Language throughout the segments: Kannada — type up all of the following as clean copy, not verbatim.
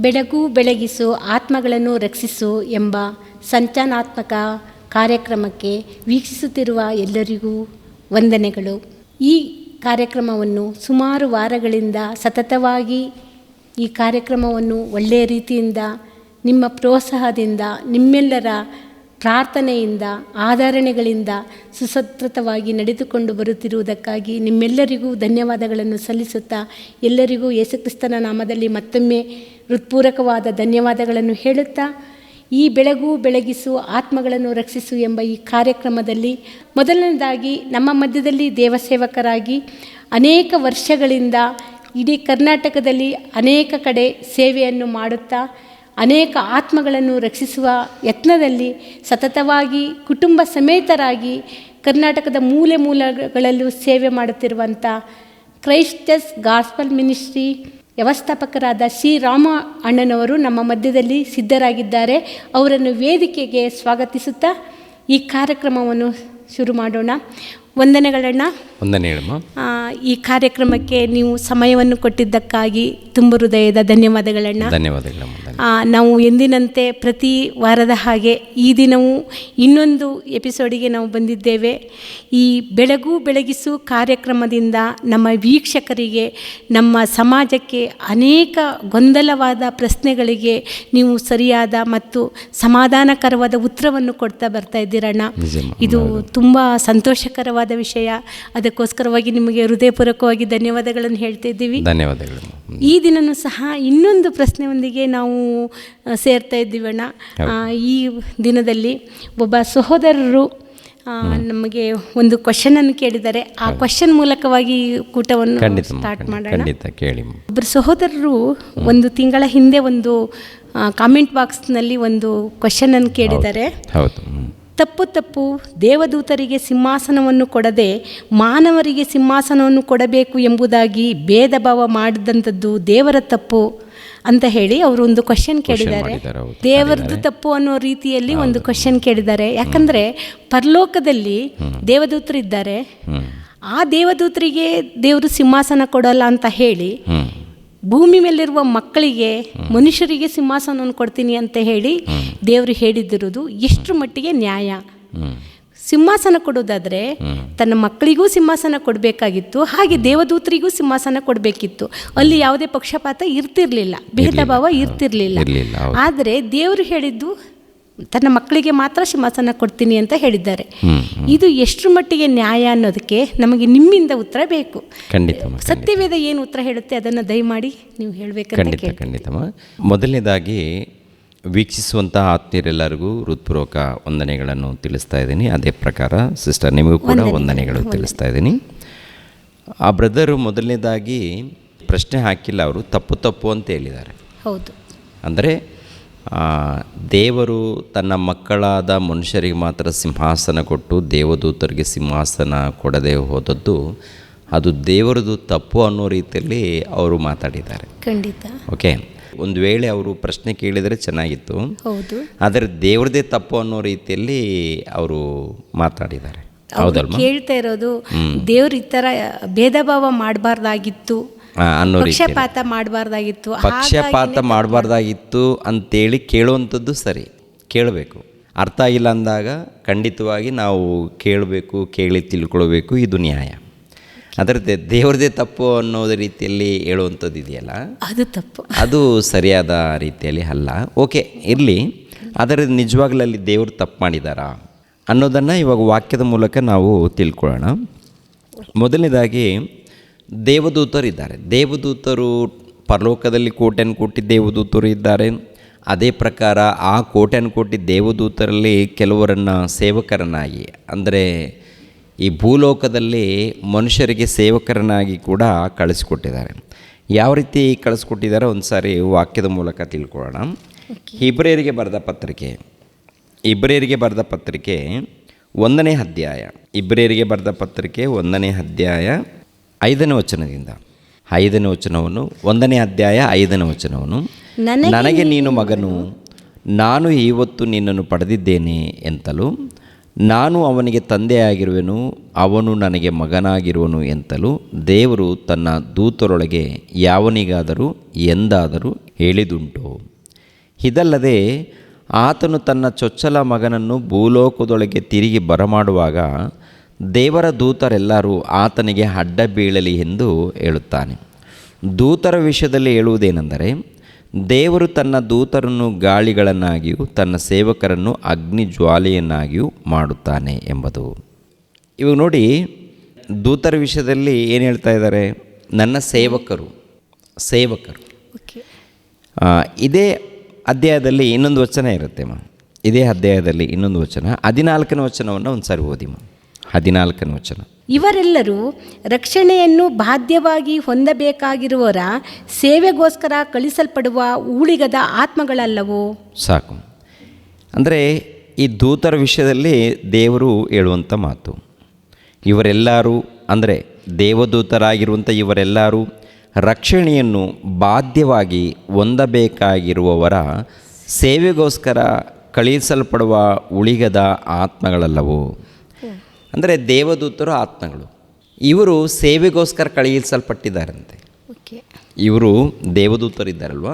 ಬೆಳಗು ಬೆಳಗಿಸು ಆತ್ಮಗಳನ್ನು ರಕ್ಷಿಸು ಎಂಬ ಸಂಚಲನಾತ್ಮಕ ಕಾರ್ಯಕ್ರಮಕ್ಕೆ ವೀಕ್ಷಿಸುತ್ತಿರುವ ಎಲ್ಲರಿಗೂ ವಂದನೆಗಳು. ಈ ಕಾರ್ಯಕ್ರಮವನ್ನು ಸುಮಾರು ವಾರಗಳಿಂದ ಸತತವಾಗಿ ಈ ಕಾರ್ಯಕ್ರಮವನ್ನು ಒಳ್ಳೆಯ ರೀತಿಯಿಂದ ನಿಮ್ಮ ಪ್ರೋತ್ಸಾಹದಿಂದ, ನಿಮ್ಮೆಲ್ಲರ ಪ್ರಾರ್ಥನೆಯಿಂದ, ಆಧರಣೆಗಳಿಂದ ಸುಸಂಸ್ಕೃತವಾಗಿ ನಡೆದುಕೊಂಡು ಬರುತ್ತಿರುವುದಕ್ಕಾಗಿ ನಿಮ್ಮೆಲ್ಲರಿಗೂ ಧನ್ಯವಾದಗಳನ್ನು ಸಲ್ಲಿಸುತ್ತಾ, ಎಲ್ಲರಿಗೂ ಯೇಸುಕ್ರಿಸ್ತನ ನಾಮದಲ್ಲಿ ಮತ್ತೊಮ್ಮೆ ಹೃತ್ಪೂರ್ವಕವಾದ ಧನ್ಯವಾದಗಳನ್ನು ಹೇಳುತ್ತಾ, ಈ ಬೆಳಗು ಬೆಳಗಿಸು ಆತ್ಮಗಳನ್ನು ರಕ್ಷಿಸು ಎಂಬ ಈ ಕಾರ್ಯಕ್ರಮದಲ್ಲಿ ಮೊದಲನೇದಾಗಿ ನಮ್ಮ ಮಧ್ಯದಲ್ಲಿ ದೇವಸೇವಕರಾಗಿ ಅನೇಕ ವರ್ಷಗಳಿಂದ ಇಡೀ ಕರ್ನಾಟಕದಲ್ಲಿ ಅನೇಕ ಕಡೆ ಸೇವೆಯನ್ನು ಮಾಡುತ್ತಾ ಅನೇಕ ಆತ್ಮಗಳನ್ನು ರಕ್ಷಿಸುವ ಯತ್ನದಲ್ಲಿ ಸತತವಾಗಿ ಕುಟುಂಬ ಸಮೇತರಾಗಿ ಕರ್ನಾಟಕದ ಮೂಲೆ ಮೂಲೆಗಳಲ್ಲೂ ಸೇವೆ ಮಾಡುತ್ತಿರುವಂಥ ಕ್ರೈಸ್ಟಸ್ ಗಾಸ್ಪಲ್ ಮಿನಿಸ್ಟ್ರಿ ವ್ಯವಸ್ಥಾಪಕರಾದ ಶ್ರೀರಾಮ ಅಣ್ಣನವರು ನಮ್ಮ ಮಧ್ಯದಲ್ಲಿ ಸಿದ್ಧರಾಗಿದ್ದಾರೆ. ಅವರನ್ನು ವೇದಿಕೆಗೆ ಸ್ವಾಗತಿಸುತ್ತಾ ಈ ಕಾರ್ಯಕ್ರಮವನ್ನು ಶುರು ಮಾಡೋಣ. ವಂದನೆಗಳಣ್ಣ. ವಂದನೆ ಹೇಳಮ್ಮ. ಈ ಕಾರ್ಯಕ್ರಮಕ್ಕೆ ನೀವು ಸಮಯವನ್ನು ಕೊಟ್ಟಿದ್ದಕ್ಕಾಗಿ ತುಂಬ ಹೃದಯದ ಧನ್ಯವಾದಗಳಣ್ಣ. ಧನ್ಯವಾದಗಳಮ್ಮ. ನಾವು ಎಂದಿನಂತೆ ಪ್ರತಿ ವಾರದ ಹಾಗೆ ಈ ದಿನವೂ ಇನ್ನೊಂದು ಎಪಿಸೋಡಿಗೆ ನಾವು ಬಂದಿದ್ದೇವೆ. ಈ ಬೆಳಗು ಬೆಳಗಿಸು ಕಾರ್ಯಕ್ರಮದಿಂದ ನಮ್ಮ ವೀಕ್ಷಕರಿಗೆ, ನಮ್ಮ ಸಮಾಜಕ್ಕೆ ಅನೇಕ ಗೊಂದಲವಾದ ಪ್ರಶ್ನೆಗಳಿಗೆ ನೀವು ಸರಿಯಾದ ಮತ್ತು ಸಮಾಧಾನಕರವಾದ ಉತ್ತರವನ್ನು ಕೊಡ್ತಾ ಬರ್ತಾ ಇದ್ದೀರಣ್ಣ. ಇದು ತುಂಬ ಸಂತೋಷಕರವಾದ ವಿಷಯ. ಅದಕ್ಕೋಸ್ಕರವಾಗಿ ನಿಮಗೆ ಹೃದಯಪೂರ್ವಕವಾಗಿ ಧನ್ಯವಾದಗಳನ್ನು ಹೇಳ್ತಾ ಇದ್ದೀವಿ. ಧನ್ಯವಾದಗಳು. ಈ ದಿನವೂ ಸಹ ಇನ್ನೊಂದು ಪ್ರಶ್ನೆಯೊಂದಿಗೆ ನಾವು ಸೇರ್ತಾ ಇದ್ದೀವಣ್ಣ. ಈ ದಿನದಲ್ಲಿ ಒಬ್ಬ ಸಹೋದರರು ನಮಗೆ ಒಂದು ಕ್ವಶನನ್ನು ಕೇಳಿದ್ದಾರೆ. ಆ ಕ್ವಶನ್ ಮೂಲಕವಾಗಿ ಕೂಟವನ್ನು ಸ್ಟಾರ್ಟ್ ಮಾಡೋಣ. ಒಬ್ಬರು ಸಹೋದರರು ಒಂದು ತಿಂಗಳ ಹಿಂದೆ ಒಂದು ಕಾಮೆಂಟ್ ಬಾಕ್ಸ್ನಲ್ಲಿ ಒಂದು ಕ್ವಶನನ್ನು ಕೇಳಿದ್ದಾರೆ. ತಪ್ಪು ದೇವದೂತರಿಗೆ ಸಿಂಹಾಸನವನ್ನು ಕೊಡದೆ ಮಾನವರಿಗೆ ಸಿಂಹಾಸನವನ್ನು ಕೊಡಬೇಕು ಎಂಬುದಾಗಿ ಭೇದ ಭಾವ ಮಾಡಿದಂಥದ್ದು ದೇವರ ತಪ್ಪು ಅಂತ ಹೇಳಿ ಅವರು ಒಂದು ಕ್ವಶನ್ ಕೇಳಿದ್ದಾರೆ. ದೇವರದ್ದು ತಪ್ಪು ಅನ್ನೋ ರೀತಿಯಲ್ಲಿ ಒಂದು ಕ್ವಶನ್ ಕೇಳಿದ್ದಾರೆ. ಯಾಕಂದರೆ ಪರಲೋಕದಲ್ಲಿ ದೇವದೂತರು ಇದ್ದಾರೆ. ಆ ದೇವದೂತರಿಗೆ ದೇವರು ಸಿಂಹಾಸನ ಕೊಡಲ್ಲ ಅಂತ ಹೇಳಿ ಭೂಮಿ ಮೇಲಿರುವ ಮಕ್ಕಳಿಗೆ, ಮನುಷ್ಯರಿಗೆ ಸಿಂಹಾಸನವನ್ನು ಕೊಡ್ತೀನಿ ಅಂತ ಹೇಳಿ ದೇವರು ಹೇಳಿದಿರುವುದು ಎಷ್ಟರ ಮಟ್ಟಿಗೆ ನ್ಯಾಯ? ಸಿಂಹಾಸನ ಕೊಡೋದಾದರೆ ತನ್ನ ಮಕ್ಕಳಿಗೂ ಸಿಂಹಾಸನ ಕೊಡಬೇಕಾಗಿತ್ತು, ಹಾಗೆ ದೇವದೂತರಿಗೂ ಸಿಂಹಾಸನ ಕೊಡಬೇಕಿತ್ತು. ಅಲ್ಲಿ ಯಾವುದೇ ಪಕ್ಷಪಾತ ಇರ್ತಿರ್ಲಿಲ್ಲ, ಭೇದ ಭಾವ ಇರ್ತಿರ್ಲಿಲ್ಲ. ಆದರೆ ದೇವರು ಹೇಳಿದ್ದು ತನ್ನ ಮಕ್ಕಳಿಗೆ ಮಾತ್ರ ಸಿಂಹಾಸನ ಕೊಡ್ತೀನಿ ಅಂತ ಹೇಳಿದ್ದಾರೆ. ಇದು ಎಷ್ಟರ ಮಟ್ಟಿಗೆ ನ್ಯಾಯ ಅನ್ನೋದಕ್ಕೆ ನಮಗೆ ನಿಮ್ಮಿಂದ ಉತ್ತರ ಬೇಕು. ಸತ್ಯವೇದ ಏನು ಉತ್ತರ ಹೇಳುತ್ತೆ ಅದನ್ನು ದಯಮಾಡಿ ನೀವು ಹೇಳಬೇಕಂತ. ಖಂಡಿತಮ್ಮ. ಮೊದಲನೇದಾಗಿ ವೀಕ್ಷಿಸುವಂಥ ಆತ್ಮೀಯರೆಲ್ಲರಿಗೂ ಹೃತ್ಪೂರ್ವಕ ವಂದನೆಗಳನ್ನು ತಿಳಿಸ್ತಾ ಇದ್ದೀನಿ. ಅದೇ ಪ್ರಕಾರ ಸಿಸ್ಟರ್ ನಿಮಗೂ ಕೂಡ ವಂದನೆಗಳು ತಿಳಿಸ್ತಾ ಇದ್ದೀನಿ. ಆ ಬ್ರದರು ಮೊದಲನೇದಾಗಿ ಪ್ರಶ್ನೆ ಹಾಕಿಲ್ಲ, ಅವರು ತಪ್ಪು ಅಂತ ಹೇಳಿದ್ದಾರೆ. ಹೌದು. ಅಂದರೆ ದೇವರು ತನ್ನ ಮಕ್ಕಳಾದ ಮನುಷ್ಯರಿಗೆ ಮಾತ್ರ ಸಿಂಹಾಸನ ಕೊಟ್ಟು ದೇವದೂತರಿಗೆ ಸಿಂಹಾಸನ ಕೊಡದೆ ಹೋದದ್ದು ಅದು ದೇವರದು ತಪ್ಪು ಅನ್ನೋ ರೀತಿಯಲ್ಲಿ ಅವರು ಮಾತಾಡಿದ್ದಾರೆ. ಖಂಡಿತ. ಓಕೆ, ಒಂದು ವೇಳೆ ಅವರು ಪ್ರಶ್ನೆ ಕೇಳಿದರೆ ಚೆನ್ನಾಗಿತ್ತು. ಹೌದು. ಆದರೆ ದೇವ್ರದೇ ತಪ್ಪು ಅನ್ನೋ ರೀತಿಯಲ್ಲಿ ಅವರು ಮಾತಾಡಿದ್ದಾರೆ. ಹೌದಲ್ವಾ? ಕೇಳ್ತಾ ಇರೋದು ದೇವ್ರು ಈ ಥರ ಭೇದ ಭಾವ ಮಾಡಬಾರ್ದಾಗಿತ್ತು, ಅನ್ನೋ ರೀತಿ ಪಕ್ಷಪಾತ ಮಾಡಬಾರ್ದಾಗಿತ್ತು ಅಂತೇಳಿ ಕೇಳುವಂಥದ್ದು ಸರಿ, ಕೇಳಬೇಕು. ಅರ್ಥ ಆಗಿಲ್ಲ ಅಂದಾಗ ಖಂಡಿತವಾಗಿ ನಾವು ಕೇಳಬೇಕು, ಕೇಳಿ ತಿಳ್ಕೊಳ್ಬೇಕು, ಇದು ನ್ಯಾಯ. ಅದರ ದೇವ್ರದೇ ತಪ್ಪು ಅನ್ನೋದು ರೀತಿಯಲ್ಲಿ ಹೇಳುವಂಥದ್ದು ಇದೆಯಲ್ಲ, ಅದು ತಪ್ಪು, ಅದು ಸರಿಯಾದ ರೀತಿಯಲ್ಲಿ ಅಲ್ಲ. ಓಕೆ, ಇರಲಿ. ಆದರೆ ನಿಜವಾಗ್ಲಲ್ಲಿ ದೇವರು ತಪ್ಪು ಮಾಡಿದಾರಾ ಅನ್ನೋದನ್ನು ಇವಾಗ ವಾಕ್ಯದ ಮೂಲಕ ನಾವು ತಿಳ್ಕೊಳ್ಳೋಣ. ಮೊದಲನೇದಾಗಿ ದೇವದೂತರು ಇದ್ದಾರೆ. ದೇವದೂತರು ಪರಲೋಕದಲ್ಲಿ ಕೋಟಿ ದೇವದೂತರು ಇದ್ದಾರೆ. ಅದೇ ಪ್ರಕಾರ ಆ ಕೋಟಿ ದೇವದೂತರಲ್ಲಿ ಕೆಲವರನ್ನು ಸೇವಕರನ್ನಾಗಿ, ಅಂದರೆ ಈ ಭೂಲೋಕದಲ್ಲಿ ಮನುಷ್ಯರಿಗೆ ಸೇವಕರನ್ನಾಗಿ ಕೂಡ ಕಳಿಸ್ಕೊಟ್ಟಿದ್ದಾರೆ. ಯಾವ ರೀತಿ ಕಳಿಸ್ಕೊಟ್ಟಿದ್ದಾರೆ ಒಂದು ಸಾರಿ ವಾಕ್ಯದ ಮೂಲಕ ತಿಳ್ಕೊಳ್ಳೋಣ. ಇಬ್ರಿಯರಿಗೆ ಬರೆದ ಪತ್ರಿಕೆ 1ನೇ ಅಧ್ಯಾಯ, ಇಬ್ರಿಯರಿಗೆ ಬರೆದ ಪತ್ರಿಕೆ 1ನೇ ಅಧ್ಯಾಯ 5ನೇ ವಚನದಿಂದ 5ನೇ ವಚನವನ್ನು, 1ನೇ ಅಧ್ಯಾಯ 5ನೇ ವಚನವನ್ನು, ನನಗೆ ನೀನು ಮಗನು, ನಾನು ಇವತ್ತು ನಿನ್ನನ್ನು ಪಡೆದಿದ್ದೇನೆ ಎಂತಲೂ ನಾನು ಅವನಿಗೆ ತಂದೆಯಾಗಿರುವೆನು, ಅವನು ನನಗೆ ಮಗನಾಗಿರುವನು ಎಂತಲೂ ದೇವರು ತನ್ನ ದೂತರೊಳಗೆ ಯಾವನಿಗಾದರೂ ಎಂದಾದರೂ ಹೇಳಿದುಂಟು. ಇದಲ್ಲದೆ ಆತನು ತನ್ನ ಚೊಚ್ಚಲ ಮಗನನ್ನು ಭೂಲೋಕದೊಳಗೆ ತಿರುಗಿ ಬರಮಾಡುವಾಗ ದೇವರ ದೂತರೆಲ್ಲರೂ ಆತನಿಗೆ ಅಡ್ಡ ಬೀಳಲಿ ಎಂದು ಹೇಳುತ್ತಾನೆ. ದೂತರ ವಿಷಯದಲ್ಲಿ ಹೇಳುವುದೇನೆಂದರೆ, ದೇವರು ತನ್ನ ದೂತರನ್ನು ಗಾಳಿಗಳನ್ನಾಗಿಯೂ ತನ್ನ ಸೇವಕರನ್ನು ಅಗ್ನಿ ಜ್ವಾಲೆಯನ್ನಾಗಿಯೂ ಮಾಡುತ್ತಾನೆ ಎಂಬುದು. ಇವಾಗ ನೋಡಿ, ದೂತರ ವಿಷಯದಲ್ಲಿ ಏನು ಹೇಳ್ತಾ ಇದ್ದಾರೆ? ನನ್ನ ಸೇವಕರು. ಓಕೆ. ಇದೇ ಅಧ್ಯಾಯದಲ್ಲಿ ಇನ್ನೊಂದು ವಚನ ಇರುತ್ತೆ ಇದೇ ಅಧ್ಯಾಯದಲ್ಲಿ ಇನ್ನೊಂದು ವಚನ, 14ನೇ ವಚನವನ್ನು ಒಂದು ಸಾರಿ ಓದಿ 14ನೇ ವಚನ. ಇವರೆಲ್ಲರೂ ರಕ್ಷಣೆಯನ್ನು ಬಾಧ್ಯವಾಗಿ ಹೊಂದಬೇಕಾಗಿರುವವರ ಸೇವೆಗೋಸ್ಕರ ಕಳಿಸಲ್ಪಡುವ ಊಳಿಗದ ಆತ್ಮಗಳಲ್ಲವೋ? ಸಾಕು. ಅಂದರೆ ಈ ದೂತರ ವಿಷಯದಲ್ಲಿ ದೇವರು ಹೇಳುವಂಥ ಮಾತು, ಇವರೆಲ್ಲರೂ ಅಂದರೆ ದೇವದೂತರಾಗಿರುವಂಥ ಇವರೆಲ್ಲರೂ ರಕ್ಷಣೆಯನ್ನು ಬಾಧ್ಯವಾಗಿ ಹೊಂದಬೇಕಾಗಿರುವವರ ಸೇವೆಗೋಸ್ಕರ ಕಳುಹಿಸಲ್ಪಡುವ ಉಳಿಗದ ಆತ್ಮಗಳಲ್ಲವೋ? ಅಂದರೆ ದೇವದೂತರು ಆತ್ಮಗಳು, ಇವರು ಸೇವೆಗೋಸ್ಕರ ಕಳುಹಿಸಲ್ಪಟ್ಟಿದ್ದಾರಂತೆ. ಇವರು ದೇವದೂತರಿದ್ದಾರಲ್ವ,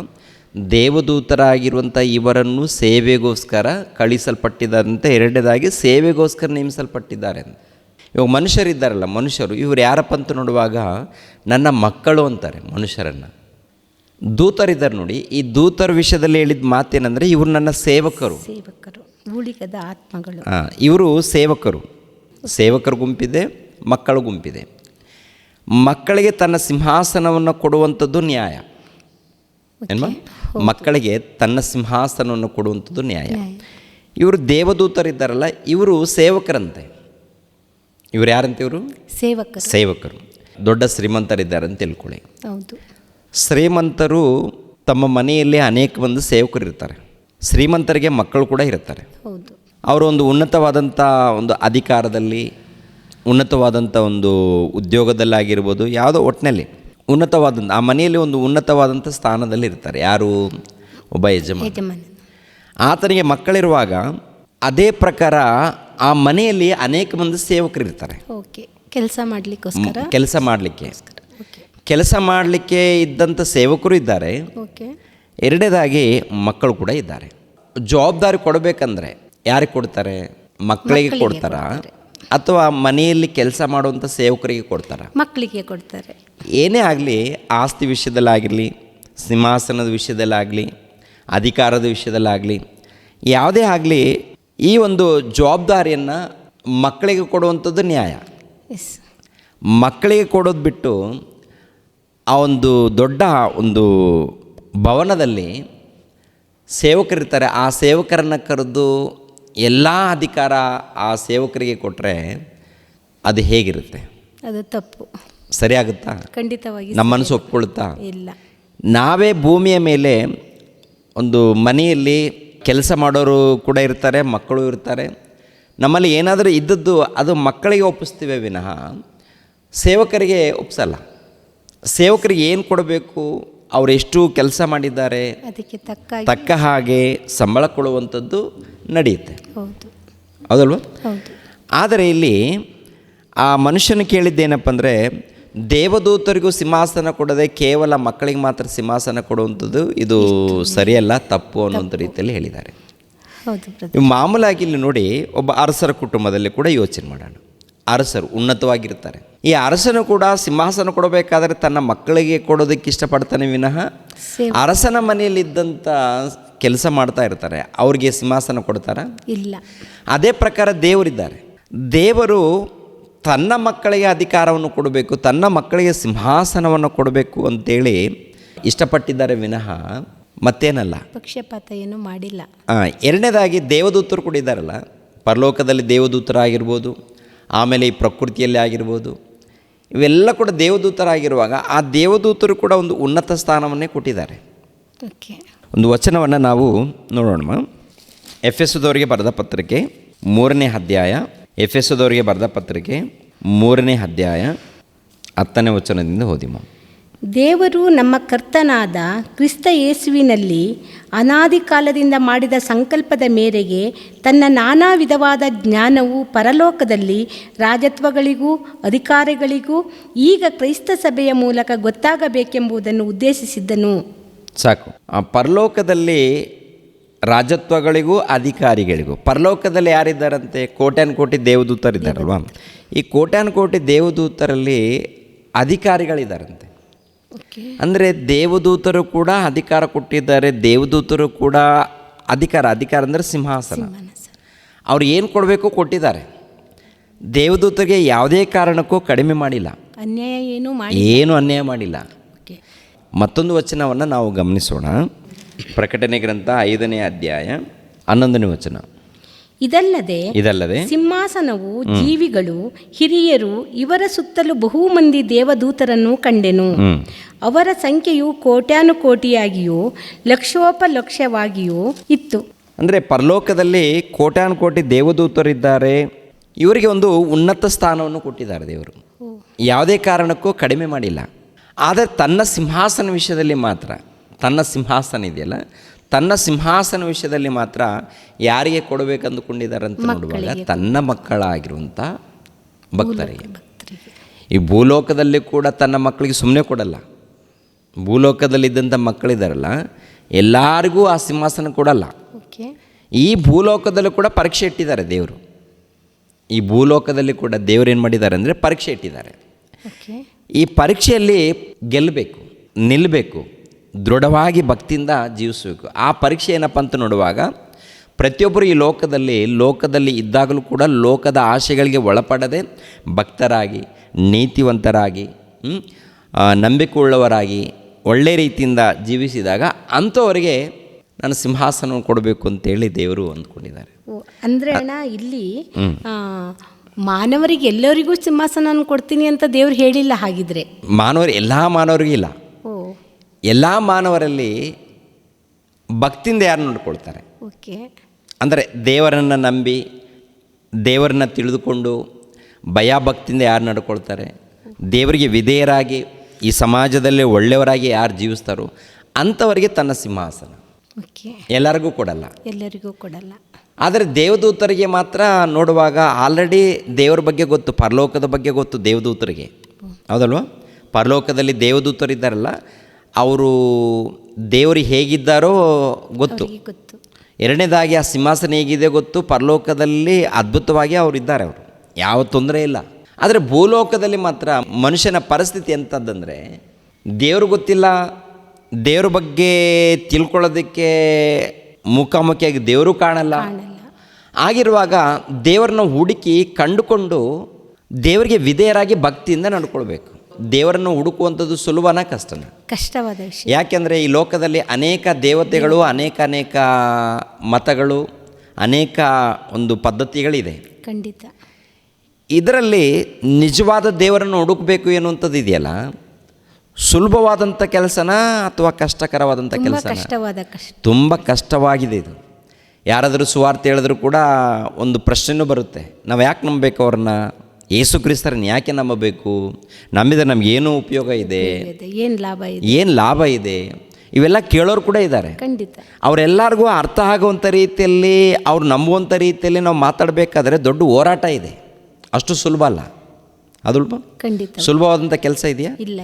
ದೇವದೂತರಾಗಿರುವಂಥ ಇವರನ್ನು ಸೇವೆಗೋಸ್ಕರ ಕಳುಹಿಸಲ್ಪಟ್ಟಿದ್ದಾರಂತೆ. ಎರಡನೇದಾಗಿ ಸೇವೆಗೋಸ್ಕರ ನೇಮಿಸಲ್ಪಟ್ಟಿದ್ದಾರೆ. ಇವಾಗ ಮನುಷ್ಯರಿದ್ದಾರಲ್ಲ, ಮನುಷ್ಯರು ಇವರು ಯಾರಪ್ಪ ಅಂತ ನೋಡುವಾಗ ನನ್ನ ಮಕ್ಕಳು ಅಂತಾರೆ ಮನುಷ್ಯರನ್ನು. ದೂತರಿದ್ದಾರೆ ನೋಡಿ, ಈ ದೂತರ ವಿಷಯದಲ್ಲಿ ಹೇಳಿದ ಮಾತೇನೆಂದರೆ ಇವರು ನನ್ನ ಸೇವಕರು, ಊಳಿಗದ ಆತ್ಮಗಳು. ಇವರು ಸೇವಕರ ಗುಂಪಿದೆ, ಮಕ್ಕಳ ಗುಂಪಿದೆ. ಮಕ್ಕಳಿಗೆ ತನ್ನ ಸಿಂಹಾಸನವನ್ನು ಕೊಡುವಂಥದ್ದು ನ್ಯಾಯ. ಏನ್ಮ? ಮಕ್ಕಳಿಗೆ ತನ್ನ ಸಿಂಹಾಸನವನ್ನು ಕೊಡುವಂಥದ್ದು ನ್ಯಾಯ. ಇವರು ದೇವದೂತರಿದ್ದಾರಲ್ಲ, ಇವರು ಸೇವಕರಂತೆ. ಇವರು ಯಾರಂತೆ? ಇವರು ಸೇವಕರು. ದೊಡ್ಡ ಶ್ರೀಮಂತರಿದ್ದಾರೆ ಅಂತ ತಿಳ್ಕೊಳ್ಳಿ. ಹೌದು. ಶ್ರೀಮಂತರು ತಮ್ಮ ಮನೆಯಲ್ಲಿ ಅನೇಕ ಮಂದಿ ಸೇವಕರು ಇರ್ತಾರೆ. ಶ್ರೀಮಂತರಿಗೆ ಮಕ್ಕಳು ಕೂಡ ಇರ್ತಾರೆ. ಹೌದು. ಅವರು ಒಂದು ಉನ್ನತವಾದಂಥ ಒಂದು ಅಧಿಕಾರದಲ್ಲಿ, ಉನ್ನತವಾದಂಥ ಒಂದು ಉದ್ಯೋಗದಲ್ಲಾಗಿರ್ಬೋದು, ಯಾವುದೋ ಒಟ್ಟಿನಲ್ಲಿ ಉನ್ನತವಾದಂಥ ಆ ಮನೆಯಲ್ಲಿ ಒಂದು ಉನ್ನತವಾದಂಥ ಸ್ಥಾನದಲ್ಲಿ ಇರ್ತಾರೆ. ಯಾರು? ಒಬ್ಬ ಯಜಮಾನ. ಆತನಿಗೆ ಮಕ್ಕಳಿರುವಾಗ ಅದೇ ಪ್ರಕಾರ ಆ ಮನೆಯಲ್ಲಿ ಅನೇಕ ಮಂದಿ ಸೇವಕರು ಇರ್ತಾರೆ. ಕೆಲಸ ಮಾಡಲಿಕ್ಕೆ ಇದ್ದಂಥ ಸೇವಕರು ಇದ್ದಾರೆ. ಎರಡನೇದಾಗಿ ಮಕ್ಕಳು ಕೂಡ ಇದ್ದಾರೆ. ಜವಾಬ್ದಾರಿ ಕೊಡಬೇಕಂದ್ರೆ ಯಾರಿಗೆ ಕೊಡ್ತಾರೆ? ಮಕ್ಕಳಿಗೆ ಕೊಡ್ತಾರ ಅಥವಾ ಮನೆಯಲ್ಲಿ ಕೆಲಸ ಮಾಡುವಂಥ ಸೇವಕರಿಗೆ ಕೊಡ್ತಾರ? ಮಕ್ಕಳಿಗೆ ಕೊಡ್ತಾರೆ. ಏನೇ ಆಗಲಿ, ಆಸ್ತಿ ವಿಷಯದಲ್ಲಾಗಿರಲಿ, ಸಿಂಹಾಸನದ ವಿಷಯದಲ್ಲಾಗಲಿ, ಅಧಿಕಾರದ ವಿಷಯದಲ್ಲಾಗಲಿ, ಯಾವುದೇ ಆಗಲಿ, ಈ ಒಂದು ಜವಾಬ್ದಾರಿಯನ್ನು ಮಕ್ಕಳಿಗೆ ಕೊಡುವಂಥದ್ದು ನ್ಯಾಯ. ಮಕ್ಕಳಿಗೆ ಕೊಡೋದು ಬಿಟ್ಟು ಆ ಒಂದು ದೊಡ್ಡ ಒಂದು ಭವನದಲ್ಲಿ ಸೇವಕರಿರ್ತಾರೆ, ಆ ಸೇವಕರನ್ನು ಕರೆದು ಎಲ್ಲ ಅಧಿಕಾರ ಆ ಸೇವಕರಿಗೆ ಕೊಟ್ಟರೆ ಅದು ಹೇಗಿರುತ್ತೆ? ಅದು ತಪ್ಪು. ಸರಿಯಾಗುತ್ತಾ? ಖಂಡಿತವಾಗಿ ನಮ್ಮ ಮನಸ್ಸು ಒಪ್ಕೊಳ್ಳುತ್ತಾ? ಇಲ್ಲ. ನಾವೇ ಭೂಮಿಯ ಮೇಲೆ ಒಂದು ಮನೆಯಲ್ಲಿ ಕೆಲಸ ಮಾಡೋರು ಕೂಡ ಇರ್ತಾರೆ, ಮಕ್ಕಳು ಇರ್ತಾರೆ. ನಮ್ಮಲ್ಲಿ ಏನಾದರೂ ಇದ್ದದ್ದು ಅದು ಮಕ್ಕಳಿಗೆ ಒಪ್ಪಿಸ್ತೀವಿ ವಿನಃ ಸೇವಕರಿಗೆ ಒಪ್ಸಲ್ಲ. ಸೇವಕರಿಗೆ ಏನು ಕೊಡಬೇಕು, ಅವರು ಎಷ್ಟು ಕೆಲಸ ಮಾಡಿದ್ದಾರೆ ಅದಕ್ಕೆ ತಕ್ಕ ಹಾಗೆ ಸಂಬಳ ಕೊಡುವಂಥದ್ದು ನಡೆಯುತ್ತೆ. ಹೌದಲ್ವ? ಆದರೆ ಇಲ್ಲಿ ಆ ಮನುಷ್ಯನು ಕೇಳಿದ್ದೇನಪ್ಪ ಅಂದರೆ, ದೇವದೂತರಿಗೂ ಸಿಂಹಾಸನ ಕೊಡದೆ ಕೇವಲ ಮಕ್ಕಳಿಗೆ ಮಾತ್ರ ಸಿಂಹಾಸನ ಕೊಡುವಂಥದ್ದು ಇದು ಸರಿಯಲ್ಲ, ತಪ್ಪು ಅನ್ನುವಂಥ ರೀತಿಯಲ್ಲಿ ಹೇಳಿದ್ದಾರೆ. ಮಾಮೂಲಾಗಿ ಇಲ್ಲಿ ನೋಡಿ, ಒಬ್ಬ ಅರಸರ ಕುಟುಂಬದಲ್ಲಿ ಕೂಡ ಯೋಚನೆ ಮಾಡೋಣ. ಅರಸರು ಉನ್ನತವಾಗಿರ್ತಾರೆ. ಈ ಅರಸನು ಕೂಡ ಸಿಂಹಾಸನ ಕೊಡಬೇಕಾದ್ರೆ ತನ್ನ ಮಕ್ಕಳಿಗೆ ಕೊಡೋದಕ್ಕೆ ಇಷ್ಟಪಡ್ತಾನೆ ವಿನಃ ಅರಸನ ಮನೆಯಲ್ಲಿದ್ದಂಥ ಕೆಲಸ ಮಾಡ್ತಾ ಇರ್ತಾರೆ ಅವ್ರಿಗೆ ಸಿಂಹಾಸನ ಕೊಡ್ತಾರ? ಇಲ್ಲ. ಅದೇ ಪ್ರಕಾರ ದೇವರಿದ್ದಾರೆ. ದೇವರು ತನ್ನ ಮಕ್ಕಳಿಗೆ ಅಧಿಕಾರವನ್ನು ಕೊಡಬೇಕು, ತನ್ನ ಮಕ್ಕಳಿಗೆ ಸಿಂಹಾಸನವನ್ನು ಕೊಡಬೇಕು ಅಂತೇಳಿ ಇಷ್ಟಪಟ್ಟಿದ್ದಾರೆ ವಿನಃ ಮತ್ತೇನಲ್ಲ, ಪಕ್ಷಪಾತ ಏನು ಮಾಡಿಲ್ಲ. ಎರಡನೇದಾಗಿ ದೇವದೂತರು ಕೂಡ ಇದ್ದಾರಲ್ಲ, ಪರಲೋಕದಲ್ಲಿ ದೇವದೂತರಾಗಿರ್ಬೋದು, ಆಮೇಲೆ ಈ ಪ್ರಕೃತಿಯಲ್ಲಿ ಆಗಿರ್ಬೋದು, ಇವೆಲ್ಲ ಕೂಡ ದೇವದೂತರಾಗಿರುವಾಗ ಆ ದೇವದೂತರು ಕೂಡ ಒಂದು ಉನ್ನತ ಸ್ಥಾನವನ್ನೇ ಕೊಟ್ಟಿದ್ದಾರೆ. ಒಂದು ವಚನವನ್ನು ನಾವು ನೋಡೋಣ. ಎಫೆಸದವರಿಗೆ ಬರೆದ ಪತ್ರಿಕೆ 3ನೇ ಅಧ್ಯಾಯ, ಎಫೆಸದವರಿಗೆ ಬರೆದ ಪತ್ರಿಕೆ 3ನೇ ಅಧ್ಯಾಯ 10ನೇ ವಚನದಿಂದ ಓದಿಮ. ದೇವರು ನಮ್ಮ ಕರ್ತನಾದ ಕ್ರಿಸ್ತ ಯೇಸುವಿನಲ್ಲಿ ಅನಾದಿ ಕಾಲದಿಂದ ಮಾಡಿದ ಸಂಕಲ್ಪದ ಮೇರೆಗೆ ತನ್ನ ನಾನಾ ವಿಧವಾದ ಜ್ಞಾನವು ಪರಲೋಕದಲ್ಲಿ ರಾಜತ್ವಗಳಿಗೂ ಅಧಿಕಾರಿಗಳಿಗೂ ಈಗ ಕ್ರೈಸ್ತ ಸಭೆಯ ಮೂಲಕ ಗೊತ್ತಾಗಬೇಕೆಂಬುದನ್ನು ಉದ್ದೇಶಿಸಿದ್ದನು. ಸಾಕು. ಆ ಪರಲೋಕದಲ್ಲಿ ರಾಜತ್ವಗಳಿಗೂ ಅಧಿಕಾರಿಗಳಿಗೂ, ಪರಲೋಕದಲ್ಲಿ ಯಾರಿದ್ದಾರಂತೆ? ಕೋಟ್ಯಾನು ಕೋಟಿ ದೇವದೂತರಿದ್ದಾರಲ್ವ. ಈ ಕೋಟ್ಯಾನು ಕೋಟಿ ದೇವದೂತರಲ್ಲಿ ಅಧಿಕಾರಿಗಳಿದ್ದಾರಂತೆ. ಅಂದರೆ ದೇವದೂತರು ಕೂಡ ಅಧಿಕಾರ ಕೊಟ್ಟಿದ್ದಾರೆ. ದೇವದೂತರು ಕೂಡ ಅಧಿಕಾರ ಅಂದರೆ ಸಿಂಹಾಸನ. ಅವ್ರು ಏನು ಕೊಡಬೇಕು ಕೊಟ್ಟಿದ್ದಾರೆ. ದೇವದೂತರಿಗೆ ಯಾವುದೇ ಕಾರಣಕ್ಕೂ ಕಡಿಮೆ ಮಾಡಿಲ್ಲ, ಏನು ಅನ್ಯಾಯ ಮಾಡಿಲ್ಲ. ಮತ್ತೊಂದು ವಚನವನ್ನು ನಾವು ಗಮನಿಸೋಣ. ಪ್ರಕಟಣೆ ಗ್ರಂಥ 5ನೇ ಅಧ್ಯಾಯ 11ನೇ ವಚನ. ಇದಲ್ಲದೆ ಸಿಂಹಾಸನವು, ಜೀವಿಗಳು, ಹಿರಿಯರು ಇವರ ಸುತ್ತಲೂ ಬಹು ಮಂದಿ ದೇವದೂತರನ್ನು ಕಂಡೆನು. ಅವರ ಸಂಖ್ಯೆಯು ಕೋಟ್ಯಾನು ಕೋಟಿಯಾಗಿಯೂ ಲಕ್ಷೋಪಲಕ್ಷವಾಗಿಯೂ ಇತ್ತು. ಅಂದರೆ ಪರಲೋಕದಲ್ಲಿ ಕೋಟ್ಯಾನು ಕೋಟಿ ದೇವದೂತರಿದ್ದಾರೆ. ಇವರಿಗೆ ಒಂದು ಉನ್ನತ ಸ್ಥಾನವನ್ನು ಕೊಟ್ಟಿದ್ದಾರೆ ದೇವರು. ಯಾವುದೇ ಕಾರಣಕ್ಕೂ ಕಡಿಮೆ ಮಾಡಿಲ್ಲ. ಆದರೆ ತನ್ನ ಸಿಂಹಾಸನ ವಿಷಯದಲ್ಲಿ ಮಾತ್ರ, ತನ್ನ ಸಿಂಹಾಸನ ಇದೆಯಲ್ಲ, ತನ್ನ ಸಿಂಹಾಸನ ವಿಷಯದಲ್ಲಿ ಮಾತ್ರ ಯಾರಿಗೆ ಕೊಡಬೇಕಂದುಕೊಂಡಿದ್ದಾರೆ ಅಂತ ನೋಡುವಾಗ ತನ್ನ ಮಕ್ಕಳಾಗಿರುವಂಥ ಭಕ್ತರಿಗೆ. ಈ ಭೂಲೋಕದಲ್ಲಿ ಕೂಡ ತನ್ನ ಮಕ್ಕಳಿಗೆ ಸುಮ್ಮನೆ ಕೊಡಲ್ಲ. ಭೂಲೋಕದಲ್ಲಿದ್ದಂಥ ಮಕ್ಕಳಿದ್ದಾರಲ್ಲ, ಎಲ್ಲರಿಗೂ ಆ ಸಿಂಹಾಸನ ಕೊಡಲ್ಲ. ಈ ಭೂಲೋಕದಲ್ಲೂ ಕೂಡ ಪರೀಕ್ಷೆ ಇಟ್ಟಿದ್ದಾರೆ ದೇವರು. ಈ ಭೂಲೋಕದಲ್ಲಿ ಕೂಡ ದೇವರು ಏನು ಮಾಡಿದ್ದಾರೆ ಅಂದರೆ ಪರೀಕ್ಷೆ ಇಟ್ಟಿದ್ದಾರೆ. ಈ ಪರೀಕ್ಷೆಯಲ್ಲಿ ಗೆಲ್ಲಬೇಕು, ನಿಲ್ಲಬೇಕು, ದೃಢವಾಗಿ ಭಕ್ತಿಯಿಂದ ಜೀವಿಸಬೇಕು. ಆ ಪರೀಕ್ಷೆ ಏನಪ್ಪ ಅಂತ ನೋಡುವಾಗ ಪ್ರತಿಯೊಬ್ಬರು ಈ ಲೋಕದಲ್ಲಿ ಇದ್ದಾಗಲೂ ಕೂಡ ಲೋಕದ ಆಶೆಗಳಿಗೆ ಒಳಪಡದೆ ಭಕ್ತರಾಗಿ, ನೀತಿವಂತರಾಗಿ, ನಂಬಿಕೆ ಉಳ್ಳವರಾಗಿ, ಒಳ್ಳೆ ರೀತಿಯಿಂದ ಜೀವಿಸಿದಾಗ ಅಂಥವರಿಗೆ ನಾನು ಸಿಂಹಾಸನವನ್ನು ಕೊಡಬೇಕು ಅಂತೇಳಿ ದೇವರು ಅಂದ್ಕೊಂಡಿದ್ದಾರೆ. ಅಂದರೆ ಅಣ್ಣ, ಇಲ್ಲಿ ಮಾನವರಿಗೆ ಎಲ್ಲರಿಗೂ ಸಿಂಹಾಸನ ಕೊಡ್ತೀನಿ ಅಂತ ದೇವ್ರು ಹೇಳಿಲ್ಲ. ಹಾಗಿದ್ರೆ ಎಲ್ಲ ಮಾನವರಿಗೂ ಇಲ್ಲ. ಎಲ್ಲ ಮಾನವರಲ್ಲಿ ಭಕ್ತಿಯಿಂದ ಯಾರು ನೋಡ್ಕೊಳ್ತಾರೆ ಅಂದರೆ ದೇವರನ್ನು ನಂಬಿ, ದೇವರನ್ನ ತಿಳಿದುಕೊಂಡು ಭಯಭಕ್ತಿಯಿಂದ ಯಾರು ನಡ್ಕೊಳ್ತಾರೆ, ದೇವರಿಗೆ ವಿಧೇಯರಾಗಿ ಈ ಸಮಾಜದಲ್ಲಿ ಒಳ್ಳೆಯವರಾಗಿ ಯಾರು ಜೀವಿಸ್ತಾರೋ ಅಂಥವರಿಗೆ ತನ್ನ ಸಿಂಹಾಸನ. ಎಲ್ಲರಿಗೂ ಕೊಡಲ್ಲ. ಆದರೆ ದೇವದೂತರಿಗೆ ಮಾತ್ರ ನೋಡುವಾಗ ಆಲ್ರೆಡಿ ದೇವರ ಬಗ್ಗೆ ಗೊತ್ತು, ಪರಲೋಕದ ಬಗ್ಗೆ ಗೊತ್ತು ದೇವದೂತರಿಗೆ, ಹೌದಲ್ವ? ಪರಲೋಕದಲ್ಲಿ ದೇವದೂತರಿದ್ದಾರಲ್ಲ, ಅವರು ದೇವರು ಹೇಗಿದ್ದಾರೋ ಗೊತ್ತು. ಎರಡನೇದಾಗಿ ಆ ಸಿಂಹಾಸನ ಹೇಗಿದೆ ಗೊತ್ತು. ಪರಲೋಕದಲ್ಲಿ ಅದ್ಭುತವಾಗಿ ಅವರು ಇದ್ದಾರೆ, ಅವರು ಯಾವ ತೊಂದರೆ ಇಲ್ಲ. ಆದರೆ ಭೂಲೋಕದಲ್ಲಿ ಮಾತ್ರ ಮನುಷ್ಯನ ಪರಿಸ್ಥಿತಿ ಎಂಥದ್ದಂದರೆ ದೇವರು ಗೊತ್ತಿಲ್ಲ, ದೇವ್ರ ಬಗ್ಗೆ ತಿಳ್ಕೊಳ್ಳೋದಕ್ಕೆ ಮುಖಾಮುಖಿಯಾಗಿ ದೇವರು ಕಾಣಲ್ಲ. ಆಗಿರುವಾಗ ದೇವರನ್ನ ಹುಡುಕಿ ಕಂಡುಕೊಂಡು ದೇವರಿಗೆ ವಿಧೇಯರಾಗಿ ಭಕ್ತಿಯಿಂದ ನಡ್ಕೊಳ್ಬೇಕು. ದೇವರನ್ನು ಹುಡುಕುವಂಥದ್ದು ಸುಲಭನ ಕಷ್ಟವಾದ ವಿಷಯ. ಯಾಕೆಂದರೆ ಈ ಲೋಕದಲ್ಲಿ ಅನೇಕ ದೇವತೆಗಳು, ಅನೇಕ ಮತಗಳು, ಅನೇಕ ಒಂದು ಪದ್ಧತಿಗಳಿದೆ. ಖಂಡಿತ. ಇದರಲ್ಲಿ ನಿಜವಾದ ದೇವರನ್ನು ಹುಡುಕಬೇಕು ಎನ್ನುವಂಥದ್ದು ಇದೆಯಲ್ಲ, ಸುಲಭವಾದಂಥ ಕೆಲಸನ ಅಥವಾ ಕಷ್ಟಕರವಾದಂಥ ಕೆಲಸನ? ತುಂಬ ಕಷ್ಟವಾಗಿದೆ ಇದು. ಯಾರಾದರೂ ಸುವಾರ್ತೆ ಹೇಳಿದ್ರು ಕೂಡ ಒಂದು ಪ್ರಶ್ನೆನೂ ಬರುತ್ತೆ, ನಾವು ಯಾಕೆ ನಂಬಬೇಕು ಅವ್ರನ್ನ? ಯೇಸು ಕ್ರಿಸ್ತರನ್ನು ಯಾಕೆ ನಂಬಬೇಕು? ನಂಬಿದರೆ ನಮಗೇನು ಉಪಯೋಗ ಇದೆ, ಏನು ಲಾಭ ಇದೆ? ಇವೆಲ್ಲ ಕೇಳೋರು ಕೂಡ ಇದ್ದಾರೆ. ಖಂಡಿತ. ಅವರೆಲ್ಲರಿಗೂ ಅರ್ಥ ಆಗುವಂಥ ರೀತಿಯಲ್ಲಿ, ಅವ್ರು ನಂಬುವಂಥ ರೀತಿಯಲ್ಲಿ ನಾವು ಮಾತಾಡಬೇಕಾದ್ರೆ ದೊಡ್ಡ ಹೋರಾಟ ಇದೆ. ಅಷ್ಟು ಸುಲಭ ಅಲ್ಲ. ಅದು ಖಂಡಿತ ಸುಲಭವಾದಂಥ ಕೆಲಸ ಇದೆಯಾ? ಇಲ್ಲ.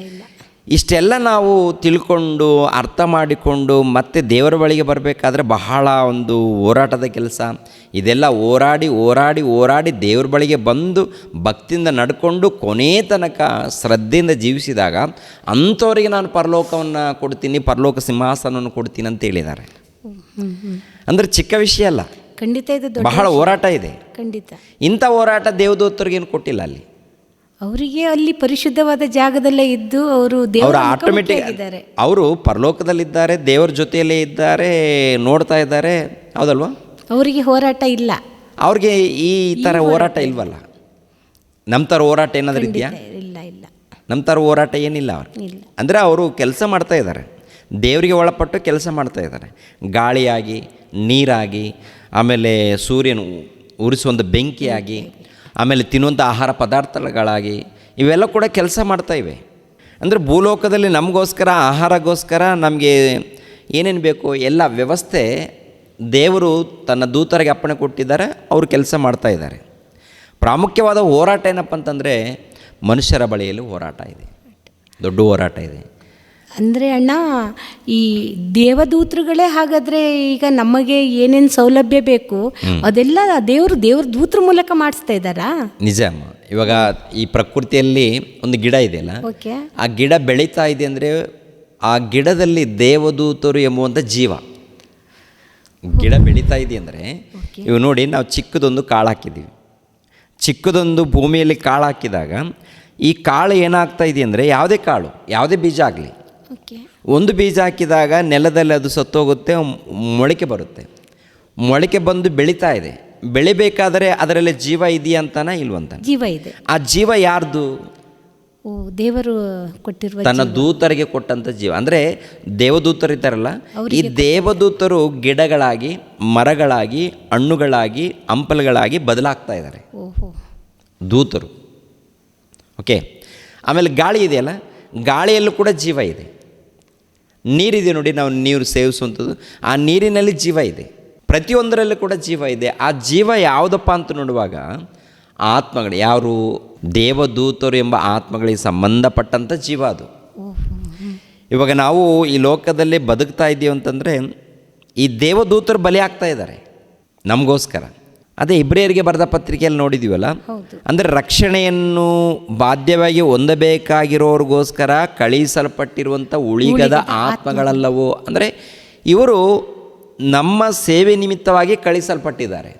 ಇಷ್ಟೆಲ್ಲ ನಾವು ತಿಳ್ಕೊಂಡು ಅರ್ಥ ಮಾಡಿಕೊಂಡು ಮತ್ತೆ ದೇವರ ಬಳಿಗೆ ಬರಬೇಕಾದ್ರೆ ಬಹಳ ಒಂದು ಹೋರಾಟದ ಕೆಲಸ. ಇದೆಲ್ಲ ಹೋರಾಡಿ ದೇವ್ರ ಬಳಿಗೆ ಬಂದು ಭಕ್ತಿಯಿಂದ ನಡ್ಕೊಂಡು ಕೊನೆ ತನಕ ಶ್ರದ್ಧೆಯಿಂದ ಜೀವಿಸಿದಾಗ ಅಂಥವರಿಗೆ ನಾನು ಪರಲೋಕವನ್ನು ಕೊಡ್ತೀನಿ, ಪರಲೋಕ ಸಿಂಹಾಸನವನ್ನು ಕೊಡ್ತೀನಿ ಅಂತ ಹೇಳಿದ್ದಾರೆ. ಅಂದರೆ ಚಿಕ್ಕ ವಿಷಯ ಅಲ್ಲ. ಖಂಡಿತ. ಇದು ಬಹಳ ಹೋರಾಟ ಇದೆ. ಖಂಡಿತ. ಇಂಥ ಹೋರಾಟ ದೇವದೂತರಿಗೇನು ಕೊಟ್ಟಿಲ್ಲ. ಅಲ್ಲಿ ಅವರಿಗೆ ಅಲ್ಲಿ ಪರಿಶುದ್ಧವಾದ ಜಾಗದಲ್ಲೇ ಇದ್ದು ಅವರು ಆಟೋಮೆಟಿಕ್ ಅವರು ಪರಲೋಕದಲ್ಲಿದ್ದಾರೆ, ದೇವರ ಜೊತೆಯಲ್ಲೇ ಇದ್ದಾರೆ, ನೋಡ್ತಾ ಇದ್ದಾರೆ, ಹೌದಲ್ವಾ? ಅವರಿಗೆ ಹೋರಾಟ ಇಲ್ಲ. ಅವ್ರಿಗೆ ಈ ಥರ ಹೋರಾಟ ಇಲ್ವಲ್ಲ. ನಮ್ಮ ಥರ ಹೋರಾಟ ಏನಾದರೂ ಇದೆಯಾ? ಇಲ್ಲ. ನಮ್ಮ ಥರ ಹೋರಾಟ ಏನಿಲ್ಲ ಅವ್ರಿಗೆ. ಅಂದರೆ ಅವರು ಕೆಲಸ ಮಾಡ್ತಾ ಇದ್ದಾರೆ, ದೇವರಿಗೆ ಒಳಪಟ್ಟು ಕೆಲಸ ಮಾಡ್ತಾ ಇದ್ದಾರೆ. ಗಾಳಿಯಾಗಿ, ನೀರಾಗಿ, ಆಮೇಲೆ ಸೂರ್ಯನು ಉರಿಸುವಂಥ ಬೆಂಕಿಯಾಗಿ, ಆಮೇಲೆ ತಿನ್ನುವಂಥ ಆಹಾರ ಪದಾರ್ಥಗಳಾಗಿ ಇವೆಲ್ಲ ಕೂಡ ಕೆಲಸ ಮಾಡ್ತಾಯಿವೆ. ಅಂದರೆ ಭೂಲೋಕದಲ್ಲಿ ನಮಗೋಸ್ಕರ ಆಹಾರಕ್ಕೋಸ್ಕರ ನಮಗೆ ಏನೇನು ಬೇಕು ಎಲ್ಲ ವ್ಯವಸ್ಥೆ ದೇವರು ತನ್ನ ದೂತರಿಗೆ ಅಪ್ಪಣೆ ಕೊಟ್ಟಿದ್ದಾರೆ, ಅವರು ಕೆಲಸ ಮಾಡ್ತಾ ಇದ್ದಾರೆ. ಪ್ರಾಮುಖ್ಯವಾದ ಹೋರಾಟ ಏನಪ್ಪ ಅಂತಂದರೆ ಮನುಷ್ಯರ ಬಳಿಯಲ್ಲಿ ಹೋರಾಟ ಇದೆ, ದೊಡ್ಡ ಹೋರಾಟ ಇದೆ. ಅಂದರೆ ಅಣ್ಣ, ಈ ದೇವದೂತರುಗಳೇ ಹಾಗಾದರೆ ಈಗ ನಮಗೆ ಏನೇನು ಸೌಲಭ್ಯ ಬೇಕು ಅದೆಲ್ಲ ದೇವ್ರ ದೂತರ ಮೂಲಕ ಮಾಡಿಸ್ತಾ ಇದ್ದಾರಾ? ನಿಜ ಅಮ್ಮ. ಇವಾಗ ಈ ಪ್ರಕೃತಿಯಲ್ಲಿ ಒಂದು ಗಿಡ ಇದೆಯಲ್ಲ, ಓಕೆ, ಆ ಗಿಡ ಬೆಳೀತಾ ಇದೆ ಅಂದರೆ ಆ ಗಿಡದಲ್ಲಿ ದೇವದೂತರು ಎಂಬುವಂಥ ಜೀವ. ಗಿಡ ಬೆಳೀತಾ ಇದೆ ಅಂದರೆ ಇವು ನೋಡಿ, ನಾವು ಚಿಕ್ಕದೊಂದು ಕಾಳು ಹಾಕಿದ್ದೀವಿ. ಚಿಕ್ಕದೊಂದು ಭೂಮಿಯಲ್ಲಿ ಕಾಳು ಹಾಕಿದಾಗ ಈ ಕಾಳು ಏನಾಗ್ತಾ ಇದೆ ಅಂದರೆ, ಯಾವುದೇ ಕಾಳು, ಯಾವುದೇ ಬೀಜ ಆಗಲಿ, ಒಂದು ಬೀಜ ಹಾಕಿದಾಗ ನೆಲದಲ್ಲಿ ಅದು ಸತ್ತೋಗುತ್ತೆ, ಮೊಳಕೆ ಬರುತ್ತೆ. ಮೊಳಕೆ ಬಂದು ಬೆಳೀತಾ ಇದೆ. ಬೆಳಿಬೇಕಾದರೆ ಅದರಲ್ಲಿ ಜೀವ ಇದೆಯಾ ಅಂತಾನ ಇಲ್ವಂತ? ಜೀವ ಇದೆ. ಆ ಜೀವ ಯಾರ್ದು? ಓ, ದೇವರು ಕೊಟ್ಟಿರುವ, ತನ್ನ ದೂತರಿಗೆ ಕೊಟ್ಟಂಥ ಜೀವ. ಅಂದರೆ ದೇವದೂತರಿದ್ದಾರಲ್ಲ, ಈ ದೇವದೂತರು ಗಿಡಗಳಾಗಿ, ಮರಗಳಾಗಿ, ಹಣ್ಣುಗಳಾಗಿ, ಹಂಪಲುಗಳಾಗಿ ಬದಲಾಗ್ತಾ ಇದ್ದಾರೆ ದೂತರು. ಓಕೆ. ಆಮೇಲೆ ಗಾಳಿ ಇದೆಯಲ್ಲ, ಗಾಳಿಯಲ್ಲೂ ಕೂಡ ಜೀವ ಇದೆ. ನೀರಿದೆ ನೋಡಿ, ನಾವು ನೀರು ಸೇವಿಸುವಂಥದ್ದು, ಆ ನೀರಿನಲ್ಲಿ ಜೀವ ಇದೆ. ಪ್ರತಿಯೊಂದರಲ್ಲೂ ಕೂಡ ಜೀವ ಇದೆ. ಆ ಜೀವ ಯಾವುದಪ್ಪ ಅಂತ ನೋಡುವಾಗ ಆತ್ಮಗಳು, ಯಾರು? ದೇವದೂತರು ಎಂಬ ಆತ್ಮಗಳಿಗೆ ಸಂಬಂಧಪಟ್ಟಂಥ ಜೀವ ಅದು. ಇವಾಗ ನಾವು ಈ ಲೋಕದಲ್ಲಿ ಬದುಕ್ತಾ ಇದ್ದೀವಿ ಅಂತಂದರೆ ಈ ದೇವದೂತರು ಬಲಿ ಆಗ್ತಾ ಇದ್ದಾರೆ ನಮಗೋಸ್ಕರ. ಅದೇ ಇಬ್ರಿಯರಿಗೆ ಬರೆದ ಪತ್ರಿಕೆಯಲ್ಲಿ ನೋಡಿದ್ದೀವಲ್ಲ, ಅಂದರೆ ರಕ್ಷಣೆಯನ್ನು ಬಾಧ್ಯವಾಗಿ ಹೊಂದಬೇಕಾಗಿರೋರಿಗೋಸ್ಕರ ಕಳುಹಿಸಲ್ಪಟ್ಟಿರುವಂಥ ಉಳಿಗದ ಆತ್ಮಗಳಲ್ಲವೋ. ಅಂದರೆ ಇವರು ನಮ್ಮ ಸೇವೆ ನಿಮಿತ್ತವಾಗಿ ಕಳುಹಿಸಲ್ಪಟ್ಟಿದ್ದಾರೆ,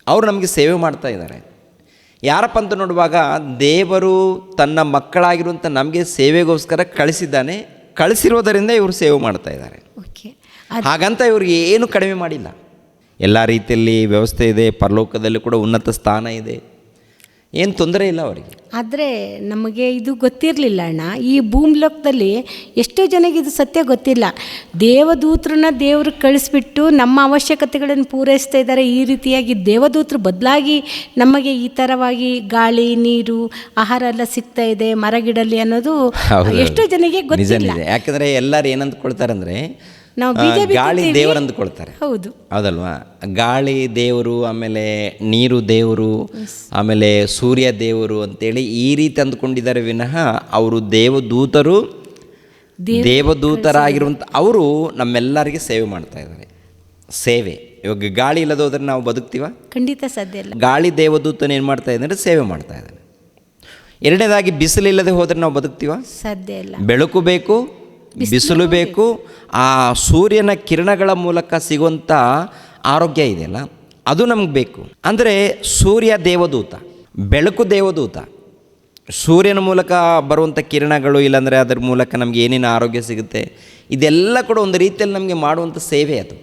ಅವರು ನಮಗೆ ಸೇವೆ ಮಾಡ್ತಾ ಇದ್ದಾರೆ. ಯಾರಪ್ಪ ಅಂತ ನೋಡುವಾಗ ದೇವರು ತನ್ನ ಮಕ್ಕಳಾಗಿರುವಂಥ ನಮಗೆ ಸೇವೆಗೋಸ್ಕರ ಕಳಿಸಿದ್ದಾನೆ. ಕಳಿಸಿರೋದರಿಂದ ಇವರು ಸೇವೆ ಮಾಡ್ತಾ ಇದ್ದಾರೆ. ಹಾಗಂತ ಇವ್ರಿಗೆ ಏನು ಕಡಿಮೆ ಮಾಡಿಲ್ಲ. ಎಲ್ಲ ರೀತಿಯಲ್ಲಿ ವ್ಯವಸ್ಥೆ ಇದೆ, ಪರಲೋಕದಲ್ಲಿ ಕೂಡ ಉನ್ನತ ಸ್ಥಾನ ಇದೆ, ಏನು ತೊಂದರೆ ಇಲ್ಲ ಅವರಿಗೆ. ಆದರೆ ನಮಗೆ ಇದು ಗೊತ್ತಿರಲಿಲ್ಲ ಅಣ್ಣ. ಈ ಭೂಮಿಲೋಕದಲ್ಲಿ ಎಷ್ಟೋ ಜನಕ್ಕೆ ಇದು ಸತ್ಯ ಗೊತ್ತಿಲ್ಲ. ದೇವದೂತರನ್ನ ದೇವರು ಕಳಿಸ್ಬಿಟ್ಟು ನಮ್ಮ ಅವಶ್ಯಕತೆಗಳನ್ನು ಪೂರೈಸ್ತಾ ಇದ್ದಾರೆ. ಈ ರೀತಿಯಾಗಿ ದೇವದೂತರು ಬದಲಾಗಿ ನಮಗೆ ಈ ಥರವಾಗಿ ಗಾಳಿ, ನೀರು, ಆಹಾರ ಎಲ್ಲ ಸಿಗ್ತಾ ಇದೆ ಮರಗಿಡಲಿ ಅನ್ನೋದು ಎಷ್ಟೋ ಜನಕ್ಕೆ ಗೊತ್ತಿಲ್ಲ. ಯಾಕಂದರೆ ಎಲ್ಲರೂ ಏನಂದ್ಕೊಳ್ತಾರಂದರೆ ನಾವು ಗಾಳಿ ದೇವರು ಅಂದ್ಕೊಳ್ತಾರೆ. ಹೌದು, ಹೌದಲ್ವಾ? ಗಾಳಿ ದೇವರು, ಆಮೇಲೆ ನೀರು ದೇವರು, ಆಮೇಲೆ ಸೂರ್ಯ ದೇವರು ಅಂತೇಳಿ ಈ ರೀತಿ ಅಂದ್ಕೊಂಡಿದ್ದಾರೆ ವಿನಃ ಅವರು ದೇವದೂತರಾಗಿರುವಂಥ ಅವರು ನಮ್ಮೆಲ್ಲರಿಗೆ ಸೇವೆ ಮಾಡ್ತಾ ಇದ್ದಾರೆ. ಸೇವೆ. ಇವಾಗ ಗಾಳಿ ಇಲ್ಲದ ಹೋದ್ರೆ ನಾವು ಬದುಕ್ತೀವ? ಖಂಡಿತ ಸಾಧ್ಯ ಇಲ್ಲ. ಗಾಳಿ ದೇವದೂತನ ಏನು ಮಾಡ್ತಾ ಇದ್ದಾರೆ? ಸೇವೆ ಮಾಡ್ತಾ ಇದ್ದಾರೆ. ಎರಡನೇದಾಗಿ ಬಿಸಿಲಿಲ್ಲದೆ ಹೋದರೆ ನಾವು ಬದುಕ್ತೀವ? ಸಾಧ್ಯ ಇಲ್ಲ. ಬೆಳಕು ಬೇಕು, ಬಿಸಿಲು ಬೇಕು. ಆ ಸೂರ್ಯನ ಕಿರಣಗಳ ಮೂಲಕ ಸಿಗುವಂಥ ಆರೋಗ್ಯ ಇದೆಯಲ್ಲ, ಅದು ನಮ್ಗೆ ಬೇಕು. ಅಂದರೆ ಸೂರ್ಯ ದೇವದೂತ, ಬೆಳಕು ದೇವದೂತ. ಸೂರ್ಯನ ಮೂಲಕ ಬರುವಂಥ ಕಿರಣಗಳು, ಇಲ್ಲಾಂದರೆ ಅದರ ಮೂಲಕ ನಮಗೆ ಏನೇನು ಆರೋಗ್ಯ ಸಿಗುತ್ತೆ, ಇದೆಲ್ಲ ಕೂಡ ಒಂದು ರೀತಿಯಲ್ಲಿ ನಮಗೆ ಮಾಡುವಂಥ ಸೇವೆ ಅದು.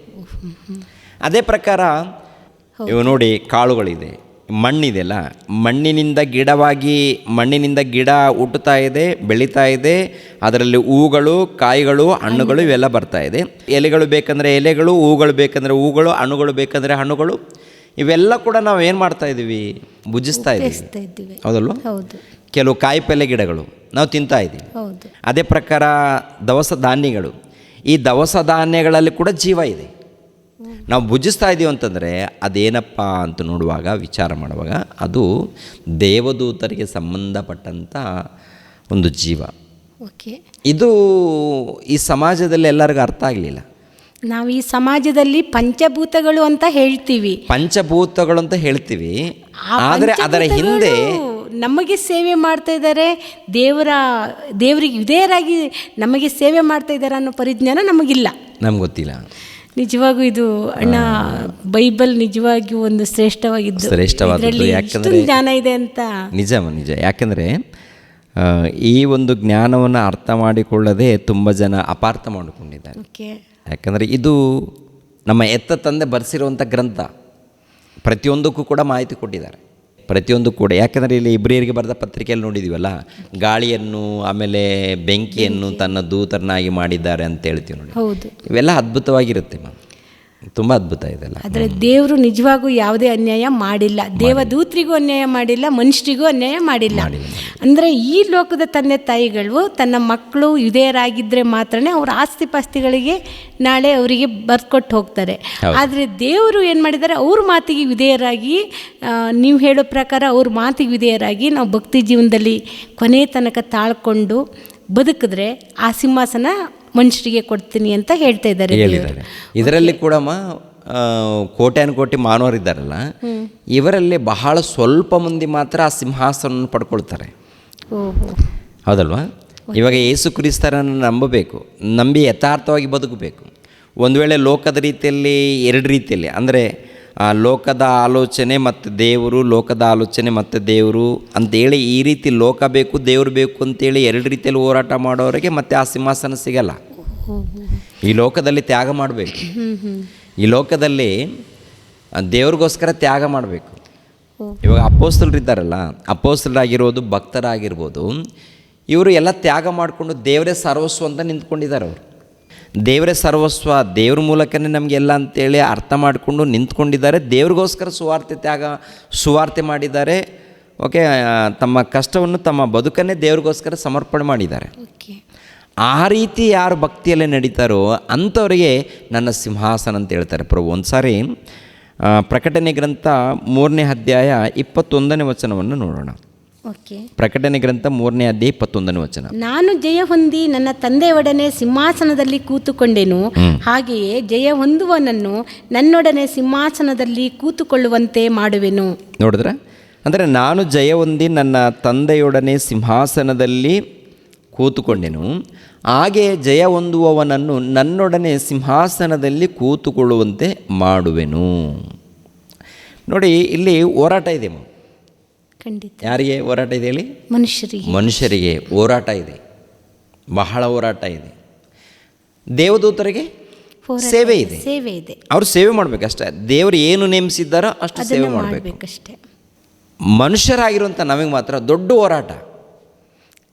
ಅದೇ ಪ್ರಕಾರ ಇವು ನೋಡಿ, ಕಾಳುಗಳಿದೆ, ಮಣ್ಣಿದೆಯಲ್ಲ, ಮಣ್ಣಿನಿಂದ ಗಿಡ ಹುಟ್ಟುತ್ತಾ ಇದೆ, ಬೆಳೀತಾ ಇದೆ. ಅದರಲ್ಲಿ ಹೂಗಳು, ಕಾಯಿಗಳು, ಹಣ್ಣುಗಳು ಇವೆಲ್ಲ ಬರ್ತಾ ಇದೆ. ಎಲೆಗಳು ಬೇಕಂದರೆ ಎಲೆಗಳು, ಹೂಗಳು ಬೇಕಂದರೆ ಹೂಗಳು, ಹಣ್ಣುಗಳು ಬೇಕಂದರೆ ಹಣ್ಣುಗಳು. ಇವೆಲ್ಲ ಕೂಡ ನಾವು ಏನು ಮಾಡ್ತಾ ಇದ್ದೀವಿ? ಭುಜಿಸ್ತಾ ಇದ್ದೀವಿ, ಹೌದಲ್ವ? ಕೆಲವು ಕಾಯಿಪಲ್ಯ ಗಿಡಗಳು ನಾವು ತಿಂತಾ ಇದ್ದೀವಿ. ಅದೇ ಪ್ರಕಾರ ದವಸ ಧಾನ್ಯಗಳು, ಈ ದವಸ ಧಾನ್ಯಗಳಲ್ಲಿ ಕೂಡ ಜೀವ ಇದೆ. ನಾವು ಭುಜಿಸ್ತಾ ಇದ್ದೀವಿ ಅಂತಂದರೆ ಅದೇನಪ್ಪ ಅಂತ ನೋಡುವಾಗ, ವಿಚಾರ ಮಾಡುವಾಗ, ಅದು ದೇವದೂತರಿಗೆ ಸಂಬಂಧಪಟ್ಟಂಥ ಒಂದು ಜೀವ. ಇದು ಈ ಸಮಾಜದಲ್ಲಿ ಎಲ್ಲರಿಗೂ ಅರ್ಥ ಆಗಲಿಲ್ಲ. ನಾವು ಈ ಸಮಾಜದಲ್ಲಿ ಪಂಚಭೂತಗಳು ಅಂತ ಹೇಳ್ತೀವಿ, ಆದರೆ ಅದರ ಹಿಂದೆ ನಮಗೆ ಸೇವೆ ಮಾಡ್ತಾ ಇದ್ದಾರೆ, ದೇವರಿಗೆ ವಿಧೇಯರಾಗಿ ನಮಗೆ ಸೇವೆ ಮಾಡ್ತಾ ಇದ್ದಾರೆ ಅನ್ನೋ ಪರಿಜ್ಞಾನ ನಮಗಿಲ್ಲ, ನಮ್ಗೆ ಗೊತ್ತಿಲ್ಲ. ನಿಜವಾಗೂ ಇದು ಅಣ್ಣ, ಬೈಬಲ್ ನಿಜವಾಗಿಯೂ ಒಂದು ಶ್ರೇಷ್ಠವಾದದ್ದು. ಯಾಕಂದರೆ ಜ್ಞಾನ ಇದೆ ಅಂತ. ನಿಜ. ಯಾಕಂದರೆ ಈ ಒಂದು ಜ್ಞಾನವನ್ನು ಅರ್ಥ ಮಾಡಿಕೊಳ್ಳದೆ ತುಂಬ ಜನ ಅಪಾರ್ಥ ಮಾಡಿಕೊಂಡಿದ್ದಾರೆ. ಯಾಕಂದರೆ ಇದು ನಮ್ಮ ಎತ್ತ ತಂದೆ ಬರೆಸಿರುವಂಥ ಗ್ರಂಥ. ಪ್ರತಿಯೊಂದಕ್ಕೂ ಕೂಡ ಮಾಹಿತಿ ಕೊಟ್ಟಿದ್ದಾರೆ, ಪ್ರತಿಯೊಂದು ಕೂಡ. ಯಾಕಂದರೆ ಇಲ್ಲಿ ಇಬ್ರಿಯರಿಗೆ ಬರೆದ ಪತ್ರಿಕೆಯಲ್ಲಿ ನೋಡಿದ್ದೀವಲ್ಲ, ಗಾಳಿಯನ್ನು ಆಮೇಲೆ ಬೆಂಕಿಯನ್ನು ತನ್ನ ದೂತರನ್ನಾಗಿ ಮಾಡಿದ್ದಾರೆ ಅಂತ ಹೇಳ್ತೀವಿ ನೋಡಿ. ಇವೆಲ್ಲ ಅದ್ಭುತವಾಗಿರುತ್ತೆ. ತುಂಬ ಅದ್ಭುತ ಇದೆಲ್ಲ. ಆದರೆ ದೇವರು ನಿಜವಾಗೂ ಯಾವುದೇ ಅನ್ಯಾಯ ಮಾಡಿಲ್ಲ. ದೇವದೂತರಿಗೂ ಅನ್ಯಾಯ ಮಾಡಿಲ್ಲ, ಮನುಷ್ಯರಿಗೂ ಅನ್ಯಾಯ ಮಾಡಿಲ್ಲ. ಅಂದರೆ ಈ ಲೋಕದ ತಂದೆ ತಾಯಿಗಳು ತನ್ನ ಮಕ್ಕಳು ವಿಧೇಯರಾಗಿದ್ದರೆ ಮಾತ್ರ ಅವ್ರ ಆಸ್ತಿ ಪಾಸ್ತಿಗಳಿಗೆ ನಾಳೆ ಅವರಿಗೆ ಬರ್ಕೊಟ್ಟು ಹೋಗ್ತಾರೆ. ಆದರೆ ದೇವರು ಏನು ಮಾಡಿದ್ದಾರೆ, ಅವ್ರ ಮಾತಿಗೆ ವಿಧೇಯರಾಗಿ, ನೀವು ಹೇಳೋ ಪ್ರಕಾರ ಅವ್ರ ಮಾತಿಗೆ ವಿಧೇಯರಾಗಿ ನಾವು ಭಕ್ತಿ ಜೀವನದಲ್ಲಿ ಕೊನೆ ತನಕ ತಾಳ್ಕೊಂಡು ಬದುಕಿದ್ರೆ ಆ ಸಿಂಹಾಸನ ಮನುಷ್ಯರಿಗೆ ಕೊಡ್ತೀನಿ ಅಂತ ಹೇಳ್ತಾ ಇದ್ದಾರೆ. ಇದರಲ್ಲಿ ಕೂಡ ಕೋಟ್ಯಾನುಕೋಟಿ ಮಾನವರಿದ್ದಾರಲ್ಲ, ಇವರಲ್ಲಿ ಬಹಳ ಸ್ವಲ್ಪ ಮಂದಿ ಮಾತ್ರ ಆ ಸಿಂಹಾಸನ ಪಡ್ಕೊಳ್ತಾರೆ. ಹೌದಲ್ವಾ? ಇವಾಗ ಯೇಸು ಕ್ರಿಸ್ತರನ್ನು ನಂಬಬೇಕು, ನಂಬಿ ಯಥಾರ್ಥವಾಗಿ ಬದುಕಬೇಕು. ಒಂದು ವೇಳೆ ಲೋಕದ ರೀತಿಯಲ್ಲಿ ಎರಡು ರೀತಿಯಲ್ಲಿ, ಅಂದರೆ ಲೋಕದ ಆಲೋಚನೆ ಮತ್ತು ದೇವರು, ಲೋಕದ ಆಲೋಚನೆ ಮತ್ತು ದೇವರು ಅಂತೇಳಿ ಈ ರೀತಿ ಲೋಕ ಬೇಕು ದೇವರು ಬೇಕು ಅಂತೇಳಿ ಎರಡು ರೀತಿಯಲ್ಲಿ ಹೋರಾಟ ಮಾಡೋರಿಗೆ ಮತ್ತೆ ಆ ಸಿಂಹಾಸನ ಸಿಗಲ್ಲ. ಈ ಲೋಕದಲ್ಲಿ ತ್ಯಾಗ ಮಾಡಬೇಕು, ಈ ಲೋಕದಲ್ಲಿ ದೇವ್ರಿಗೋಸ್ಕರ ತ್ಯಾಗ ಮಾಡಬೇಕು. ಇವಾಗ ಅಪೋಸ್ತಲರಿದ್ದಾರಲ್ಲ, ಅಪೋಸ್ತಲರಾಗಿರ್ಬೋದು, ಭಕ್ತರಾಗಿರ್ಬೋದು, ಇವರು ಎಲ್ಲ ತ್ಯಾಗ ಮಾಡಿಕೊಂಡು ದೇವರೇ ಸರ್ವಸ್ವ ಅಂತ ನಿಂತ್ಕೊಂಡಿದ್ದಾರೆ. ಅವರು ದೇವರೇ ಸರ್ವಸ್ವ, ದೇವ್ರ ಮೂಲಕನೇ ನಮಗೆಲ್ಲ ಅಂತೇಳಿ ಅರ್ಥ ಮಾಡಿಕೊಂಡು ನಿಂತ್ಕೊಂಡಿದ್ದಾರೆ. ದೇವ್ರಿಗೋಸ್ಕರ ಸುವಾರ್ತೆ ಮಾಡಿದ್ದಾರೆ. ಓಕೆ, ತಮ್ಮ ಕಷ್ಟವನ್ನು, ತಮ್ಮ ಬದುಕನ್ನೇ ದೇವ್ರಿಗೋಸ್ಕರ ಸಮರ್ಪಣೆ ಮಾಡಿದ್ದಾರೆ. ಆ ರೀತಿ ಯಾರು ಭಕ್ತಿಯಲ್ಲೇ ನಡೀತಾರೋ ಅಂಥವರಿಗೆ ನನ್ನ ಸಿಂಹಾಸನ ಅಂತ ಹೇಳ್ತಾರೆ ಪ್ರಭು. ಒಂದು ಸಾರಿ ಪ್ರಕಟಣೆ ಗ್ರಂಥ 3ನೇ ಅಧ್ಯಾಯ 21ನೇ ವಚನವನ್ನು ನೋಡೋಣ. ಪ್ರಕಟಣೆ ಗ್ರಂಥ 3ನೇ ಅಧ್ಯಾಯ 21ನೇ ವಚನ. ನಾನು ಜಯ ಹೊಂದಿ ನನ್ನ ತಂದೆಯೊಡನೆ ಸಿಂಹಾಸನದಲ್ಲಿ ಕೂತುಕೊಂಡೆನು, ಹಾಗೆಯೇ ಜಯ ಹೊಂದುವನನ್ನು ನನ್ನೊಡನೆ ಸಿಂಹಾಸನದಲ್ಲಿ ಕೂತುಕೊಳ್ಳುವಂತೆ ಮಾಡುವೆನು. ನೋಡಿದ್ರೆ, ಅಂದರೆ ನಾನು ಜಯ ಹೊಂದಿ ನನ್ನ ತಂದೆಯೊಡನೆ ಸಿಂಹಾಸನದಲ್ಲಿ ಕೂತುಕೊಂಡೆನು, ಹಾಗೆ ಜಯ ಹೊಂದುವವನನ್ನು ನನ್ನೊಡನೆ ಸಿಂಹಾಸನದಲ್ಲಿ ಕೂತುಕೊಳ್ಳುವಂತೆ ಮಾಡುವೆನು. ನೋಡಿ, ಇಲ್ಲಿ ಹೋರಾಟ ಇದೆ. ಖಂಡಿತ. ಯಾರಿಗೆ ಹೋರಾಟ ಇದೆ ಹೇಳಿ? ಮನುಷ್ಯರಿಗೆ ಹೋರಾಟ ಇದೆ, ಬಹಳ ಹೋರಾಟ ಇದೆ. ದೇವದೂತರಿಗೆ ಸೇವೆ ಇದೆ. ಅವರು ಸೇವೆ ಮಾಡಬೇಕಷ್ಟೇ. ದೇವರು ಏನು ನೇಮಿಸಿದ್ದಾರೋ ಅಷ್ಟು ಸೇವೆ ಮಾಡಬೇಕಷ್ಟೇ. ಮನುಷ್ಯರಾಗಿರುವಂಥ ನಮಗೆ ಮಾತ್ರ ದೊಡ್ಡ ಹೋರಾಟ.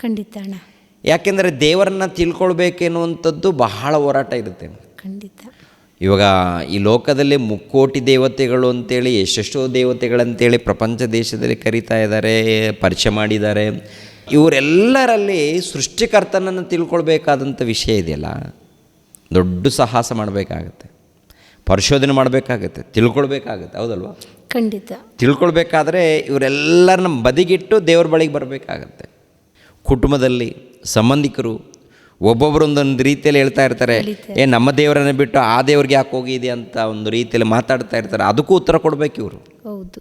ಖಂಡಿತ ಅಣ್ಣ. ಯಾಕೆಂದರೆ ದೇವರನ್ನು ತಿಳ್ಕೊಳ್ಬೇಕೆನ್ನುವಂಥದ್ದು ಬಹಳ ಹೋರಾಟ ಇರುತ್ತೆ. ಖಂಡಿತ. ಇವಾಗ ಈ ಲೋಕದಲ್ಲಿ 3 ಕೋಟಿ ದೇವತೆಗಳು ಅಂತೇಳಿ, ಎಷ್ಟೆಷ್ಟೋ ದೇವತೆಗಳಂತೇಳಿ ಪ್ರಪಂಚ ದೇಶದಲ್ಲಿ ಕರೀತಾ ಇದ್ದಾರೆ, ಪರಿಚಯ ಮಾಡಿದ್ದಾರೆ. ಇವರೆಲ್ಲರಲ್ಲಿ ಸೃಷ್ಟಿಕರ್ತನನ್ನು ತಿಳ್ಕೊಳ್ಬೇಕಾದಂಥ ವಿಷಯ ಇದೆಯಲ್ಲ, ದೊಡ್ಡ ಸಾಹಸ ಮಾಡಬೇಕಾಗತ್ತೆ, ಪರಿಶೋಧನೆ ಮಾಡಬೇಕಾಗತ್ತೆ, ತಿಳ್ಕೊಳ್ಬೇಕಾಗತ್ತೆ. ಹೌದಲ್ವಾ? ಖಂಡಿತ. ತಿಳ್ಕೊಳ್ಬೇಕಾದ್ರೆ ಇವರೆಲ್ಲರನ್ನ ಬದಿಗಿಟ್ಟು ದೇವ್ರ ಬಳಿಗೆ ಬರಬೇಕಾಗತ್ತೆ. ಕುಟುಂಬದಲ್ಲಿ ಸಂಬಂಧಿಕರು ಒಬ್ಬೊಬ್ಬರು ಒಂದೊಂದು ರೀತಿಯಲ್ಲಿ ಹೇಳ್ತಾ ಇರ್ತಾರೆ, ನಮ್ಮ ದೇವರನ್ನ ಬಿಟ್ಟು ಆ ದೇವ್ರಿಗೆ ಯಾಕೆ ಹೋಗಿದೆ ಅಂತ ಒಂದು ರೀತಿಯಲ್ಲಿ ಮಾತಾಡ್ತಾ ಇರ್ತಾರೆ. ಅದಕ್ಕೂ ಉತ್ತರ ಕೊಡಬೇಕು ಇವರು. ಹೌದು.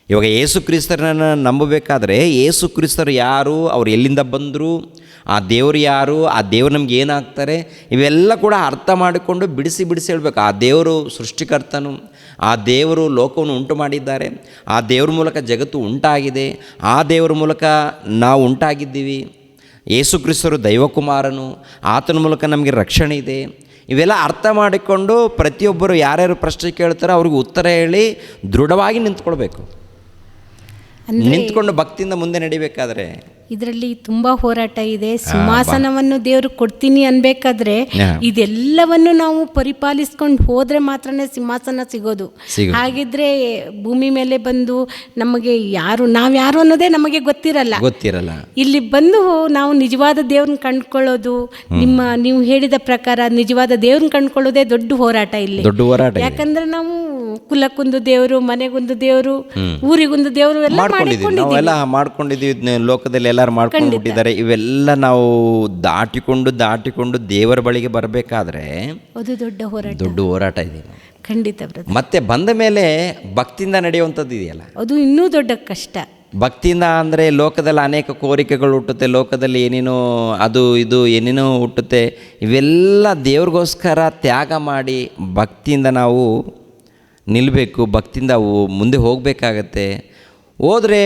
ಇವಾಗ ಯೇಸು ಕ್ರಿಸ್ತರನ್ನು ನಂಬಬೇಕಾದ್ರೆ ಯೇಸು ಕ್ರಿಸ್ತರು ಯಾರು, ಅವ್ರು ಎಲ್ಲಿಂದ ಬಂದರು, ಆ ದೇವರು ಯಾರು, ಆ ದೇವ್ರು ನಮ್ಗೆ ಏನಾಗ್ತಾರೆ, ಇವೆಲ್ಲ ಕೂಡ ಅರ್ಥ ಮಾಡಿಕೊಂಡು ಬಿಡಿಸಿ ಹೇಳಬೇಕು. ಆ ದೇವರು ಸೃಷ್ಟಿಕರ್ತನು, ಆ ದೇವರು ಲೋಕವನ್ನು ಉಂಟು ಮಾಡಿದ್ದಾರೆ, ಆ ದೇವ್ರ ಮೂಲಕ ಜಗತ್ತು ಉಂಟಾಗಿದೆ, ಆ ದೇವರ ಮೂಲಕ ನಾವು ಉಂಟಾಗಿದ್ದೀವಿ, ಯೇಸು ಕ್ರಿಸ್ತರು ದೈವಕುಮಾರನು, ಆತನ ಮೂಲಕ ನಮಗೆ ರಕ್ಷಣೆ ಇದೆ. ಇವೆಲ್ಲ ಅರ್ಥ ಮಾಡಿಕೊಂಡು ಪ್ರತಿಯೊಬ್ಬರು ಯಾರ್ಯಾರು ಪ್ರಶ್ನೆ ಕೇಳ್ತಾರೋ ಅವ್ರಿಗೆ ಉತ್ತರ ಹೇಳಿ ದೃಢವಾಗಿ ನಿಂತ್ಕೊಳ್ಬೇಕು. ನಿಂತ್ಕೊಂಡು ಭಕ್ತಿಯಿಂದ ಮುಂದೆ ನಡಿಬೇಕಾದ್ರೆ ಇದರಲ್ಲಿ ತುಂಬ ಹೋರಾಟ ಇದೆ. ಸಿಂಹಾಸನವನ್ನು ದೇವರು ಕೊಡ್ತೀನಿ ಅನ್ಬೇಕಾದ್ರೆ ಇದೆಲ್ಲವನ್ನು ನಾವು ಪರಿಪಾಲಿಸ್ಕೊಂಡು ಹೋದರೆ ಮಾತ್ರನೇ ಸಿಂಹಾಸನ ಸಿಗೋದು. ಹಾಗಿದ್ರೆ ಭೂಮಿ ಮೇಲೆ ಬಂದು ನಮಗೆ ನಾವ್ಯಾರು ಅನ್ನೋದೇ ನಮಗೆ ಗೊತ್ತಿರಲ್ಲ. ಇಲ್ಲಿ ಬಂದು ನಾವು ನಿಜವಾದ ದೇವ್ರನ್ನ ಕಂಡ್ಕೊಳ್ಳೋದು, ನೀವು ಹೇಳಿದ ಪ್ರಕಾರ ನಿಜವಾದ ದೇವ್ರನ್ನ ಕಂಡ್ಕೊಳ್ಳೋದೇ ದೊಡ್ಡ ಹೋರಾಟ ಇಲ್ಲಿ. ಯಾಕಂದ್ರೆ ನಾವು ಕುಲಕ್ಕೊಂದು ದೇವರು, ಮನೆಗೊಂದು ದೇವರು, ಊರಿಗೊಂದು ದೇವರು ಎಲ್ಲ ಮಾಡ್ಕೊಂಡಿದ್ದೀವಿ. ಲೋಕದಲ್ಲಿ ಎಲ್ಲರೂ ಮಾಡ್ಕೊಂಡ್ಬಿಟ್ಟಿದ್ದಾರೆ. ಇವೆಲ್ಲ ನಾವು ದಾಟಿಕೊಂಡು ದೇವರ ಬಳಿಗೆ ಬರಬೇಕಾದ್ರೆ ಅದು ದೊಡ್ಡ ಹೋರಾಟ ಇದೆ. ಖಂಡಿತ. ಮತ್ತೆ ಬಂದ ಮೇಲೆ ಭಕ್ತಿಯಿಂದ ನಡೆಯುವಂಥದ್ದು ಇದೆಯಲ್ಲ, ಅದು ಇನ್ನೂ ದೊಡ್ಡ ಕಷ್ಟ. ಭಕ್ತಿಯಿಂದ ಅಂದರೆ ಲೋಕದಲ್ಲಿ ಅನೇಕ ಕೋರಿಕೆಗಳು ಹುಟ್ಟುತ್ತೆ, ಲೋಕದಲ್ಲಿ ಏನೇನೋ ಅದು ಇದು ಏನೇನೋ ಹುಟ್ಟುತ್ತೆ. ಇವೆಲ್ಲ ದೇವ್ರಿಗೋಸ್ಕರ ತ್ಯಾಗ ಮಾಡಿ ಭಕ್ತಿಯಿಂದ ನಾವು ನಿಲ್ಲಬೇಕು, ಭಕ್ತಿಯಿಂದ ಮುಂದೆ ಹೋಗಬೇಕಾಗತ್ತೆ. ಹೋದರೆ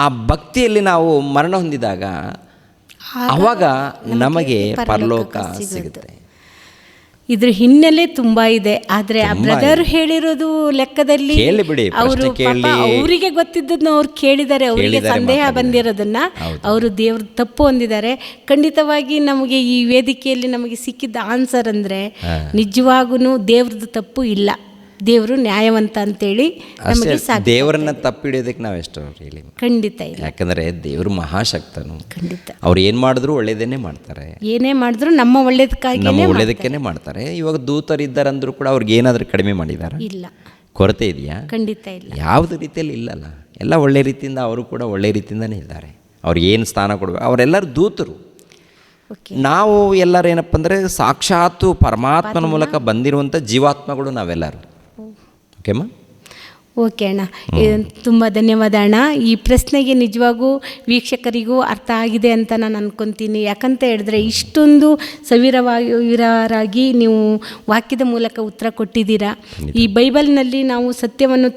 ಆ ಭಕ್ತಿಯಲ್ಲಿ ನಾವು ಮರಣ ಹೊಂದಿದಾಗ ಆವಾಗ ನಮಗೆ ಪರಲೋಕ ಸಿಗುತ್ತೆ. ಇದ್ರ ಹಿನ್ನೆಲೆ ತುಂಬಾ ಇದೆ. ಆದ್ರೆ ಆ ತುಂಬಾ ಬ್ರದರ್ ಹೇಳಿರೋದು ಲೆಕ್ಕದಲ್ಲಿ ಕೇಳಿಬಿಡಿ, ಅವರು ಪ್ರಶ್ನೆ ಕೇಳಿ. ಅವರಿಗೆ ಗೊತ್ತಿದ್ದದನ್ನ ಅವ್ರು ಕೇಳಿದ್ದಾರೆ, ಅವರಿಗೆ ಕೇಳಿದ್ದಾರೆ, ಸಂದೇಹ ಮಾತಾಡಿದ್ದಾರೆ. ಬಂದಿರೋದನ್ನ ಅವರು ದೇವ್ರ ತಪ್ಪು ಹೊಂದಿದ್ದಾರೆ. ಖಂಡಿತವಾಗಿ ನಮಗೆ ಈ ವೇದಿಕೆಯಲ್ಲಿ ನಮಗೆ ಸಿಕ್ಕಿದ್ದ ಆನ್ಸರ್ ಅಂದ್ರೆ ನಿಜವಾಗೂ ದೇವ್ರದ್ದು ತಪ್ಪು ಇಲ್ಲ, ದೇವರು ನ್ಯಾಯವಂತ ಅಂತೇಳಿ ನಮಗೆ ಸಾಕು. ದೇವರನ್ನ ತಪ್ಪಿಡಿಯೋದಕ್ಕೆ ನಾವೆಷ್ಟು ಹೇಳಿ, ಖಂಡಿತ ಇಲ್ಲ, ಯಾಕಂದರೆ ದೇವರು ಮಹಾಶಕ್ತನು. ಖಂಡಿತ ಅವ್ರು ಏನು ಮಾಡಿದ್ರು ಒಳ್ಳೇದೇನೆ ಮಾಡ್ತಾರೆ, ಏನೇ ಮಾಡಿದ್ರು ನಮ್ಮ ಒಳ್ಳೇದಕ್ಕಾಗಿ ನಮ್ಮ ಒಳ್ಳೇದಕ್ಕೇನೆ ಮಾಡ್ತಾರೆ. ಇವಾಗ ದೂತರಿದ್ದಾರಂದ್ರೂ ಕೂಡ ಅವ್ರಿಗೆ ಏನಾದರೂ ಕಡಿಮೆ ಮಾಡಿದಾರ? ಇಲ್ಲ, ಕೊರತೆ ಇದೆಯಾ? ಖಂಡಿತ ಇಲ್ಲ. ಯಾವುದೇ ರೀತಿಯಲ್ಲಿ ಇಲ್ಲಲ್ಲ, ಎಲ್ಲ ಒಳ್ಳೆ ರೀತಿಯಿಂದ ಅವರು ಕೂಡ ಒಳ್ಳೆ ರೀತಿಯಿಂದನೇ ಇದ್ದಾರೆ. ಅವ್ರಿಗೆ ಏನು ಸ್ಥಾನ ಕೊಡಬೇಕು, ಅವರೆಲ್ಲರೂ ದೂತರು. ನಾವು ಎಲ್ಲರೂ ಏನಪ್ಪ ಅಂದರೆ ಸಾಕ್ಷಾತ್ತು ಪರಮಾತ್ಮನ ಮೂಲಕ ಬಂದಿರುವಂಥ ಜೀವಾತ್ಮಗಳು ನಾವೆಲ್ಲರೂ. ಓಕೆಮ್ಮ? ಓಕೆ ಅಣ್ಣ, ತುಂಬ ಧನ್ಯವಾದ ಅಣ್ಣ. ಈ ಪ್ರಶ್ನೆಗೆ ನಿಜವಾಗೂ ವೀಕ್ಷಕರಿಗೂ ಅರ್ಥ ಆಗಿದೆ ಅಂತ ನಾನು ಅನ್ಕೊತೀನಿ. ಯಾಕಂತ ಹೇಳಿದ್ರೆ ಇಷ್ಟೊಂದು ಸವಿರವಾಗಿ ನೀವು ವಾಕ್ಯದ ಮೂಲಕ ಉತ್ತರ ಕೊಟ್ಟಿದ್ದೀರಾ. ಈ ಬೈಬಲ್ನಲ್ಲಿ ನಾವು ಸತ್ಯವನ್ನು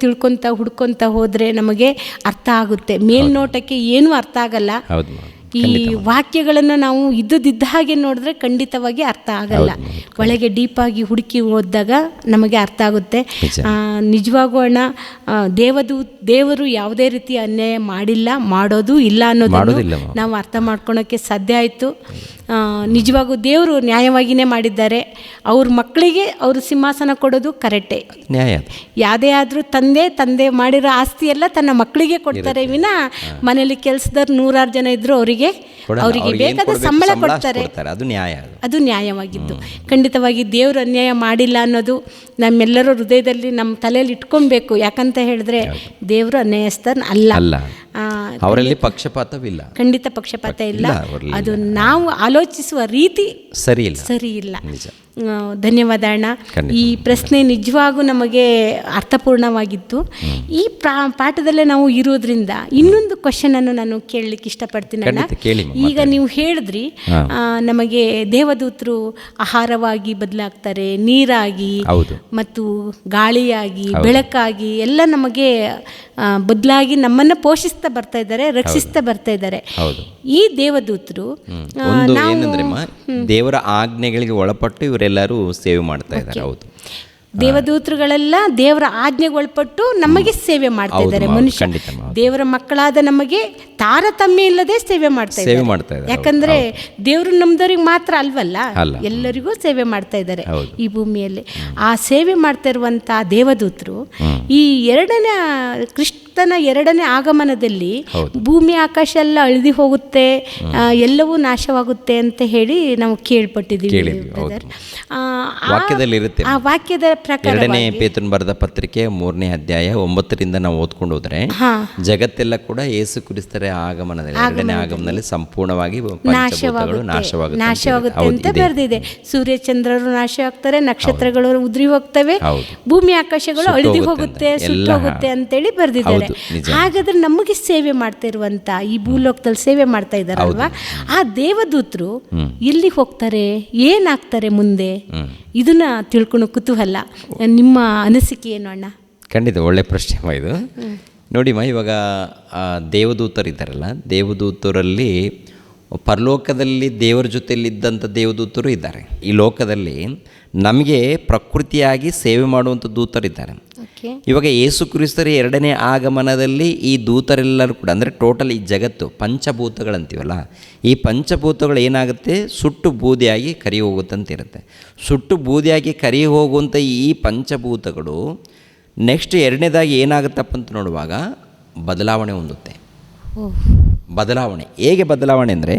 ಹುಡ್ಕೊತ ಹೋದರೆ ನಮಗೆ ಅರ್ಥ ಆಗುತ್ತೆ. ಮೇಲ್ನೋಟಕ್ಕೆ ಏನೂ ಅರ್ಥ ಆಗಲ್ಲ. ಈ ವಾಕ್ಯಗಳನ್ನು ನಾವು ಇದ್ದಿದ್ದ ಹಾಗೆ ನೋಡಿದ್ರೆ ಖಂಡಿತವಾಗಿ ಅರ್ಥ ಆಗಲ್ಲ. ಒಳಗೆ ಡೀಪಾಗಿ ಹುಡುಕಿ ಓದಿದಾಗ ನಮಗೆ ಅರ್ಥ ಆಗುತ್ತೆ. ನಿಜವಾಗೂ ಅಣ್ಣ, ದೇವರು ಯಾವುದೇ ರೀತಿ ಅನ್ಯಾಯ ಮಾಡಿಲ್ಲ, ಮಾಡೋದು ಇಲ್ಲ ಅನ್ನೋದನ್ನು ನಾವು ಅರ್ಥ ಮಾಡ್ಕೊಳಕ್ಕೆ ಸಾಧ್ಯ ಆಯಿತು. ನಿಜವಾಗೂ ದೇವರು ನ್ಯಾಯವಾಗಿಯೇ ಮಾಡಿದ್ದಾರೆ. ಅವ್ರ ಮಕ್ಕಳಿಗೆ ಅವರು ಸಿಂಹಾಸನ ಕೊಡೋದು ಕರೆಕ್ಟೇ, ನ್ಯಾಯ. ಯಾವುದೇ ಆದರೂ ತಂದೆ ಮಾಡಿರೋ ಆಸ್ತಿ ಎಲ್ಲ ತನ್ನ ಮಕ್ಕಳಿಗೆ ಕೊಡ್ತಾರೆ ವಿನ ಮನೇಲಿ ಕೆಲಸದವ್ರು 100 ಜನ ಇದ್ದರೂ ಅವರಿಗೆ ಬೇಕಾದ ಸಂಬಳ ಕೊಡ್ತಾರೆ. ಅದು ನ್ಯಾಯವಾಗಿದ್ದು. ಖಂಡಿತವಾಗಿ ದೇವರು ಅನ್ಯಾಯ ಮಾಡಿಲ್ಲ ಅನ್ನೋದು ನಮ್ಮೆಲ್ಲರೂ ಹೃದಯದಲ್ಲಿ ನಮ್ಮ ತಲೆಯಲ್ಲಿ ಇಟ್ಕೊಬೇಕು. ಯಾಕಂತ ಹೇಳಿದ್ರೆ ದೇವರು ಅನ್ಯಾಯಸ್ಥನ ಅಲ್ಲ, ಅವರಲ್ಲಿ ಪಕ್ಷಪಾತವಿಲ್ಲ, ಖಂಡಿತ ಪಕ್ಷಪಾತ ಇಲ್ಲ. ಅದು ನಾವು ಆಲೋಚಿಸುವ ರೀತಿ ಸರಿ ಇಲ್ಲ. ಧನ್ಯವಾದ ಅಣ್ಣ. ಈ ಪ್ರಶ್ನೆ ನಿಜವಾಗೂ ನಮಗೆ ಅರ್ಥಪೂರ್ಣವಾಗಿತ್ತು. ಈ ಪಾಠದಲ್ಲೇ ನಾವು ಇರೋದ್ರಿಂದ ಇನ್ನೊಂದು ಕ್ವಶನನ್ನು ನಾನು ಕೇಳಲಿಕ್ಕೆ ಇಷ್ಟಪಡ್ತೀನಿ ಅಣ್ಣ. ಈಗ ನೀವು ಹೇಳಿದ್ರಿ ನಮಗೆ ದೇವದೂತರು ಆಹಾರವಾಗಿ ಬದಲಾಗ್ತಾರೆ, ನೀರಾಗಿ ಮತ್ತು ಗಾಳಿಯಾಗಿ, ಬೆಳಕಾಗಿ ಎಲ್ಲ ನಮಗೆ ಬದಲಾಗಿ ನಮ್ಮನ್ನು ಪೋಷಿಸ್ತಾ ಬರ್ತಾ ಇದ್ದಾರೆ, ರಕ್ಷಿಸ್ತಾ ಬರ್ತಾ ಇದ್ದಾರೆ. ಈ ದೇವದೂತರು ದೇವರ ಆಜ್ಞೆಗಳಿಗೆ ಒಳಪಟ್ಟು ಇವರೆಲ್ಲರೂ ಸೇವೆ ಮಾಡ್ತಾ ಇದ್ದಾರೆ. ಹೌದು, ದೇವದೂತರುಗಳೆಲ್ಲ ದೇವರ ಆಜ್ಞೆಗೆ ಒಳಪಟ್ಟು ನಮಗೆ ಸೇವೆ ಮಾಡ್ತಾ ಇದ್ದಾರೆ. ಮನುಷ್ಯ ದೇವರ ಮಕ್ಕಳಾದ ನಮಗೆ ತಾರತಮ್ಯ ಇಲ್ಲದೆ ಸೇವೆ ಮಾಡ್ತಾ ಇದ್ದಾರೆ. ಯಾಕಂದ್ರೆ ದೇವರು ನಮ್ದವ್ರಿಗೆ ಮಾತ್ರ ಅಲ್ವಲ್ಲ, ಎಲ್ಲರಿಗೂ ಸೇವೆ ಮಾಡ್ತಾ ಇದ್ದಾರೆ ಈ ಭೂಮಿಯಲ್ಲಿ. ಆ ಸೇವೆ ಮಾಡ್ತಾ ಇರುವಂತ ದೇವದೂತರು ಈ ಕ್ರಿಸ್ತನ ಎರಡನೇ ಆಗಮನದಲ್ಲಿ ಭೂಮಿ ಆಕಾಶ ಎಲ್ಲ ಅಳಿದು ಹೋಗುತ್ತೆ, ಎಲ್ಲವೂ ನಾಶವಾಗುತ್ತೆ ಅಂತ ಹೇಳಿ ನಾವು ಕೇಳ್ಪಟ್ಟಿದ್ದೀವಿ. ಆ ವಾಕ್ಯದ ಪ್ರಕಾರ 2ನೇ ಪೇತ್ರನ ಬರೆದ ಪತ್ರಿಕೆ 3ನೇ ಅಧ್ಯಾಯ 9ರಿಂದ ನಾವು ಓದ್ಕೊಂಡು ಹೋದ್ರೆ ಜಗತ್ತೆಲ್ಲ ಕೂಡ ಯೇಸು ಕ್ರಿಸ್ತರ ಆಗಮನದಲ್ಲಿ 2ನೇ ಆಗಮನದಲ್ಲಿ ಸಂಪೂರ್ಣವಾಗಿ ನಾಶವಾಗುತ್ತೆ ಅಂತ ಬರೆದಿದೆ. ಸೂರ್ಯ ಚಂದ್ರರು ನಾಶ ಆಗ್ತಾರೆ, ನಕ್ಷತ್ರಗಳು ಉದುರಿ ಹೋಗ್ತವೆ, ಭೂಮಿ ಆಕಾಶಗಳು ಅಳಿದು ಹೋಗುತ್ತೆ, ಸುಟ್ಟು ಹೋಗುತ್ತೆ ಅಂತೇಳಿ ಬರೆದಿದ್ದಾರೆ. ಹಾಗಾದ್ರೆ ನಮಗೆ ಸೇವೆ ಮಾಡ್ತಾ ಇರುವಂತ ಈ ಭೂಲೋಕದಲ್ಲಿ ಸೇವೆ ಮಾಡ್ತಾ ಇದ್ದಾರಲ್ವಾ, ಆ ದೇವದೂತರು ಎಲ್ಲಿ ಹೋಗ್ತಾರೆ, ಏನಾಗ್ತಾರೆ ಮುಂದೆ, ಇದನ್ನ ತಿಳ್ಕೊಳ್ಳೋ ಕುತೂಹಲ. ನಿಮ್ಮ ಅನಿಸಿಕೆ ಏನು ಅಣ್ಣ? ಖಂಡಿತ ಒಳ್ಳೆ ಪ್ರಶ್ನೆ ಇದು. ನೋಡಿಮ್ಮ, ಇವಾಗ ದೇವದೂತರಿದ್ದಾರಲ್ಲ, ದೇವದೂತರಲ್ಲಿ ಪರಲೋಕದಲ್ಲಿ ದೇವರ ಜೊತೆಯಲ್ಲಿದ್ದಂಥ ದೇವದೂತರು ಇದ್ದಾರೆ. ಈ ಲೋಕದಲ್ಲಿ ನಮಗೆ ಪ್ರಕೃತಿಯಾಗಿ ಸೇವೆ ಮಾಡುವಂಥ ದೂತರಿದ್ದಾರೆ. ಇವಾಗ ಯೇಸು ಕ್ರಿಸ್ತರ 2ನೇ ಆಗಮನದಲ್ಲಿ ಈ ದೂತರೆಲ್ಲರೂ ಕೂಡ, ಅಂದರೆ ಟೋಟಲ್ ಈ ಜಗತ್ತು ಪಂಚಭೂತಗಳಂತೀವಲ್ಲ, ಈ ಪಂಚಭೂತಗಳು ಏನಾಗುತ್ತೆ, ಸುಟ್ಟು ಬೂದಿಯಾಗಿ ಕರಿ ಹೋಗುತ್ತಂತಿರುತ್ತೆ. ಸುಟ್ಟು ಬೂದಿಯಾಗಿ ಕರಿ ಹೋಗುವಂಥ ಈ ಪಂಚಭೂತಗಳು ನೆಕ್ಸ್ಟ್ 2ನೇದಾಗಿ ಏನಾಗುತ್ತಪ್ಪ ಅಂತ ನೋಡುವಾಗ ಬದಲಾವಣೆ ಹೊಂದುತ್ತೆ. ಬದಲಾವಣೆ ಹೇಗೆ ಬದಲಾವಣೆ ಅಂದರೆ,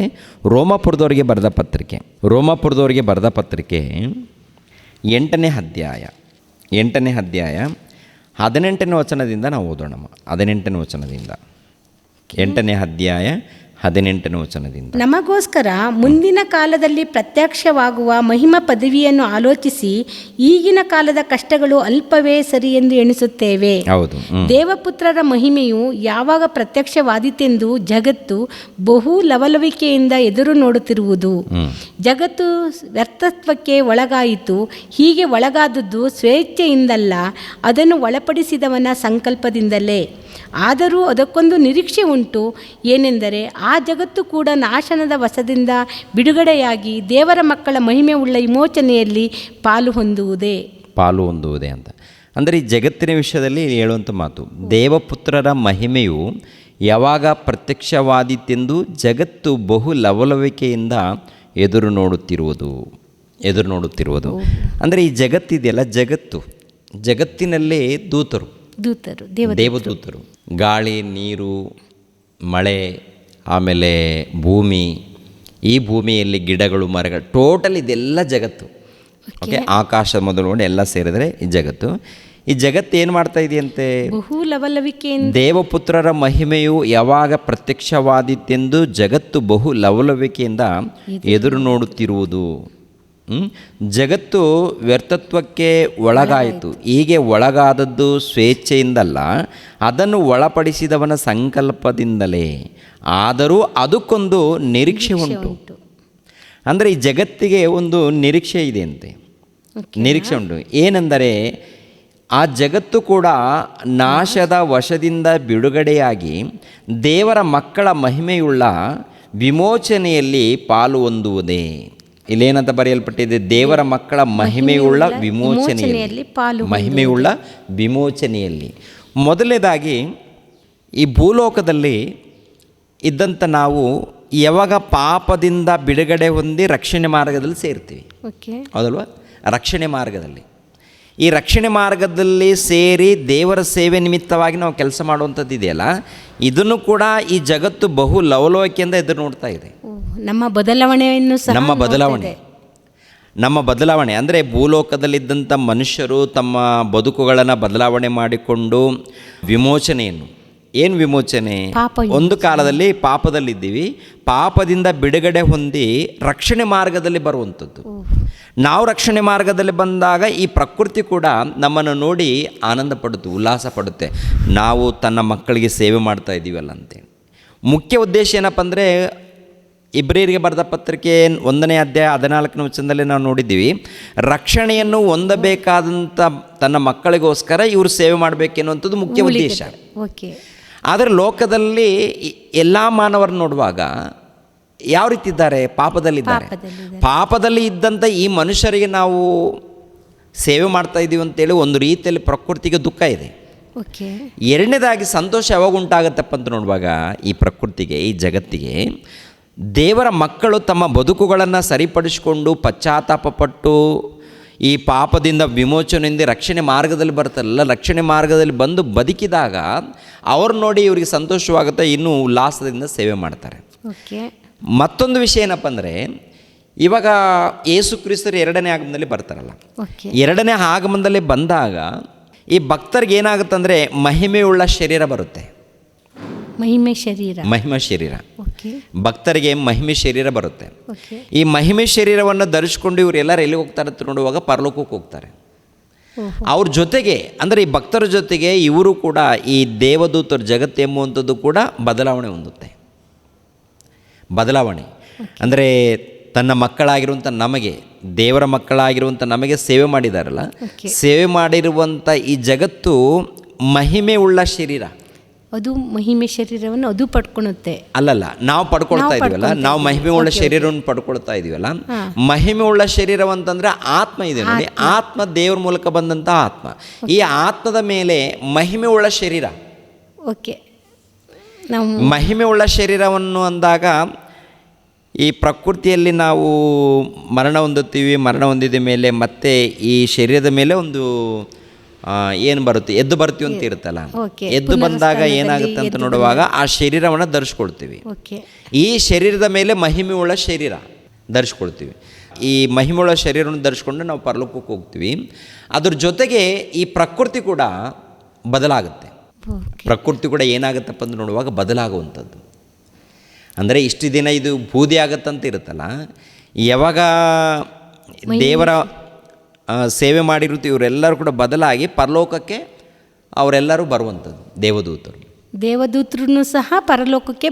ರೋಮಾಪುರದವರಿಗೆ ಬರೆದ ಪತ್ರಿಕೆ 8ನೇ ಅಧ್ಯಾಯ 18ನೇ ವಚನದಿಂದ ನಾವು ಓದೋಣಮ್ಮ. 18ನೇ ವಚನದಿಂದ 8ನೇ ಅಧ್ಯಾಯ 18ನೇ ವಚನದಿಂದ. ನಮಗೋಸ್ಕರ ಮುಂದಿನ ಕಾಲದಲ್ಲಿ ಪ್ರತ್ಯಕ್ಷವಾಗುವ ಮಹಿಮಾ ಪದವಿಯನ್ನು ಆಲೋಚಿಸಿ ಈಗಿನ ಕಾಲದ ಕಷ್ಟಗಳು ಅಲ್ಪವೇ ಸರಿ ಎಂದು ಎಣಿಸುತ್ತೇವೆ. ಹೌದು, ದೇವಪುತ್ರರ ಮಹಿಮೆಯು ಯಾವಾಗ ಪ್ರತ್ಯಕ್ಷವಾದೀತೆಂದು ಜಗತ್ತು ಬಹು ಲವಲವಿಕೆಯಿಂದ ಎದುರು ನೋಡುತ್ತಿರುವುದು. ಜಗತ್ತು ವ್ಯರ್ಥತ್ವಕ್ಕೆ ಒಳಗಾಯಿತು. ಹೀಗೆ ಒಳಗಾದದ್ದು ಸ್ವೇಚ್ಛೆಯಿಂದಲ್ಲ, ಅದನ್ನು ಒಳಪಡಿಸಿದವನ ಸಂಕಲ್ಪದಿಂದಲೇ. ಆದರೂ ಅದಕ್ಕೊಂದು ನಿರೀಕ್ಷೆ ಉಂಟು, ಏನೆಂದರೆ ಆ ಜಗತ್ತು ಕೂಡ ನಾಶನದ ವಶದಿಂದ ಬಿಡುಗಡೆಯಾಗಿ ದೇವರ ಮಕ್ಕಳ ಮಹಿಮೆ ಉಳ್ಳ ವಿಮೋಚನೆಯಲ್ಲಿ ಪಾಲು ಹೊಂದುವುದೇ ಅಂತ. ಅಂದರೆ ಈ ಜಗತ್ತಿನ ವಿಷಯದಲ್ಲಿ ಹೇಳುವಂಥ ಮಾತು, ದೇವಪುತ್ರರ ಮಹಿಮೆಯು ಯಾವಾಗ ಪ್ರತ್ಯಕ್ಷವಾದೀತೆಂದು ಜಗತ್ತು ಬಹು ಲವಲವಿಕೆಯಿಂದ ಎದುರು ನೋಡುತ್ತಿರುವುದು. ಅಂದರೆ ಈ ಜಗತ್ತಿದೆಯಲ್ಲ, ಜಗತ್ತಿನಲ್ಲಿ ದೂತರು ದೇವದೂತರು, ಗಾಳಿ, ನೀರು, ಮಳೆ, ಆಮೇಲೆ ಭೂಮಿ, ಈ ಭೂಮಿಯಲ್ಲಿ ಗಿಡಗಳು, ಮರಗಳು, ಟೋಟಲ್ ಇದೆಲ್ಲ ಜಗತ್ತು. ಓಕೆ, ಆಕಾಶ ಮೊದಲುಗೊಂಡು ಎಲ್ಲ ಸೇರಿದರೆ ಈ ಜಗತ್ತು. ಈ ಜಗತ್ತು ಏನು ಮಾಡ್ತಾ ಇದೆಯಂತೆ? ಬಹು ಲವಲವಿಕೆಯಿಂದ ದೇವಪುತ್ರರ ಮಹಿಮೆಯು ಯಾವಾಗ ಪ್ರತ್ಯಕ್ಷವಾದೀತೆಂದು ಜಗತ್ತು ಬಹು ಲವಲವಿಕೆಯಿಂದ ಎದುರು ನೋಡುತ್ತಿರುವುದು. ಜಗತ್ತು ವ್ಯರ್ಥತ್ವಕ್ಕೆ ಒಳಗಾಯಿತು. ಹೀಗೆ ಒಳಗಾದದ್ದು ಸ್ವೇಚ್ಛೆಯಿಂದಲ್ಲ, ಅದನ್ನು ಒಳಪಡಿಸಿದವನ ಸಂಕಲ್ಪದಿಂದಲೇ. ಆದರೂ ಅದಕ್ಕೊಂದು ನಿರೀಕ್ಷೆ ಉಂಟು. ಅಂದರೆ ಈ ಜಗತ್ತಿಗೆ ಒಂದು ನಿರೀಕ್ಷೆ ಇದೆಯಂತೆ. ನಿರೀಕ್ಷೆ ಉಂಟು. ಏನೆಂದರೆ ಆ ಜಗತ್ತು ಕೂಡ ನಾಶದ ವಶದಿಂದ ಬಿಡುಗಡೆಯಾಗಿ ದೇವರ ಮಕ್ಕಳ ಮಹಿಮೆಯುಳ್ಳ ವಿಮೋಚನೆಯಲ್ಲಿ ಪಾಲು ಹೊಂದುವುದೇ. ಇಲ್ಲೇನಂತ ಬರೆಯಲ್ಪಟ್ಟಿದೆ? ದೇವರ ಮಕ್ಕಳ ಮಹಿಮೆಯುಳ್ಳ ವಿಮೋಚನೆಯಲ್ಲಿ. ಮೊದಲನೇದಾಗಿ ಈ ಭೂಲೋಕದಲ್ಲಿ ಇದ್ದಂಥ ನಾವು ಯಾವಾಗ ಪಾಪದಿಂದ ಬಿಡುಗಡೆ ಹೊಂದಿ ರಕ್ಷಣೆ ಮಾರ್ಗದಲ್ಲಿ ಸೇರ್ತೀವಿ, ಹೌದಲ್ವ? ರಕ್ಷಣೆ ಮಾರ್ಗದಲ್ಲಿ, ಈ ರಕ್ಷಣೆ ಮಾರ್ಗದಲ್ಲಿ ಸೇರಿ ದೇವರ ಸೇವೆ ನಿಮಿತ್ತವಾಗಿ ನಾವು ಕೆಲಸ ಮಾಡುವಂಥದ್ದು ಇದೆಯಲ್ಲ, ಇದನ್ನು ಕೂಡ ಈ ಜಗತ್ತು ಬಹು ಲವಲವಿಕೆಯಿಂದ ಎದುರು ನೋಡ್ತಾ ಇದೆ. ನಮ್ಮ ಬದಲಾವಣೆ ಅಂದರೆ ಭೂಲೋಕದಲ್ಲಿದ್ದಂಥ ಮನುಷ್ಯರು ತಮ್ಮ ಬದುಕುಗಳನ್ನು ಬದಲಾವಣೆ ಮಾಡಿಕೊಂಡು ವಿಮೋಚನೆ, ಒಂದು ಕಾಲದಲ್ಲಿ ಪಾಪದಲ್ಲಿದ್ದೀವಿ, ಪಾಪದಿಂದ ಬಿಡುಗಡೆ ಹೊಂದಿ ರಕ್ಷಣೆ ಮಾರ್ಗದಲ್ಲಿ ಬರುವಂಥದ್ದು. ನಾವು ರಕ್ಷಣೆ ಮಾರ್ಗದಲ್ಲಿ ಬಂದಾಗ ಈ ಪ್ರಕೃತಿ ಕೂಡ ನಮ್ಮನ್ನು ನೋಡಿ ಆನಂದ ಪಡುತ್ತೆ, ಉಲ್ಲಾಸ ಪಡುತ್ತೆ. ನಾವು ತನ್ನ ಮಕ್ಕಳಿಗೆ ಸೇವೆ ಮಾಡ್ತಾ ಇದ್ದೀವಲ್ಲ ಅಂತೇಳಿ. ಮುಖ್ಯ ಉದ್ದೇಶ ಏನಪ್ಪ ಅಂದರೆ, ಇಬ್ರಿಯರಿಗೆ ಬರೆದ ಪತ್ರಿಕೆ 1ನೇ ಅಧ್ಯಾಯ 14ನೇ ವಚನದಲ್ಲಿ ನಾವು ನೋಡಿದ್ದೀವಿ, ರಕ್ಷಣೆಯನ್ನು ಹೊಂದಬೇಕಾದಂಥ ತನ್ನ ಮಕ್ಕಳಿಗೋಸ್ಕರ ಇವರು ಸೇವೆ ಮಾಡಬೇಕೆನ್ನುವಂಥದ್ದು ಮುಖ್ಯ ಉದ್ದೇಶ. ಆದರೆ ಲೋಕದಲ್ಲಿ ಎಲ್ಲ ಮಾನವರನ್ನು ನೋಡುವಾಗ ಯಾವ ರೀತಿ ಇದ್ದಾರೆ? ಪಾಪದಲ್ಲಿ ಇದ್ದಂಥ ಈ ಮನುಷ್ಯರಿಗೆ ನಾವು ಸೇವೆ ಮಾಡ್ತಾ ಇದ್ದೀವಿ ಅಂತೇಳಿ ಒಂದು ರೀತಿಯಲ್ಲಿ ಪ್ರಕೃತಿಗೆ ದುಃಖ ಇದೆ. ಎರಡನೇದಾಗಿ ಸಂತೋಷ ಯಾವಾಗ ಉಂಟಾಗತ್ತಪ್ಪ ಅಂತ ನೋಡುವಾಗ, ಈ ಪ್ರಕೃತಿಗೆ, ಈ ಜಗತ್ತಿಗೆ ದೇವರ ಮಕ್ಕಳು ತಮ್ಮ ಬದುಕುಗಳನ್ನು ಸರಿಪಡಿಸಿಕೊಂಡು ಪಶ್ಚಾತ್ತಾಪಪಟ್ಟು ಈ ಪಾಪದಿಂದ ವಿಮೋಚನೆಯಿಂದ ರಕ್ಷಣೆ ಮಾರ್ಗದಲ್ಲಿ ಬರ್ತಾರಲ್ಲ, ರಕ್ಷಣೆ ಮಾರ್ಗದಲ್ಲಿ ಬಂದು ಬದುಕಿದಾಗ ಅವ್ರು ನೋಡಿ ಇವರಿಗೆ ಸಂತೋಷವಾಗುತ್ತೆ, ಇನ್ನೂ ಉಲ್ಲಾಸದಿಂದ ಸೇವೆ ಮಾಡ್ತಾರೆ. ಮತ್ತೊಂದು ವಿಷಯ ಏನಪ್ಪ ಅಂದರೆ, ಇವಾಗ ಯೇಸು ಕ್ರಿಸ್ತರು 2ನೇ ಆಗಮನದಲ್ಲಿ ಬರ್ತಾರಲ್ಲ, 2ನೇ ಆಗಮನದಲ್ಲಿ ಬಂದಾಗ ಈ ಭಕ್ತರಿಗೆ ಏನಾಗುತ್ತಂದರೆ ಮಹಿಮೆಯುಳ್ಳ ಶರೀರ ಬರುತ್ತೆ. ಮಹಿಮೆ ಶರೀರ ಭಕ್ತರಿಗೆ ಮಹಿಮೆ ಶರೀರ ಬರುತ್ತೆ. ಈ ಮಹಿಮೆ ಶರೀರವನ್ನು ಧರಿಸ್ಕೊಂಡು ಇವರು ಎಲ್ಲರೂ ಎಲ್ಲಿಗೆ ಹೋಗ್ತಾರೆ ಅಂತ ನೋಡುವಾಗ ಪರಲೋಕಕ್ಕೆ ಹೋಗ್ತಾರೆ. ಅವ್ರ ಜೊತೆಗೆ ಅಂದರೆ ಈ ಭಕ್ತರ ಜೊತೆಗೆ ಇವರು ಕೂಡ ಈ ದೇವದೂತರ ಜಗತ್ತು ಎಂಬುವಂಥದ್ದು ಕೂಡ ಬದಲಾವಣೆ ಹೊಂದುತ್ತೆ. ಅಂದರೆ ತನ್ನ ಮಕ್ಕಳಾಗಿರುವಂಥ ನಮಗೆ, ದೇವರ ಮಕ್ಕಳಾಗಿರುವಂಥ ನಮಗೆ ಸೇವೆ ಮಾಡಿದಾರಲ್ಲ, ಸೇವೆ ಮಾಡಿರುವಂಥ ಈ ಜಗತ್ತು ಮಹಿಮೆ ಉಳ್ಳ ಶರೀರ, ಅದು ಮಹಿಮೆ ಶರೀರವನ್ನು ಅದು ಪಡ್ಕೊಳುತ್ತೆ. ಅಲ್ಲಲ್ಲ, ನಾವು ಪಡ್ಕೊಳ್ತಾ ಇದೀವಲ್ಲ, ನಾವು ಮಹಿಮೆ ಉಳ್ಳ ಶರೀರವನ್ನು ಪಡ್ಕೊಳ್ತಾ ಇದೀವಲ್ಲ. ಮಹಿಮೆ ಉಳ್ಳ ಶರೀರವಂತಂದ್ರೆ ಆತ್ಮ ಇದೆ ನೋಡಿ, ಆತ್ಮ ದೇವರ ಮೂಲಕ ಬಂದಂಥ ಆತ್ಮ. ಈ ಆತ್ಮದ ಮೇಲೆ ಮಹಿಮೆ ಉಳ್ಳ ಶರೀರ. ಮಹಿಮೆ ಉಳ್ಳ ಶರೀರವನ್ನು ಅಂದಾಗ ಈ ಪ್ರಕೃತಿಯಲ್ಲಿ ನಾವು ಮರಣ ಹೊಂದುತ್ತೀವಿ. ಮರಣ ಹೊಂದಿದ ಮೇಲೆ ಮತ್ತೆ ಈ ಶರೀರದ ಮೇಲೆ ಒಂದು ಏನು ಬರುತ್ತೆ, ಎದ್ದು ಬರ್ತೀವಿ ಅಂತ ಇರುತ್ತಲ್ಲ, ಎದ್ದು ಬಂದಾಗ ಏನಾಗುತ್ತೆ ಅಂತ ನೋಡುವಾಗ ಆ ಶರೀರವನ್ನು ಧರಿಸ್ಕೊಳ್ತೀವಿ. ಈ ಶರೀರದ ಮೇಲೆ ಮಹಿಮೆಯುಳ್ಳ ಶರೀರ ಧರಿಸ್ಕೊಳ್ತೀವಿ. ಈ ಮಹಿಮೆಯುಳ್ಳ ಶರೀರವನ್ನು ಧರಿಸ್ಕೊಂಡು ನಾವು ಪರಲೋಕಕ್ಕೆ ಹೋಗ್ತೀವಿ. ಅದ್ರ ಜೊತೆಗೆ ಈ ಪ್ರಕೃತಿ ಕೂಡ ಬದಲಾಗುತ್ತೆ. ಪ್ರಕೃತಿ ಕೂಡ ಏನಾಗುತ್ತಪ್ಪ ಅಂತ ನೋಡುವಾಗ ಬದಲಾಗುವಂಥದ್ದು. ಅಂದರೆ ಇಷ್ಟು ದಿನ ಇದು ಬೂದಿ ಆಗತ್ತಂತ ಇರುತ್ತಲ್ಲ, ಯಾವಾಗ ದೇವರ ಸೇವೆ ಮಾಡಿರುತ್ತೆ ಇವರೆಲ್ಲರೂ ಕೂಡ ಬದಲಾಗಿ ಪರಲೋಕಕ್ಕೆ ಅವರೆಲ್ಲರೂ ಬರುವಂಥದ್ದು. ದೇವದೂತರು ಸಹ ಪರಲೋಕಕ್ಕೆ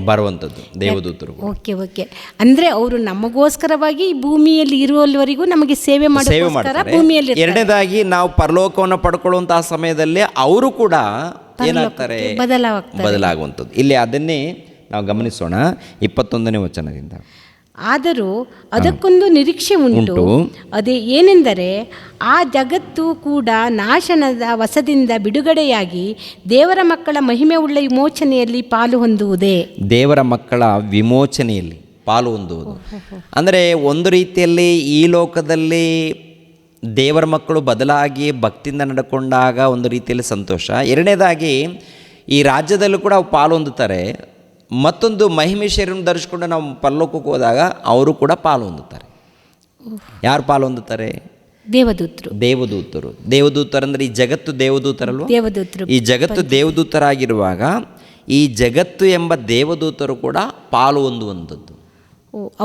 ಬರುವಂಥದ್ದು ದೇವದೂತರು. ಓಕೆ. ಅಂದರೆ ಅವರು ನಮಗೋಸ್ಕರವಾಗಿ ಈ ಭೂಮಿಯಲ್ಲಿ ಇರುವವರೆಗೂ ನಮಗೆ ಸೇವೆ ಮಾಡ್ತಾರೆ ಭೂಮಿಯಲ್ಲಿ. ಎರಡನೇದಾಗಿ ನಾವು ಪರಲೋಕವನ್ನು ಪಡ್ಕೊಳ್ಳುವಂತಹ ಸಮಯದಲ್ಲಿ ಅವರು ಕೂಡ ಏನಾಗ್ತಾರೆ, ಬದಲಾಗುವಂಥದ್ದು. ಇಲ್ಲಿ ಅದನ್ನೇ ನಾವು ಗಮನಿಸೋಣ 21ನೇ ವಚನದಿಂದ. ಆದರೂ ಅದಕ್ಕೊಂದು ನಿರೀಕ್ಷೆ ಉಂಟು, ಅದೇ ಏನೆಂದರೆ ಆ ಜಗತ್ತು ಕೂಡ ನಾಶನದ ವಶದಿಂದ ಬಿಡುಗಡೆಯಾಗಿ ದೇವರ ಮಕ್ಕಳ ಮಹಿಮೆ ಉಳ್ಳ ವಿಮೋಚನೆಯಲ್ಲಿ ಪಾಲು ಹೊಂದುವುದೇ. ದೇವರ ಮಕ್ಕಳ ವಿಮೋಚನೆಯಲ್ಲಿ ಪಾಲು ಹೊಂದುವುದು ಅಂದರೆ ಒಂದು ರೀತಿಯಲ್ಲಿ ಈ ಲೋಕದಲ್ಲಿ ದೇವರ ಮಕ್ಕಳು ಬದಲಾಗಿ ಭಕ್ತಿಯಿಂದ ನಡ್ಕೊಂಡಾಗ ಒಂದು ರೀತಿಯಲ್ಲಿ ಸಂತೋಷ. ಎರಡನೇದಾಗಿ ಈ ರಾಜ್ಯದಲ್ಲೂ ಕೂಡ ಅವು ಪಾಲು ಹೊಂದುತ್ತಾರೆ. ಮತ್ತೊಂದು ಮಹಿಮೆ ಶರೀರವನ್ನು ಧರಿಸ್ಕೊಂಡು ನಾವು ಪರಲೋಕಕ್ಕೆ ಹೋದಾಗ ಅವರು ಕೂಡ ಪಾಲು ಹೊಂದುತ್ತಾರೆ. ಯಾರು ಪಾಲು ಹೊಂದುತ್ತಾರೆ? ದೇವದೂತರು ಅಂದರೆ ಈ ಜಗತ್ತು ದೇವದೂತರಲ್ವ? ಈ ಜಗತ್ತು ದೇವದೂತರಾಗಿರುವಾಗ ಈ ಜಗತ್ತು ಎಂಬ ದೇವದೂತರು ಕೂಡ ಪಾಲು ಹೊಂದುವಂಥದ್ದು.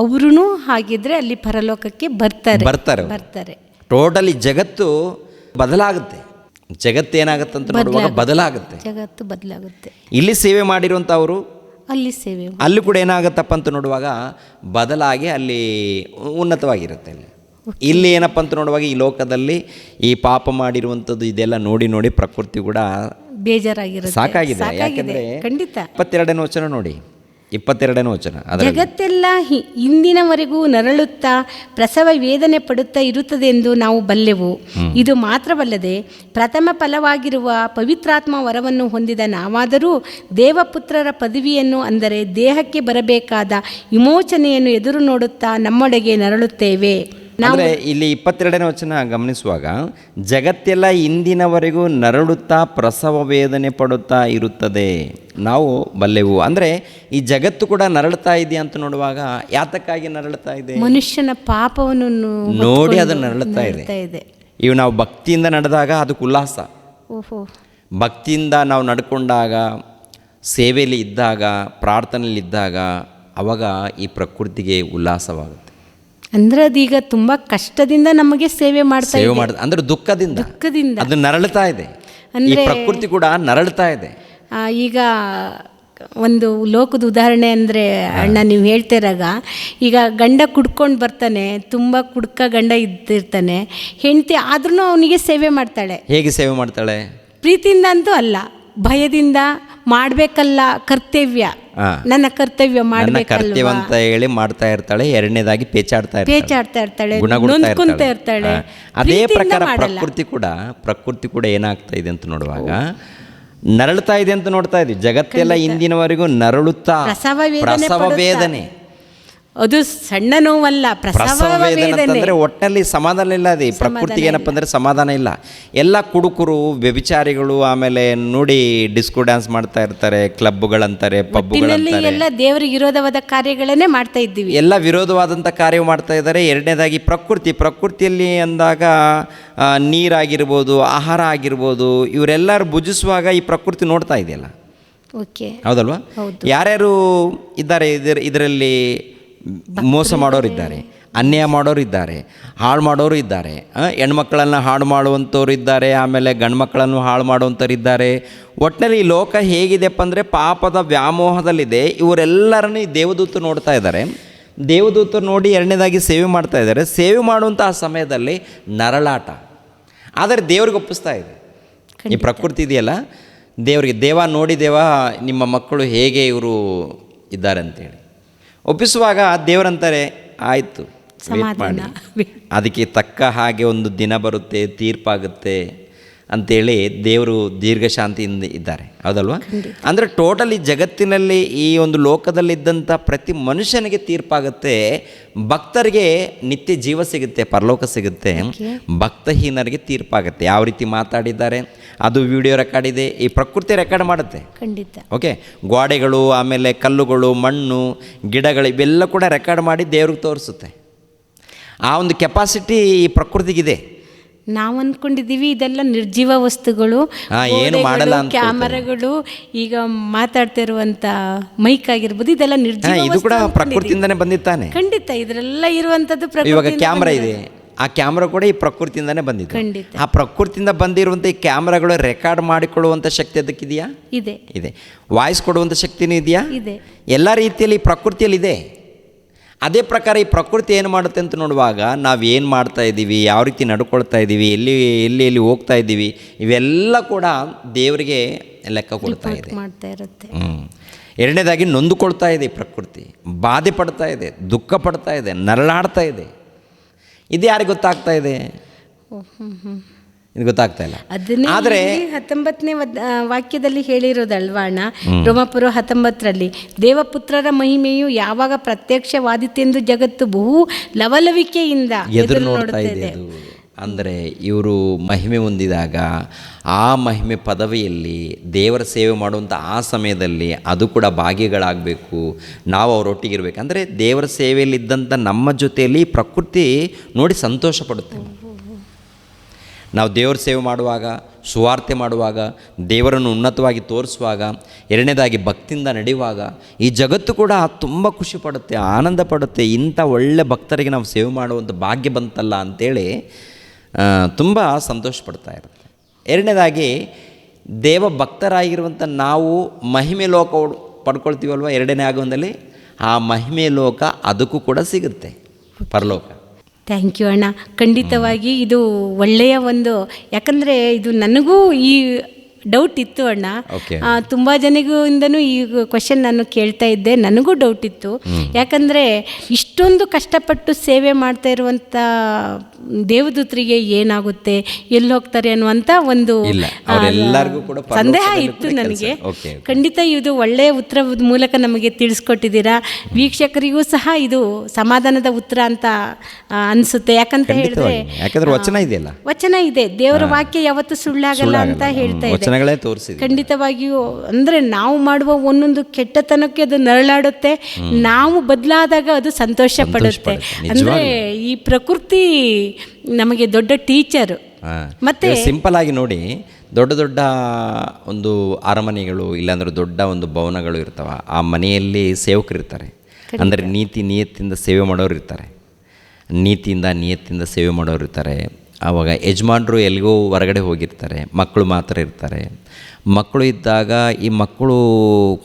ಅವರೂ ಹಾಗಿದ್ರೆ ಅಲ್ಲಿ ಪರಲೋಕಕ್ಕೆ ಬರ್ತಾರೆ. ಟೋಟಲಿ ಜಗತ್ತು ಬದಲಾಗುತ್ತೆ. ಜಗತ್ತು ಏನಾಗುತ್ತೆ ಅಂತ ನೋಡುವಾಗ ಬದಲಾಗುತ್ತೆ. ಜಗತ್ತು ಬದಲಾಗುತ್ತೆ. ಇಲ್ಲಿ ಸೇವೆ ಮಾಡಿರುವಂಥವರು ಅಲ್ಲಿ ಕೂಡ ಏನಾಗುತ್ತಪ್ಪ ಅಂತ ನೋಡುವಾಗ ಬದಲಾಗಿ ಅಲ್ಲಿ ಉನ್ನತವಾಗಿರುತ್ತೆ. ಇಲ್ಲಿ ಏನಪ್ಪ ಅಂತ ನೋಡುವಾಗ ಈ ಲೋಕದಲ್ಲಿ ಈ ಪಾಪ ಮಾಡಿರುವಂಥದ್ದು ಇದೆಲ್ಲ ನೋಡಿ ಪ್ರಕೃತಿ ಕೂಡ ಬೇಜಾರಾಗಿರುತ್ತೆ, ಸಾಕಾಗಿದೆ. ಯಾಕೆಂದರೆ 22ನೇ ವಚನ ನೋಡಿ, 22ನೇ ವಚನ, ಜಗತ್ತೆಲ್ಲ ಇಂದಿನವರೆಗೂ ನರಳುತ್ತಾ ಪ್ರಸವ ವೇದನೆ ಪಡುತ್ತಾ ಇರುತ್ತದೆಂದು ನಾವು ಬಲ್ಲೆವು. ಇದು ಮಾತ್ರವಲ್ಲದೆ ಪ್ರಥಮ ಫಲವಾಗಿರುವ ಪವಿತ್ರಾತ್ಮ ವರವನ್ನು ಹೊಂದಿದ ನಾವಾದರೂ ದೇವಪುತ್ರರ ಪದವಿಯನ್ನು, ಅಂದರೆ ದೇಹಕ್ಕೆ ಬರಬೇಕಾದ ವಿಮೋಚನೆಯನ್ನು ಎದುರು ನೋಡುತ್ತಾ ನಮ್ಮೊಳಗೆ ನರಳುತ್ತೇವೆ. ಅಂದರೆ ಇಲ್ಲಿ 22ನೇ ವಚನ ಗಮನಿಸುವಾಗ ಜಗತ್ತೆಲ್ಲ ಇಂದಿನವರೆಗೂ ನರಳುತ್ತಾ ಪ್ರಸವ ವೇದನೆ ಪಡುತ್ತಾ ಇರುತ್ತದೆ, ನಾವು ಬಲ್ಲೆವು. ಅಂದರೆ ಈ ಜಗತ್ತು ಕೂಡ ನರಳುತ್ತಾ ಇದೆ ಅಂತ ನೋಡುವಾಗ ಯಾತಕ್ಕಾಗಿ ನರಳುತ್ತಾ ಇದೆ? ಮನುಷ್ಯನ ಪಾಪವನ್ನು ನೋಡಿ ಅದು ನರಳುತ್ತಾ ಇದೆ. ಇವು ನಾವು ಭಕ್ತಿಯಿಂದ ನಡೆದಾಗ ಅದಕ್ಕೆ ಉಲ್ಲಾಸ. ಭಕ್ತಿಯಿಂದ ನಾವು ನಡ್ಕೊಂಡಾಗ, ಸೇವೆಯಲ್ಲಿ ಇದ್ದಾಗ, ಪ್ರಾರ್ಥನೆಯಲ್ಲಿ ಇದ್ದಾಗ ಅವಾಗ ಈ ಪ್ರಕೃತಿಗೆ ಉಲ್ಲಾಸವಾಗುತ್ತೆ. ಅಂದ್ರೆ ಅದೀಗ ತುಂಬ ಕಷ್ಟದಿಂದ ನಮಗೆ ಸೇವೆ ಮಾಡ್ತಾ ಅಂದ್ರೆ ದುಃಖದಿಂದ ಅದು ನರಳುತ್ತಾ ಇದೆ. ಈ ಪ್ರಕೃತಿ ಕೂಡ ನರಳುತ್ತಾ ಇದೆ. ಈಗ ಒಂದು ಲೋಕದ ಉದಾಹರಣೆ ಅಂದರೆ ಅಣ್ಣ ನೀವು ಹೇಳ್ತಿರಾಗ, ಈಗ ಗಂಡ ಕುಡ್ಕೊಂಡು ಬರ್ತಾನೆ, ತುಂಬ ಕುಡ್ಕ ಗಂಡ ಇದ್ದಿರ್ತಾನೆ, ಹೆಂಡತಿ ಆದ್ರೂ ಅವನಿಗೆ ಸೇವೆ ಮಾಡ್ತಾಳೆ. ಹೇಗೆ ಸೇವೆ ಮಾಡ್ತಾಳೆ? ಪ್ರೀತಿಯಿಂದ ಅಂತೂ ಅಲ್ಲ, ಭಯದಿಂದ ಮಾಡಬೇಕಲ್ಲ, ಕರ್ತವ್ಯ, ನನ್ನ ಕರ್ತವ್ಯ ಕರ್ತವ್ಯ ಅಂತ ಹೇಳಿ ಮಾಡ್ತಾ ಇರ್ತಾಳೆ. ಎರಡನೇದಾಗಿ ಪೇಚಾಡ್ತಾ ಇರ್ತಾಳೆ, ಗುಣಗುಡ್ತಾ ಇರ್ತಾಳೆ. ಅದೇ ಪ್ರಕಾರ ಪ್ರಕೃತಿ ಕೂಡ ಏನಾಗ್ತಾ ಇದೆ ಅಂತ ನೋಡುವಾಗ ನರಳುತ್ತಾ ಇದೆ ಅಂತ ನೋಡ್ತಾ ಇದ್ವಿ. ಜಗತ್ತೆಲ್ಲ ಇಂದಿನವರೆಗೂ ನರಳುತ್ತಾ ಪ್ರಸವ ವೇದನೆ. ಅದು ಸಣ್ಣ ನೋವಲ್ಲ, ಪ್ರಸವ ವೇದನೆ ಅಂತಂದರೆ ಒಟ್ಟಲ್ಲಿ ಸಮಾಧಾನ ಇಲ್ಲ. ಅದು ಪ್ರಕೃತಿಗೆ ಏನಪ್ಪ ಅಂದರೆ ಸಮಾಧಾನ ಇಲ್ಲ. ಎಲ್ಲ ಕುಡುಕರು, ವ್ಯಭಿಚಾರಿಗಳು, ಆಮೇಲೆ ನೋಡಿ ಡಿಸ್ಕೋ ಡ್ಯಾನ್ಸ್ ಮಾಡ್ತಾ ಇರ್ತಾರೆ, ಕ್ಲಬ್ಗಳಂತಾರೆ, ಪಬ್ಗಳಂತಾರೆ, ಎಲ್ಲ ದೇವರಿಗೆ ವಿರೋಧವಾದ ಕಾರ್ಯಗಳನ್ನೇ ಮಾಡ್ತಾ ಇದ್ದೀವಿ. ಎಲ್ಲ ವಿರೋಧವಾದಂಥ ಕಾರ್ಯ ಮಾಡ್ತಾ ಇದ್ದಾರೆ. ಎರಡನೇದಾಗಿ ಪ್ರಕೃತಿಯಲ್ಲಿ ಅಂದಾಗ ನೀರಾಗಿರ್ಬೋದು, ಆಹಾರ ಆಗಿರ್ಬೋದು, ಇವರೆಲ್ಲರೂ ಭುಜಿಸುವಾಗ ಈ ಪ್ರಕೃತಿ ನೋಡ್ತಾ ಇದೆಯಲ್ಲ, ಹೌದಲ್ವಾ? ಯಾರ್ಯಾರು ಇದ್ದಾರೆ ಇದರಲ್ಲಿ? ಮೋಸ ಮಾಡೋರು ಇದ್ದಾರೆ, ಅನ್ಯಾಯ ಮಾಡೋರು ಇದ್ದಾರೆ, ಹಾಳು ಮಾಡೋರು ಇದ್ದಾರೆ, ಹೆಣ್ಮಕ್ಳನ್ನು ಹಾಳು ಮಾಡುವಂಥವ್ರು ಇದ್ದಾರೆ, ಆಮೇಲೆ ಗಂಡು ಮಕ್ಕಳನ್ನು ಹಾಳು ಮಾಡುವಂಥವ್ರು ಇದ್ದಾರೆ. ಒಟ್ಟಿನಲ್ಲಿ ಈ ಲೋಕ ಹೇಗಿದೆಪ್ಪ ಅಂದರೆ ಪಾಪದ ವ್ಯಾಮೋಹದಲ್ಲಿದೆ. ಇವರೆಲ್ಲರನ್ನು ಈ ದೇವದೂತರು ನೋಡ್ತಾ ಇದ್ದಾರೆ. ದೇವದೂತರು ನೋಡಿ ಎರಡನೇದಾಗಿ ಸೇವೆ ಮಾಡ್ತಾ ಇದ್ದಾರೆ. ಸೇವೆ ಮಾಡುವಂಥ ಆ ಸಮಯದಲ್ಲಿ ನರಳಾಟ, ಆದರೆ ದೇವ್ರಿಗೆ ಒಪ್ಪಿಸ್ತಾ ಇದೆ. ಈ ಪ್ರಕೃತಿ ಇದೆಯಲ್ಲ, ದೇವ ನೋಡಿ ನಿಮ್ಮ ಮಕ್ಕಳು ಹೇಗೆ ಇವರು ಇದ್ದಾರೆ ಅಂತೇಳಿ ಒಪ್ಪಿಸುವಾಗ ದೇವರಂತಾರೆ, ಆಯಿತು ವೇಟ್ ಮಾಡಿ, ಅದಕ್ಕೆ ತಕ್ಕ ಹಾಗೆ ಒಂದು ದಿನ ಬರುತ್ತೆ, ತೀರ್ಪಾಗುತ್ತೆ ಅಂಥೇಳಿ ದೇವರು ದೀರ್ಘಶಾಂತಿಯಿಂದ ಇದ್ದಾರೆ, ಹೌದಲ್ವಾ? ಅಂದರೆ ಟೋಟಲಿ ಜಗತ್ತಿನಲ್ಲಿ ಈ ಒಂದು ಲೋಕದಲ್ಲಿದ್ದಂಥ ಪ್ರತಿ ಮನುಷ್ಯನಿಗೆ ತೀರ್ಪಾಗುತ್ತೆ. ಭಕ್ತರಿಗೆ ನಿತ್ಯ ಜೀವ ಸಿಗುತ್ತೆ, ಪರಲೋಕ ಸಿಗುತ್ತೆ. ಭಕ್ತಹೀನರಿಗೆ ತೀರ್ಪಾಗುತ್ತೆ. ಯಾವ ರೀತಿ ಮಾತಾಡಿದ್ದಾರೆ ಅದು ವಿಡಿಯೋ ರೆಕಾರ್ಡ್ ಇದೆ, ಈ ಪ್ರಕೃತಿ ರೆಕಾರ್ಡ್ ಮಾಡುತ್ತೆ. ಖಂಡಿತ. ಓಕೆ, ಗೋಡೆಗಳು, ಆಮೇಲೆ ಕಲ್ಲುಗಳು, ಮಣ್ಣು, ಗಿಡಗಳು, ಇವೆಲ್ಲ ಕೂಡ ರೆಕಾರ್ಡ್ ಮಾಡಿ ದೇವ್ರಿಗೆ ತೋರಿಸುತ್ತೆ. ಆ ಒಂದು ಕೆಪಾಸಿಟಿ ಈ ಪ್ರಕೃತಿಗಿದೆ. ನಾವು ಅಂದ್ಕೊಂಡಿದ್ದೀವಿ ಇದೆಲ್ಲ ನಿರ್ಜೀವ ವಸ್ತುಗಳು, ಏನು ಮಾಡಲ್ಲ, ಕ್ಯಾಮರಾಗಳು, ಈಗ ಮಾತಾಡ್ತಿರುವಂಥ ಮೈಕ್ ಆಗಿರ್ಬೋದು, ಇದೆಲ್ಲ ನಿರ್ಜೀವ. ಇದು ಕೂಡ ಪ್ರಕೃತಿಯಿಂದನೇ ಬಂದಿತ್ತಾನೆ. ಖಂಡಿತ, ಇದರೆಲ್ಲ ಇರುವಂಥದ್ದು. ಇವಾಗ ಕ್ಯಾಮ್ರಾ ಇದೆ, ಆ ಕ್ಯಾಮ್ರಾ ಕೂಡ ಈ ಪ್ರಕೃತಿಯಿಂದನೇ ಬಂದಿದೆ. ಆ ಪ್ರಕೃತಿಯಿಂದ ಬಂದಿರುವಂಥ ಈ ಕ್ಯಾಮ್ರಾಗಳು ರೆಕಾರ್ಡ್ ಮಾಡಿಕೊಳ್ಳುವಂಥ ಶಕ್ತಿ ಅದಕ್ಕಿದೆಯಾ? ಇದೆ. ವಾಯ್ಸ್ ಕೊಡುವಂಥ ಶಕ್ತಿನೂ ಇದೆಯಾ? ಎಲ್ಲ ರೀತಿಯಲ್ಲಿ ಪ್ರಕೃತಿಯಲ್ಲಿ ಇದೆ. ಅದೇ ಪ್ರಕಾರ ಈ ಪ್ರಕೃತಿ ಏನು ಮಾಡುತ್ತೆ ಅಂತ ನೋಡುವಾಗ ನಾವು ಏನು ಮಾಡ್ತಾ ಇದ್ದೀವಿ, ಯಾವ ರೀತಿ ನಡ್ಕೊಳ್ತಾ ಇದ್ದೀವಿ, ಎಲ್ಲಿ ಹೋಗ್ತಾ ಇದ್ದೀವಿ, ಇವೆಲ್ಲ ಕೂಡ ದೇವರಿಗೆ ಲೆಕ್ಕ ಕೊಡ್ತಾ ಇದೆ. ಎರಡನೇದಾಗಿ ನೊಂದುಕೊಳ್ತಾ ಇದೆ ಈ ಪ್ರಕೃತಿ, ಬಾಧೆ ಪಡ್ತಾ ಇದೆ, ದುಃಖ ಪಡ್ತಾ ಇದೆ, ನರಳಾಡ್ತಾ ಇದೆ. ಇದು ಯಾರಿಗೆ ಗೊತ್ತಾಗ್ತಾ ಇದೆ? ಇದು ಗೊತ್ತಾಗ್ತಾ ಇಲ್ಲ. ಅದನ್ನೇ ಆದರೆ 19ನೇ ವಾಕ್ಯದಲ್ಲಿ ಹೇಳಿರೋದಲ್ವಾ ಅಣ್ಣ, ರೋಮಾಪುರ 19ರಲ್ಲಿ, ದೇವಪುತ್ರರ ಮಹಿಮೆಯು ಯಾವಾಗ ಪ್ರತ್ಯಕ್ಷವಾದಿತೆಂದು ಜಗತ್ತು ಬಹು ಲವಲವಿಕೆಯಿಂದ ಎದುರು ನೋಡ್ತಾ ಇದೆ. ಅಂದರೆ ಇವರು ಮಹಿಮೆ ಹೊಂದಿದಾಗ ಆ ಮಹಿಮೆ ಪದವಿಯಲ್ಲಿ ದೇವರ ಸೇವೆ ಮಾಡುವಂಥ ಆ ಸಮಯದಲ್ಲಿ ಅದು ಕೂಡ ಭಾಗಿಗಳಾಗಬೇಕು, ನಾವು ಅವರೊಟ್ಟಿಗಿರ್ಬೇಕು. ಅಂದರೆ ದೇವರ ಸೇವೆಯಲ್ಲಿದ್ದಂಥ ನಮ್ಮ ಜೊತೆಯಲ್ಲಿ ಪ್ರಕೃತಿ ನೋಡಿ ಸಂತೋಷ ಪಡುತ್ತೆ. ನಾವು ದೇವರ ಸೇವೆ ಮಾಡುವಾಗ, ಸುವಾರ್ತೆ ಮಾಡುವಾಗ, ದೇವರನ್ನು ಉನ್ನತವಾಗಿ ತೋರಿಸುವಾಗ, ಎರಡನೇದಾಗಿ ಭಕ್ತಿಯಿಂದ ನಡೆಯುವಾಗ ಈ ಜಗತ್ತು ಕೂಡ ತುಂಬ ಖುಷಿ ಪಡುತ್ತೆ, ಆನಂದ ಪಡುತ್ತೆ. ಇಂಥ ಒಳ್ಳೆ ಭಕ್ತರಿಗೆ ನಾವು ಸೇವೆ ಮಾಡುವಂಥ ಭಾಗ್ಯ ಬಂತಲ್ಲ ಅಂಥೇಳಿ ತುಂಬ ಸಂತೋಷ ಪಡ್ತಾ ಇರುತ್ತೆ. ಎರಡನೇದಾಗಿ ದೇವ ಭಕ್ತರಾಗಿರುವಂಥ ನಾವು ಮಹಿಮೆ ಲೋಕ ಪಡ್ಕೊಳ್ತೀವಲ್ವ, ಎರಡನೇ ಆಗಮನದಲ್ಲಿ ಆ ಮಹಿಮೆ ಲೋಕ ಅದಕ್ಕೂ ಕೂಡ ಸಿಗುತ್ತೆ, ಪರಲೋಕ. ಥ್ಯಾಂಕ್ ಯು ಅಣ್ಣ. ಖಂಡಿತವಾಗಿ ಇದು ಒಳ್ಳೆಯ ಒಂದು, ಯಾಕಂದರೆ ಇದು ನನಗೂ ಈ ಡೌಟ್ ಇತ್ತು ಅಣ್ಣ. ತುಂಬ ಜನಗಳಿಂದನೂ ಈ ಕ್ವಶನ್ ನಾನು ಕೇಳ್ತಾ ಇದ್ದೆ, ನನಗೂ ಡೌಟ್ ಇತ್ತು. ಯಾಕಂದರೆ ಇಷ್ಟೊಂದು ಕಷ್ಟಪಟ್ಟು ಸೇವೆ ಮಾಡ್ತಾ ಇರುವಂಥ ದೇವದೂತರಿಗೆ ಏನಾಗುತ್ತೆ, ಎಲ್ಲಿ ಹೋಗ್ತಾರೆ ಅನ್ನುವಂಥ ಒಂದು ಸಂದೇಹ ಇತ್ತು ನನಗೆ. ಖಂಡಿತ ಇದು ಒಳ್ಳೆಯ ಉತ್ತರದ ಮೂಲಕ ನಮಗೆ ತಿಳಿಸ್ಕೊಟ್ಟಿದ್ದೀರಾ. ವೀಕ್ಷಕರಿಗೂ ಸಹ ಇದು ಸಮಾಧಾನದ ಉತ್ತರ ಅಂತ ಅನಿಸುತ್ತೆ. ಯಾಕಂತ ಹೇಳಿದ್ರೆ ವಚನ ಇದೆ, ದೇವರ ವಾಕ್ಯ ಯಾವತ್ತೂ ಸುಳ್ಳಾಗಲ್ಲ ಅಂತ ಹೇಳ್ತಾ ಇದೆ. ಖಂಡಿತವಾಗಿಯೂ ಅಂದರೆ ನಾವು ಮಾಡುವ ಒಂದೊಂದು ಕೆಟ್ಟತನಕ್ಕೆ ಅದು ನರಳಾಡುತ್ತೆ, ನಾವು ಬದಲಾದಾಗ ಅದು ಸಂತೋಷ ಪಡುತ್ತೆ. ಅಂದರೆ ಈ ಪ್ರಕೃತಿ ನಮಗೆ ದೊಡ್ಡ ಟೀಚರು. ಮತ್ತೆ ಸಿಂಪಲ್ ಆಗಿ ನೋಡಿ, ದೊಡ್ಡ ದೊಡ್ಡ ಒಂದು ಅರಮನೆಗಳು ಇಲ್ಲಾಂದ್ರೆ ದೊಡ್ಡ ಒಂದು ಭವನಗಳು ಇರ್ತಾವ, ಆ ಮನೆಯಲ್ಲಿ ಸೇವಕರು ಇರ್ತಾರೆ. ಅಂದರೆ ನಿಯತ್ತಿಂದ ಸೇವೆ ಮಾಡೋರು ಇರ್ತಾರೆ, ನಿಯತ್ತಿಂದ ಸೇವೆ ಮಾಡೋರು ಇರ್ತಾರೆ. ಆವಾಗ ಯಜಮಾನರು ಎಲ್ಲಿಗೋ ಹೊರಗಡೆ ಹೋಗಿರ್ತಾರೆ, ಮಕ್ಕಳು ಮಾತ್ರ ಇರ್ತಾರೆ. ಮಕ್ಕಳು ಇದ್ದಾಗ ಈ ಮಕ್ಕಳು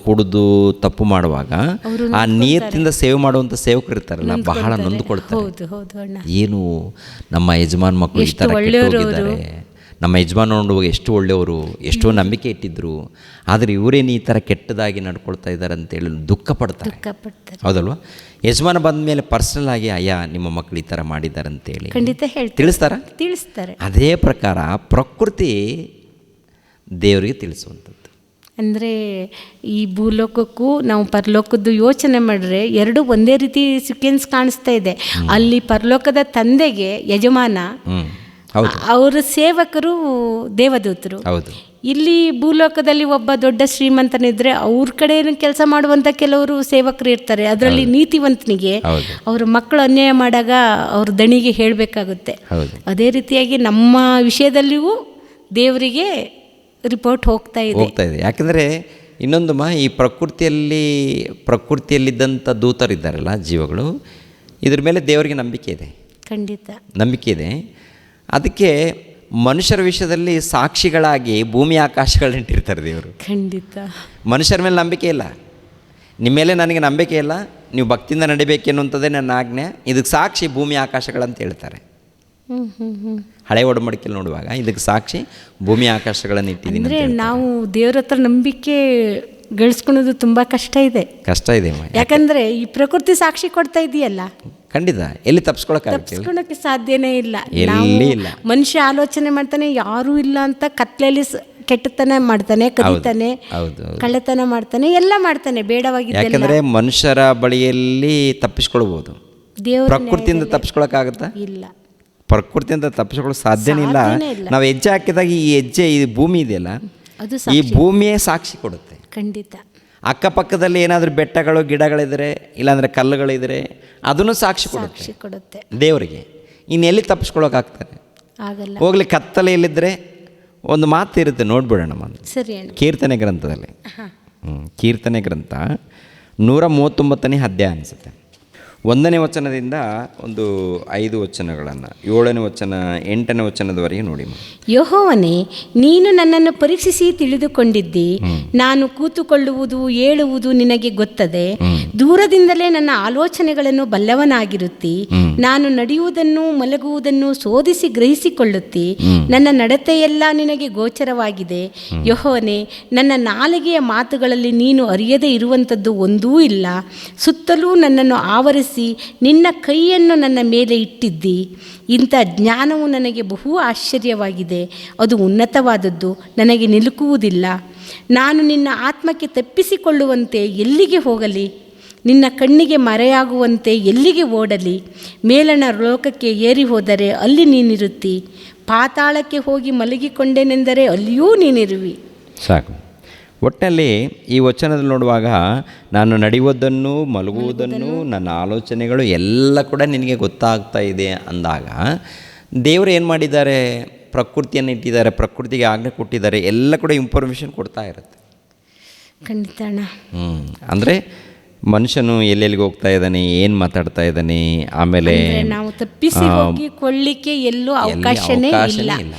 ಕುಡಿದು ತಪ್ಪು ಮಾಡುವಾಗ ಆ ನಿಯತ್ತಿಂದ ಸೇವೆ ಮಾಡುವಂಥ ಸೇವಕರು ಇರ್ತಾರಲ್ಲ, ಬಹಳ ನೊಂದುಕೊಳ್ತಾರೆ. ಏನು ನಮ್ಮ ಯಜಮಾನ್ ಮಕ್ಕಳು ಈ ಥರ ಕೆಟ್ಟೋಗಿದ್ದಾರೆ, ನಮ್ಮ ಯಜಮಾನ ನೋಡುವಾಗ ಎಷ್ಟು ಒಳ್ಳೆಯವರು, ಎಷ್ಟೋ ನಂಬಿಕೆ ಇಟ್ಟಿದ್ರು, ಆದರೆ ಇವರೇನು ಈ ಥರ ಕೆಟ್ಟದಾಗಿ ನಡ್ಕೊಳ್ತಾ ಇದ್ದಾರೆ ಅಂತೇಳಿ ದುಃಖ ಪಡ್ತಾರೆ. ಹೌದಲ್ವ? ಯಜಮಾನ ಬಂದ ಮೇಲೆ ಪರ್ಸನಲ್ ಆಗಿ ಅಯ್ಯ ನಿಮ್ಮ ಮಕ್ಕಳು ಈ ಥರ ಮಾಡಿದ್ದಾರೆ ಅಂತೇಳಿ ತಿಳಿಸ್ತಾರೆ. ಅದೇ ಪ್ರಕಾರ ಪ್ರಕೃತಿ ದೇವರಿಗೆ ತಿಳಿಸುವಂಥದ್ದು. ಅಂದರೆ ಈ ಭೂಲೋಕಕ್ಕೂ ನಾವು ಪರಲೋಕದ್ದು ಯೋಚನೆ ಮಾಡಿದ್ರೆ ಎರಡು ಒಂದೇ ರೀತಿ ಸೀಕ್ವೆನ್ಸ್ ಕಾಣಿಸ್ತಾ ಇದೆ. ಅಲ್ಲಿ ಪರಲೋಕದ ತಂದೆಗೆ ಯಜಮಾನ, ಅವರ ಸೇವಕರು ದೇವದೂತರು. ಇಲ್ಲಿ ಭೂಲೋಕದಲ್ಲಿ ಒಬ್ಬ ದೊಡ್ಡ ಶ್ರೀಮಂತನಿದ್ರೆ ಅವ್ರ ಕಡೆ ಕೆಲಸ ಮಾಡುವಂಥ ಕೆಲವರು ಸೇವಕರು ಇರ್ತಾರೆ. ಅದರಲ್ಲಿ ನೀತಿವಂತನಿಗೆ ಅವ್ರ ಮಕ್ಕಳು ಅನ್ಯಾಯ ಮಾಡಾಗ ಅವ್ರ ದಣಿಗೆ ಹೇಳಬೇಕಾಗುತ್ತೆ. ಅದೇ ರೀತಿಯಾಗಿ ನಮ್ಮ ವಿಷಯದಲ್ಲಿಯೂ ದೇವರಿಗೆ ರಿಪೋರ್ಟ್ ಹೋಗ್ತಾ ಇದೆ. ಯಾಕಂದರೆ ಇನ್ನೊಂದು ಈ ಪ್ರಕೃತಿಯಲ್ಲಿದ್ದಂಥ ದೂತರಿದ್ದಾರಲ್ಲ, ಜೀವಗಳು, ಇದ್ರ ಮೇಲೆ ದೇವರಿಗೆ ನಂಬಿಕೆ ಇದೆ. ಖಂಡಿತ ನಂಬಿಕೆ ಇದೆ. ಅದಕ್ಕೆ ಮನುಷ್ಯರ ವಿಷಯದಲ್ಲಿ ಸಾಕ್ಷಿಗಳಾಗಿ ಭೂಮಿ ಆಕಾಶಗಳನ್ನಿಟ್ಟಿರ್ತಾರೆ ದೇವರು. ಖಂಡಿತ ಮನುಷ್ಯರ ಮೇಲೆ ನಂಬಿಕೆ ಇಲ್ಲ, ನಿಮ್ಮ ಮೇಲೆ ನನಗೆ ನಂಬಿಕೆ ಇಲ್ಲ, ನೀವು ಭಕ್ತಿಯಿಂದ ನಡಿಬೇಕೆನ್ನುವಂಥದ್ದೇ ನನ್ನ ಆಜ್ಞೆ, ಇದಕ್ಕೆ ಸಾಕ್ಷಿ ಭೂಮಿ ಆಕಾಶಗಳಂತ ಹೇಳ್ತಾರೆ. ಹಳೆ ಒಡಂಬಡಿಕೆಯಲ್ಲಿ ನೋಡುವಾಗ ಇದಕ್ಕೆ ಸಾಕ್ಷಿ ಭೂಮಿ ಆಕಾಶಗಳನ್ನು ಇಟ್ಟಿದ್ದೀನಿ. ಅಂದರೆ ನಾವು ದೇವ್ರ ಹತ್ರ ನಂಬಿಕೆ ಗಳಿಸ್ಕೊಳ್ಳೋದು ತುಂಬ ಕಷ್ಟ ಇದೆ. ಯಾಕಂದರೆ ಈ ಪ್ರಕೃತಿ ಸಾಕ್ಷಿ ಕೊಡ್ತಾ ಇದೆಯಲ್ಲ, ಖಂಡಿತ ಎಲ್ಲಿ ತಪ್ಪಿಸ್ಕೊಳ್ಳೋಕೆ ಸಾಧ್ಯನೇ ಇಲ್ಲ. ಮನುಷ್ಯ ಆಲೋಚನೆ ಮಾಡ್ತಾನೆ, ಯಾರೂ ಇಲ್ಲ ಅಂತ ಕತ್ಲೆಯಲ್ಲಿ ಕೆಟ್ಟತನ ಮಾಡ್ತಾನೆ, ಕದಿತಾನೆ, ಕಳ್ಳತನ ಮಾಡ್ತಾನೆ, ಎಲ್ಲ ಮಾಡ್ತಾನೆ ಬೇಡವಾಗಿದ್ದ. ಯಾಕಂದರೆ ಮನುಷ್ಯರ ಬಳಿಯಲ್ಲಿ ತಪ್ಪಿಸ್ಕೊಳ್ಬೋದು, ಪ್ರಕೃತಿಯಿಂದ ತಪ್ಪಿಸ್ಕೊಳಕ್ಕಾಗತ್ತಾ? ಇಲ್ಲ, ಪ್ರಕೃತಿಯಿಂದ ತಪ್ಪಿಸ್ಕೊಳ್ಳೋಕೆ ಸಾಧ್ಯನೇ ಇಲ್ಲ. ನಾವು ಹೆಜ್ಜೆ ಹಾಕಿದಾಗ ಈ ಹೆಜ್ಜೆ, ಈ ಭೂಮಿ ಇದೆಯಲ್ಲ, ಈ ಭೂಮಿಯೇ ಸಾಕ್ಷಿ ಕೊಡುತ್ತೆ. ಖಂಡಿತ ಅಕ್ಕಪಕ್ಕದಲ್ಲಿ ಏನಾದರೂ ಬೆಟ್ಟಗಳು ಗಿಡಗಳಿದ್ರೆ ಇಲ್ಲಾಂದರೆ ಕಲ್ಲುಗಳಿದ್ರೆ ಅದನ್ನು ಸಾಕ್ಷಿ ಕೊಡುತ್ತೆ ದೇವರಿಗೆ. ಇನ್ನೆಲ್ಲಿ ತಪ್ಪಿಸ್ಕೊಳ್ಳೋಕ್ಕಾಗ್ತಾರೆ? ಆಗಲ್ಲ. ಹೋಗ್ಲಿ, ಕತ್ತಲೆಯಲ್ಲಿದ್ದರೆ ಒಂದು ಮಾತು ಇರುತ್ತೆ, ನೋಡ್ಬಿಡೋಣ. ಸರಿ. ಕೀರ್ತನೆ ಗ್ರಂಥದಲ್ಲಿ, ಕೀರ್ತನೆ ಗ್ರಂಥ 139ನೇ ಅಧ್ಯಾಯ ಅನಿಸುತ್ತೆ. 1ನೇ ವಚನದಿಂದ ಒಂದು 5 ವಚನಗಳನ್ನು, 7ನೇ ವಚನ 8ನೇ ವಚನದವರೆಗೆ ನೋಡಿ. ಯೆಹೋವನೇ, ನೀನು ನನ್ನನ್ನು ಪರೀಕ್ಷಿಸಿ ತಿಳಿದುಕೊಂಡಿದ್ದಿ. ನಾನು ಕೂತುಕೊಳ್ಳುವುದು ಏಳುವುದು ನಿನಗೆ ಗೊತ್ತದೆ. ದೂರದಿಂದಲೇ ನನ್ನ ಆಲೋಚನೆಗಳನ್ನು ಬಲ್ಲವನಾಗಿರುತ್ತಿ. ನಾನು ನಡೆಯುವುದನ್ನು ಮಲಗುವುದನ್ನು ಶೋಧಿಸಿ ಗ್ರಹಿಸಿಕೊಳ್ಳುತ್ತಿ. ನನ್ನ ನಡತೆಯೆಲ್ಲ ನಿನಗೆ ಗೋಚರವಾಗಿದೆ. ಯೆಹೋವನೇ, ನನ್ನ ನಾಲಿಗೆಯ ಮಾತುಗಳಲ್ಲಿ ನೀನು ಅರಿಯದೇ ಇರುವಂಥದ್ದು ಒಂದೂ ಇಲ್ಲ. ಸುತ್ತಲೂ ನನ್ನನ್ನು ಆವರಿಸಿ ನಿನ್ನ ಕೈಯನ್ನು ನನ್ನ ಮೇಲೆ ಇಟ್ಟಿದ್ದಿ. ಇಂಥ ಜ್ಞಾನವು ನನಗೆ ಬಹು ಆಶ್ಚರ್ಯವಾಗಿದೆ. ಅದು ಉನ್ನತವಾದದ್ದು, ನನಗೆ ನಿಲುಕುವುದಿಲ್ಲ. ನಾನು ನಿನ್ನ ಆತ್ಮಕ್ಕೆ ತಪ್ಪಿಸಿಕೊಳ್ಳುವಂತೆ ಎಲ್ಲಿಗೆ ಹೋಗಲಿ? ನಿನ್ನ ಕಣ್ಣಿಗೆ ಮರೆಯಾಗುವಂತೆ ಎಲ್ಲಿಗೆ ಓಡಲಿ? ಮೇಲಣ ಲೋಕಕ್ಕೆ ಏರಿ ಹೋದರೆ ಅಲ್ಲಿ ನೀನಿರುತ್ತಿ. ಪಾತಾಳಕ್ಕೆ ಹೋಗಿ ಮಲಗಿಕೊಂಡೇನೆಂದರೆ ಅಲ್ಲಿಯೂ ನೀನಿರುವಿ. ಸಾಕು. ಒಟ್ಟಿನಲ್ಲಿ ಈ ವಚನದಲ್ಲಿ ನೋಡುವಾಗ, ನಾನು ನಡೆಯುವುದನ್ನು ಮಲಗುವುದನ್ನು ನನ್ನ ಆಲೋಚನೆಗಳು ಎಲ್ಲ ಕೂಡ ನಿನಗೆ ಗೊತ್ತಾಗ್ತಾ ಇದೆ ಅಂದಾಗ, ದೇವರು ಏನು ಮಾಡಿದ್ದಾರೆ? ಪ್ರಕೃತಿಯನ್ನು ಇಟ್ಟಿದ್ದಾರೆ, ಪ್ರಕೃತಿಗೆ ಆಜ್ಞೆ ಕೊಟ್ಟಿದ್ದಾರೆ, ಎಲ್ಲ ಕೂಡ ಇನ್ಫಾರ್ಮೇಷನ್ ಕೊಡ್ತಾ ಇರುತ್ತೆ. ಖಂಡಿತ ಅಣ್ಣ. ಅಂದರೆ ಮನುಷ್ಯನು ಎಲ್ಲೆಲ್ಲಿಗೆ ಹೋಗ್ತಾ ಇದ್ದಾನೆ, ಏನು ಮಾತಾಡ್ತಾ ಇದ್ದಾನೆ, ಆಮೇಲೆ ನಾವು ತಪ್ಪಿಸಿ ಹೋಗಿಕೊಳ್ಳಿಕ್ಕೆ ಎಲ್ಲೂ ಅವಕಾಶನೇ ಇಲ್ಲ.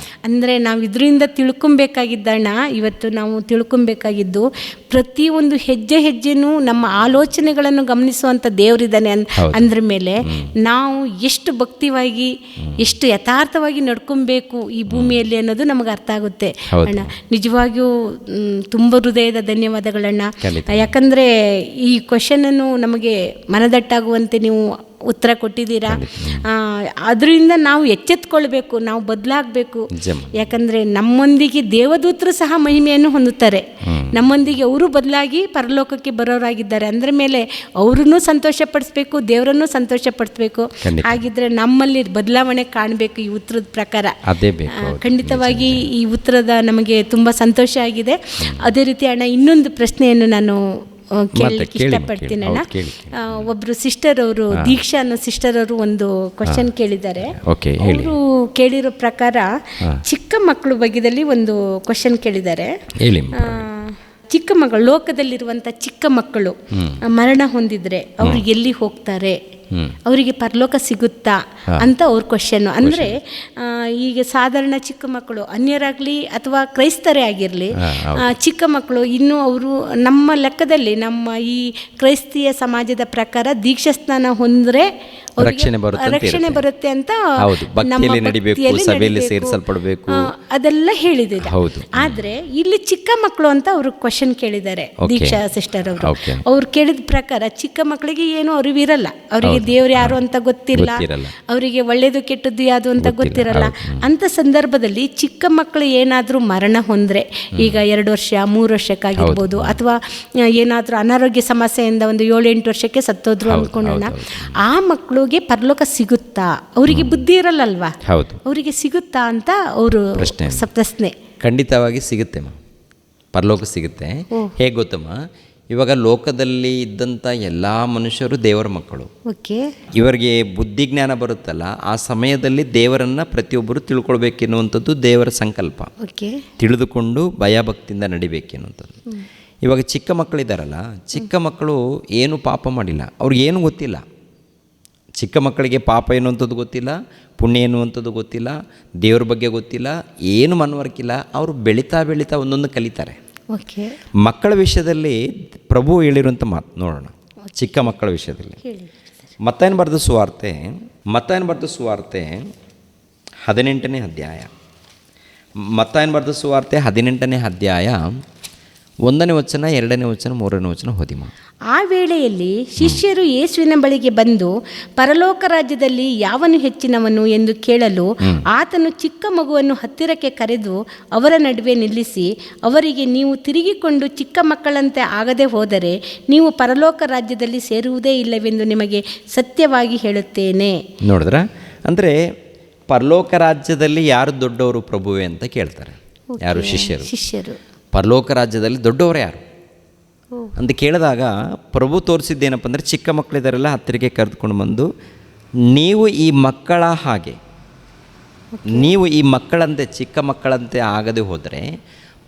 ಅಂದರೆ ನಾವು ಇದರಿಂದ ತಿಳ್ಕೊಬೇಕಾಗಿದ್ದಣ್ಣ, ಇವತ್ತು ನಾವು ತಿಳ್ಕೊಬೇಕಾಗಿದ್ದು, ಪ್ರತಿಯೊಂದು ಹೆಜ್ಜೆ ಹೆಜ್ಜೆನೂ ನಮ್ಮ ಆಲೋಚನೆಗಳನ್ನು ಗಮನಿಸುವಂಥ ದೇವರಿದ್ದಾನೆ ಅಂದ್ರ ಮೇಲೆ ನಾವು ಎಷ್ಟು ಭಕ್ತಿವಾಗಿ ಎಷ್ಟು ಯಥಾರ್ಥವಾಗಿ ನಡ್ಕೊಬೇಕು ಈ ಭೂಮಿಯಲ್ಲಿ ಅನ್ನೋದು ನಮಗೆ ಅರ್ಥ ಆಗುತ್ತೆ ಅಣ್ಣ. ನಿಜವಾಗಿಯೂ ತುಂಬ ಹೃದಯದ ಧನ್ಯವಾದಗಳಣ್ಣ. ಯಾಕಂದರೆ ಈ ಕ್ವಶನನ್ನು ನಮಗೆ ಮನದಟ್ಟಾಗುವಂತೆ ನೀವು ಉತ್ತರ ಕೊಟ್ಟಿದ್ದೀರಾ. ಅದರಿಂದ ನಾವು ಎಚ್ಚೆತ್ಕೊಳ್ಬೇಕು, ನಾವು ಬದಲಾಗಬೇಕು. ಯಾಕಂದರೆ ನಮ್ಮೊಂದಿಗೆ ದೇವದೂತರು ಸಹ ಮಹಿಮೆಯನ್ನು ಹೊಂದುತ್ತಾರೆ. ನಮ್ಮೊಂದಿಗೆ ಅವರು ಬದಲಾಗಿ ಪರಲೋಕಕ್ಕೆ ಬರೋರಾಗಿದ್ದಾರೆ. ಅಂದ್ರ ಮೇಲೆ ಅವ್ರನ್ನೂ ಸಂತೋಷಪಡಿಸ್ಬೇಕು, ದೇವರನ್ನೂ ಸಂತೋಷಪಡಿಸ್ಬೇಕು. ಹಾಗಿದ್ರೆ ನಮ್ಮಲ್ಲಿ ಬದಲಾವಣೆ ಕಾಣಬೇಕು. ಈ ಉತ್ತರದ ಪ್ರಕಾರ ಖಂಡಿತವಾಗಿ ಈ ಉತ್ತರದ ನಮಗೆ ತುಂಬ ಸಂತೋಷ ಆಗಿದೆ. ಅದೇ ರೀತಿ ಅಣ್ಣ, ಇನ್ನೊಂದು ಪ್ರಶ್ನೆಯನ್ನು ನಾನು ಕೇಳಲಿಕ್ಕೆ ಇಷ್ಟಪಡ್ತೀನಿ ಅಣ್ಣ. ಒಬ್ಬರು ಸಿಸ್ಟರ್ ಅವರು, ದೀಕ್ಷಾ ಅನ್ನೋ ಸಿಸ್ಟರ್ ಅವರು ಒಂದು ಕ್ವಶನ್ ಕೇಳಿದ್ದಾರೆ. ಅವರು ಕೇಳಿರೋ ಪ್ರಕಾರ ಚಿಕ್ಕ ಮಕ್ಕಳ ಬಗ್ಗೆದಲ್ಲಿ ಒಂದು ಕ್ವಶನ್ ಕೇಳಿದ್ದಾರೆ. ಚಿಕ್ಕ ಮಕ್ಕಳು, ಲೋಕದಲ್ಲಿರುವಂಥ ಚಿಕ್ಕ ಮಕ್ಕಳು ಮರಣ ಹೊಂದಿದ್ರೆ ಅವ್ರು ಎಲ್ಲಿ ಹೋಗ್ತಾರೆ, ಅವರಿಗೆ ಪರಲೋಕ ಸಿಗುತ್ತಾ ಅಂತ ಅವ್ರ ಕ್ವಶನ್ನು. ಅಂದರೆ ಈಗ ಸಾಧಾರಣ ಚಿಕ್ಕ ಮಕ್ಕಳು, ಅನ್ಯರಾಗಲಿ ಅಥವಾ ಕ್ರೈಸ್ತರೇ ಆಗಿರಲಿ, ಚಿಕ್ಕ ಮಕ್ಕಳು ಇನ್ನೂ ಅವರು ನಮ್ಮ ಲೆಕ್ಕದಲ್ಲಿ, ನಮ್ಮ ಈ ಕ್ರೈಸ್ತೀಯ ಸಮಾಜದ ಪ್ರಕಾರ ದೀಕ್ಷಾಸ್ನಾನ ಹೊಂದ್ರೆ ರಕ್ಷಣೆ ಬರುತ್ತೆ ಅಂತ ಅದೆಲ್ಲ ಹೇಳಿದ್ದಾರೆ. ಆದ್ರೆ ಇಲ್ಲಿ ಚಿಕ್ಕ ಮಕ್ಕಳು ಅಂತ ಅವರು ಕ್ವಶನ್ ಕೇಳಿದ್ದಾರೆ ದೀಕ್ಷಾ ಸಿಸ್ಟರ್ ಅವರು. ಅವ್ರು ಕೇಳಿದ ಪ್ರಕಾರ ಚಿಕ್ಕ ಮಕ್ಕಳಿಗೆ ಏನು ಅರಿವಿರಲ್ಲ, ಅವರಿಗೆ ದೇವ್ರು ಯಾರು ಅಂತ ಗೊತ್ತಿಲ್ಲ, ಅವರಿಗೆ ಒಳ್ಳೇದು ಕೆಟ್ಟದ್ದು ಯಾವುದು ಅಂತ ಗೊತ್ತಿರಲ್ಲ. ಅಂತ ಸಂದರ್ಭದಲ್ಲಿ ಚಿಕ್ಕ ಮಕ್ಕಳು ಏನಾದರೂ ಮರಣ ಹೊಂದ್ರೆ, ಈಗ 2 ವರ್ಷ 3 ವರ್ಷಕ್ಕಾಗಿರ್ಬೋದು, ಅಥವಾ ಏನಾದರೂ ಅನಾರೋಗ್ಯ ಸಮಸ್ಯೆಯಿಂದ ಒಂದು 7-8 ವರ್ಷಕ್ಕೆ ಸತ್ತೋದ್ರು ಅನ್ಕೊಳ್ಳೋಣ, ಆ ಮಕ್ಕಳಿಗೆ ಪರಲೋಕ ಸಿಗುತ್ತಾ? ಅವರಿಗೆ ಬುದ್ಧಿ ಇರಲ್ಲಲ್ವಾ, ಅವರಿಗೆ ಸಿಗುತ್ತಾ ಅಂತ ಅವರು ಪ್ರಶ್ನೆ. ಖಂಡಿತವಾಗಿ ಸಿಗುತ್ತೆ, ಪರಲೋಕ ಸಿಗುತ್ತೆ. ಹೇಗೆ ಗೊತ್ತಮ್ಮ, ಇವಾಗ ಲೋಕದಲ್ಲಿ ಇದ್ದಂಥ ಎಲ್ಲ ಮನುಷ್ಯರು ದೇವರ ಮಕ್ಕಳು. ಇವರಿಗೆ ಬುದ್ಧಿ ಜ್ಞಾನ ಬರುತ್ತಲ್ಲ, ಆ ಸಮಯದಲ್ಲಿ ದೇವರನ್ನು ಪ್ರತಿಯೊಬ್ಬರು ತಿಳ್ಕೊಳ್ಬೇಕೆನ್ನುವಂಥದ್ದು ದೇವರ ಸಂಕಲ್ಪ. ತಿಳಿದುಕೊಂಡು ಭಯಭಕ್ತಿಯಿಂದ ನಡಿಬೇಕೆನ್ನುವಂಥದ್ದು. ಇವಾಗ ಚಿಕ್ಕ ಮಕ್ಕಳಿದ್ದಾರಲ್ಲ, ಚಿಕ್ಕ ಮಕ್ಕಳು ಏನು ಪಾಪ ಮಾಡಿಲ್ಲ, ಅವ್ರಿಗೇನು ಗೊತ್ತಿಲ್ಲ. ಚಿಕ್ಕ ಮಕ್ಕಳಿಗೆ ಪಾಪ ಎನ್ನುವಂಥದ್ದು ಗೊತ್ತಿಲ್ಲ, ಪುಣ್ಯ ಎನ್ನುವಂಥದ್ದು ಗೊತ್ತಿಲ್ಲ, ದೇವ್ರ ಬಗ್ಗೆ ಗೊತ್ತಿಲ್ಲ, ಏನು ಮನವರಿಕಿಲ್ಲ. ಅವರು ಬೆಳೀತಾ ಒಂದೊಂದು ಕಲಿತಾರೆ. ಮಕ್ಕಳ ವಿಷಯದಲ್ಲಿ ಪ್ರಭು ಹೇಳಿರುವಂಥ ಮಾತು ನೋಡೋಣ. ಚಿಕ್ಕ ಮಕ್ಕಳ ವಿಷಯದಲ್ಲಿ ಮತ್ತಾಯನ ಬರೆದ ಸುವಾರ್ತೆ 18ನೇ ಅಧ್ಯಾಯ, ಮತ್ತಾಯನ ಬರೆದ ಸುವಾರ್ತೆ 18ನೇ ಅಧ್ಯಾಯ 1ನೇ ವಚನ 2ನೇ ವಚನ 3ನೇ ವಚನ ಓದಿಮ. ಆ ವೇಳೆಯಲ್ಲಿ ಶಿಷ್ಯರು ಯೇಸುವಿನ ಬಳಿಗೆ ಬಂದು, ಪರಲೋಕ ರಾಜ್ಯದಲ್ಲಿ ಯಾವನು ಹೆಚ್ಚಿನವನು ಎಂದು ಕೇಳಲು, ಆತನು ಚಿಕ್ಕ ಮಗುವನ್ನು ಹತ್ತಿರಕ್ಕೆ ಕರೆದು ಅವರ ನಡುವೆ ನಿಲ್ಲಿಸಿ ಅವರಿಗೆ, ನೀವು ತಿರುಗಿಕೊಂಡು ಚಿಕ್ಕ ಮಕ್ಕಳಂತೆ ಆಗದೆ ಹೋದರೆ ನೀವು ಪರಲೋಕ ರಾಜ್ಯದಲ್ಲಿ ಸೇರುವುದೇ ಇಲ್ಲವೆಂದು ನಿಮಗೆ ಸತ್ಯವಾಗಿ ಹೇಳುತ್ತೇನೆ. ನೋಡಿದ್ರ, ಅಂದರೆ ಪರಲೋಕ ರಾಜ್ಯದಲ್ಲಿ ಯಾರು ದೊಡ್ಡವರು ಪ್ರಭುವೇ ಅಂತ ಕೇಳ್ತಾರೆ. ಯಾರು? ಶಿಷ್ಯರು. ಪರಲೋಕ ರಾಜ್ಯದಲ್ಲಿ ದೊಡ್ಡವರು ಯಾರು ಅಂತ ಕೇಳಿದಾಗ ಪ್ರಭು ತೋರಿಸಿದ್ದೇನಪ್ಪ ಅಂದರೆ, ಚಿಕ್ಕ ಮಕ್ಕಳಿದ್ದಾರೆಲ್ಲ ಹತ್ತಿರಕ್ಕೆ ಕರೆದುಕೊಂಡು ಬಂದು, ನೀವು ಈ ಮಕ್ಕಳ ಹಾಗೆ, ನೀವು ಈ ಮಕ್ಕಳಂತೆ ಚಿಕ್ಕ ಮಕ್ಕಳಂತೆ ಆಗದೆ ಹೋದರೆ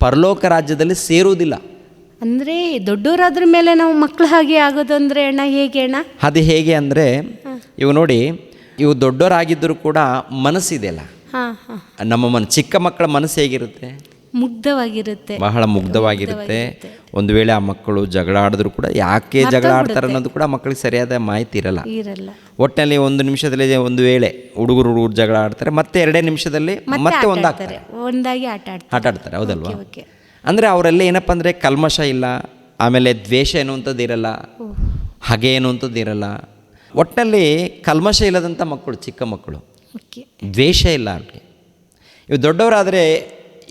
ಪರಲೋಕ ರಾಜ್ಯದಲ್ಲಿ ಸೇರುವುದಿಲ್ಲ. ಅಂದರೆ ದೊಡ್ಡವರಾದ್ರ ಮೇಲೆ ನಾವು ಮಕ್ಕಳು ಹಾಗೆ ಆಗೋದು ಅಂದರೆ ಅಣ್ಣ ಹೇಗೆ ಅಣ್ಣ? ಅದು ಹೇಗೆ ಅಂದರೆ ಇವು ನೋಡಿ, ಇವು ದೊಡ್ಡವರಾಗಿದ್ದರೂ ಕೂಡ ಮನಸ್ಸಿದೆಯಲ್ಲ, ಹಾಂ ಹಾಂ, ನಮ್ಮ ಚಿಕ್ಕ ಮಕ್ಕಳ ಮನಸ್ಸು ಹೇಗಿರುತ್ತೆ? ಮುಗ್ಧವಾಗಿರುತ್ತೆ, ಬಹಳ ಮುಗ್ಧವಾಗಿರುತ್ತೆ. ಒಂದು ವೇಳೆ ಆ ಮಕ್ಕಳು ಜಗಳ ಆಡಿದ್ರು ಕೂಡ ಯಾಕೆ ಜಗಳ ಆಡ್ತಾರೆ ಅನ್ನೋದು ಕೂಡ ಮಕ್ಕಳಿಗೆ ಸರಿಯಾದ ಮಾಹಿತಿ ಇರಲ್ಲ. ಒಟ್ಟಿನಲ್ಲಿ ಒಂದು ನಿಮಿಷದಲ್ಲಿ ಒಂದು ವೇಳೆ ಹುಡುಗರು ಜಗಳ ಆಡ್ತಾರೆ, ಮತ್ತೆ 2 ನಿಮಿಷದಲ್ಲಿ ಮತ್ತೆ ಒಂದಾಗ್ತಾರೆ, ಒಂದಾಗಿ ಆಟ ಆಡ್ತಾರೆ. ಹೌದಲ್ವಾ? ಅಂದರೆ ಅವರಲ್ಲಿ ಏನಪ್ಪ ಅಂದರೆ ಕಲ್ಮಶ ಇಲ್ಲ, ಆಮೇಲೆ ದ್ವೇಷ ಎನ್ನುವಂಥದ್ದು ಇರಲ್ಲ, ಹಾಗೆ ಎನ್ನುವಂಥದ್ದು ಇರಲ್ಲ. ಒಟ್ಟಿನಲ್ಲಿ ಕಲ್ಮಶ ಇಲ್ಲದಂಥ ಮಕ್ಕಳು, ಚಿಕ್ಕ ಮಕ್ಕಳು, ದ್ವೇಷ ಇಲ್ಲ ಅವ್ರಿಗೆ. ಇವು ದೊಡ್ಡವರಾದರೆ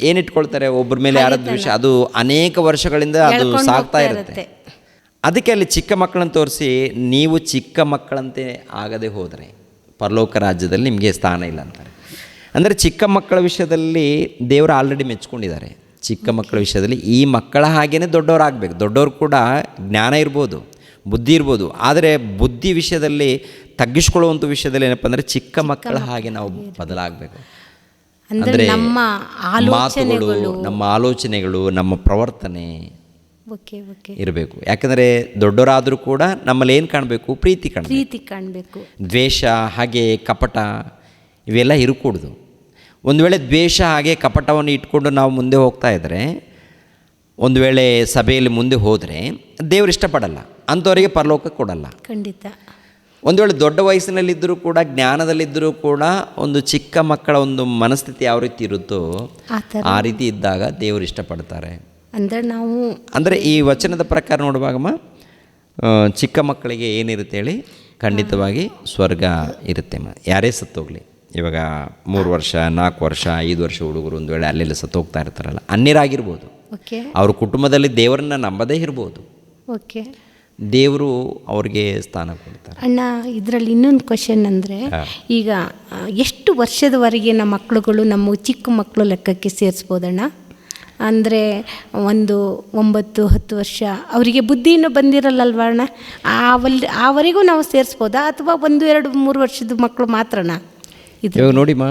ಏನಿಟ್ಕೊಳ್ತಾರೆ, ಒಬ್ಬರ ಮೇಲೆ ಯಾರ ದ್ವೇಷ, ಅದು ಅನೇಕ ವರ್ಷಗಳಿಂದ ಅದು ಸಾಗ್ತಾ ಇರುತ್ತೆ. ಅದಕ್ಕೆ ಅಲ್ಲಿ ಚಿಕ್ಕ ಮಕ್ಕಳನ್ನು ತೋರಿಸಿ, ನೀವು ಚಿಕ್ಕ ಮಕ್ಕಳಂತೆ ಆಗದೆ ಹೋದರೆ ಪರಲೋಕ ರಾಜ್ಯದಲ್ಲಿ ನಿಮಗೆ ಸ್ಥಾನ ಇಲ್ಲ ಅಂತಾರೆ. ಅಂದರೆ ಚಿಕ್ಕ ಮಕ್ಕಳ ವಿಷಯದಲ್ಲಿ ದೇವರು ಆಲ್ರೆಡಿ ಮೆಚ್ಕೊಂಡಿದ್ದಾರೆ. ಚಿಕ್ಕ ಮಕ್ಕಳ ವಿಷಯದಲ್ಲಿ ಈ ಮಕ್ಕಳ ಹಾಗೇ ದೊಡ್ಡವರಾಗಬೇಕು. ದೊಡ್ಡವರು ಕೂಡ ಜ್ಞಾನ ಇರ್ಬೋದು, ಬುದ್ಧಿ ಇರ್ಬೋದು, ಆದರೆ ಬುದ್ಧಿ ವಿಷಯದಲ್ಲಿ ತಗ್ಗಿಸ್ಕೊಳ್ಳುವಂಥ ವಿಷಯದಲ್ಲಿ ಏನಪ್ಪ ಅಂದರೆ ಚಿಕ್ಕ ಮಕ್ಕಳ ಹಾಗೆ ನಾವು ಬದಲಾಗಬೇಕು. ಅಂದರೆ ನಮ್ಮ ಮಾತುಗಳು, ನಮ್ಮ ಆಲೋಚನೆಗಳು, ನಮ್ಮ ಪ್ರವರ್ತನೆ ಇರಬೇಕು. ಯಾಕಂದರೆ ದೊಡ್ಡವರಾದರೂ ಕೂಡ ನಮ್ಮಲ್ಲಿ ಏನು ಕಾಣಬೇಕು? ಪ್ರೀತಿ ಕಾಣಬೇಕು. ದ್ವೇಷ, ಹಾಗೆ ಕಪಟ ಇವೆಲ್ಲ ಇರಕೂಡ್ದು. ಒಂದು ವೇಳೆ ದ್ವೇಷ ಹಾಗೆ ಕಪಟವನ್ನು ಇಟ್ಕೊಂಡು ನಾವು ಮುಂದೆ ಹೋಗ್ತಾ ಇದ್ದರೆ, ಒಂದು ವೇಳೆ ಸಭೆಯಲ್ಲಿ ಮುಂದೆ ಹೋದರೆ ದೇವರು ಇಷ್ಟಪಡಲ್ಲ, ಅಂಥವರಿಗೆ ಪರಲೋಕ ಕೊಡಲ್ಲ. ಖಂಡಿತ. ಒಂದು ವೇಳೆ ದೊಡ್ಡ ವಯಸ್ಸಿನಲ್ಲಿದ್ದರೂ ಕೂಡ, ಜ್ಞಾನದಲ್ಲಿದ್ದರೂ ಕೂಡ, ಒಂದು ಚಿಕ್ಕ ಮಕ್ಕಳ ಒಂದು ಮನಸ್ಥಿತಿ ಯಾವ ರೀತಿ ಇರುತ್ತೋ ಆ ರೀತಿ ಇದ್ದಾಗ ದೇವರು ಇಷ್ಟಪಡ್ತಾರೆ. ಅಂದರೆ ಈ ವಚನದ ಪ್ರಕಾರ ನೋಡುವಾಗಮ್ಮ, ಚಿಕ್ಕ ಮಕ್ಕಳಿಗೆ ಏನಿರುತ್ತೆ ಹೇಳಿ? ಖಂಡಿತವಾಗಿ ಸ್ವರ್ಗ ಇರುತ್ತೆಮ್ಮ. ಯಾರೇ ಸತ್ತೋಗಲಿ, ಇವಾಗ 3 ವರ್ಷ 4 ವರ್ಷ 5 ವರ್ಷ ಹುಡುಗರು ಒಂದು ವೇಳೆ ಅಲ್ಲೆಲ್ಲ ಸತ್ತೋಗ್ತಾ ಇರ್ತಾರಲ್ಲ, ಅನ್ಯರಾಗಿರ್ಬೋದು, ಅವ್ರ ಕುಟುಂಬದಲ್ಲಿ ದೇವರನ್ನ ನಂಬದೇ ಇರ್ಬೋದು, ದೇವರು ಅವ್ರಿಗೆ ಸ್ಥಾನ ಕೊಡ್ತಾರೆ. ಅಣ್ಣ, ಇದರಲ್ಲಿ ಇನ್ನೊಂದು ಕ್ವಶನ್ ಅಂದರೆ, ಈಗ ಎಷ್ಟು ವರ್ಷದವರೆಗೆ ನಮ್ಮ ಮಕ್ಕಳುಗಳು ನಮ್ಮ ಚಿಕ್ಕ ಮಕ್ಕಳು ಲೆಕ್ಕಕ್ಕೆ ಸೇರಿಸ್ಬೋದಣ್ಣ? ಅಂದರೆ ಒಂದು 9-10 ವರ್ಷ ಅವರಿಗೆ ಬುದ್ಧಿ ಇನ್ನೂ ಬಂದಿರಲ್ಲಲ್ವ ಅಣ್ಣ? ಆವರೆಗೂ ನಾವು ಸೇರಿಸ್ಬೋದಾ, ಅಥವಾ 1-2-3 ವರ್ಷದ ಮಕ್ಕಳು ಮಾತ್ರನಾ? ಇವಾಗ ನೋಡಿಮ್ಮ,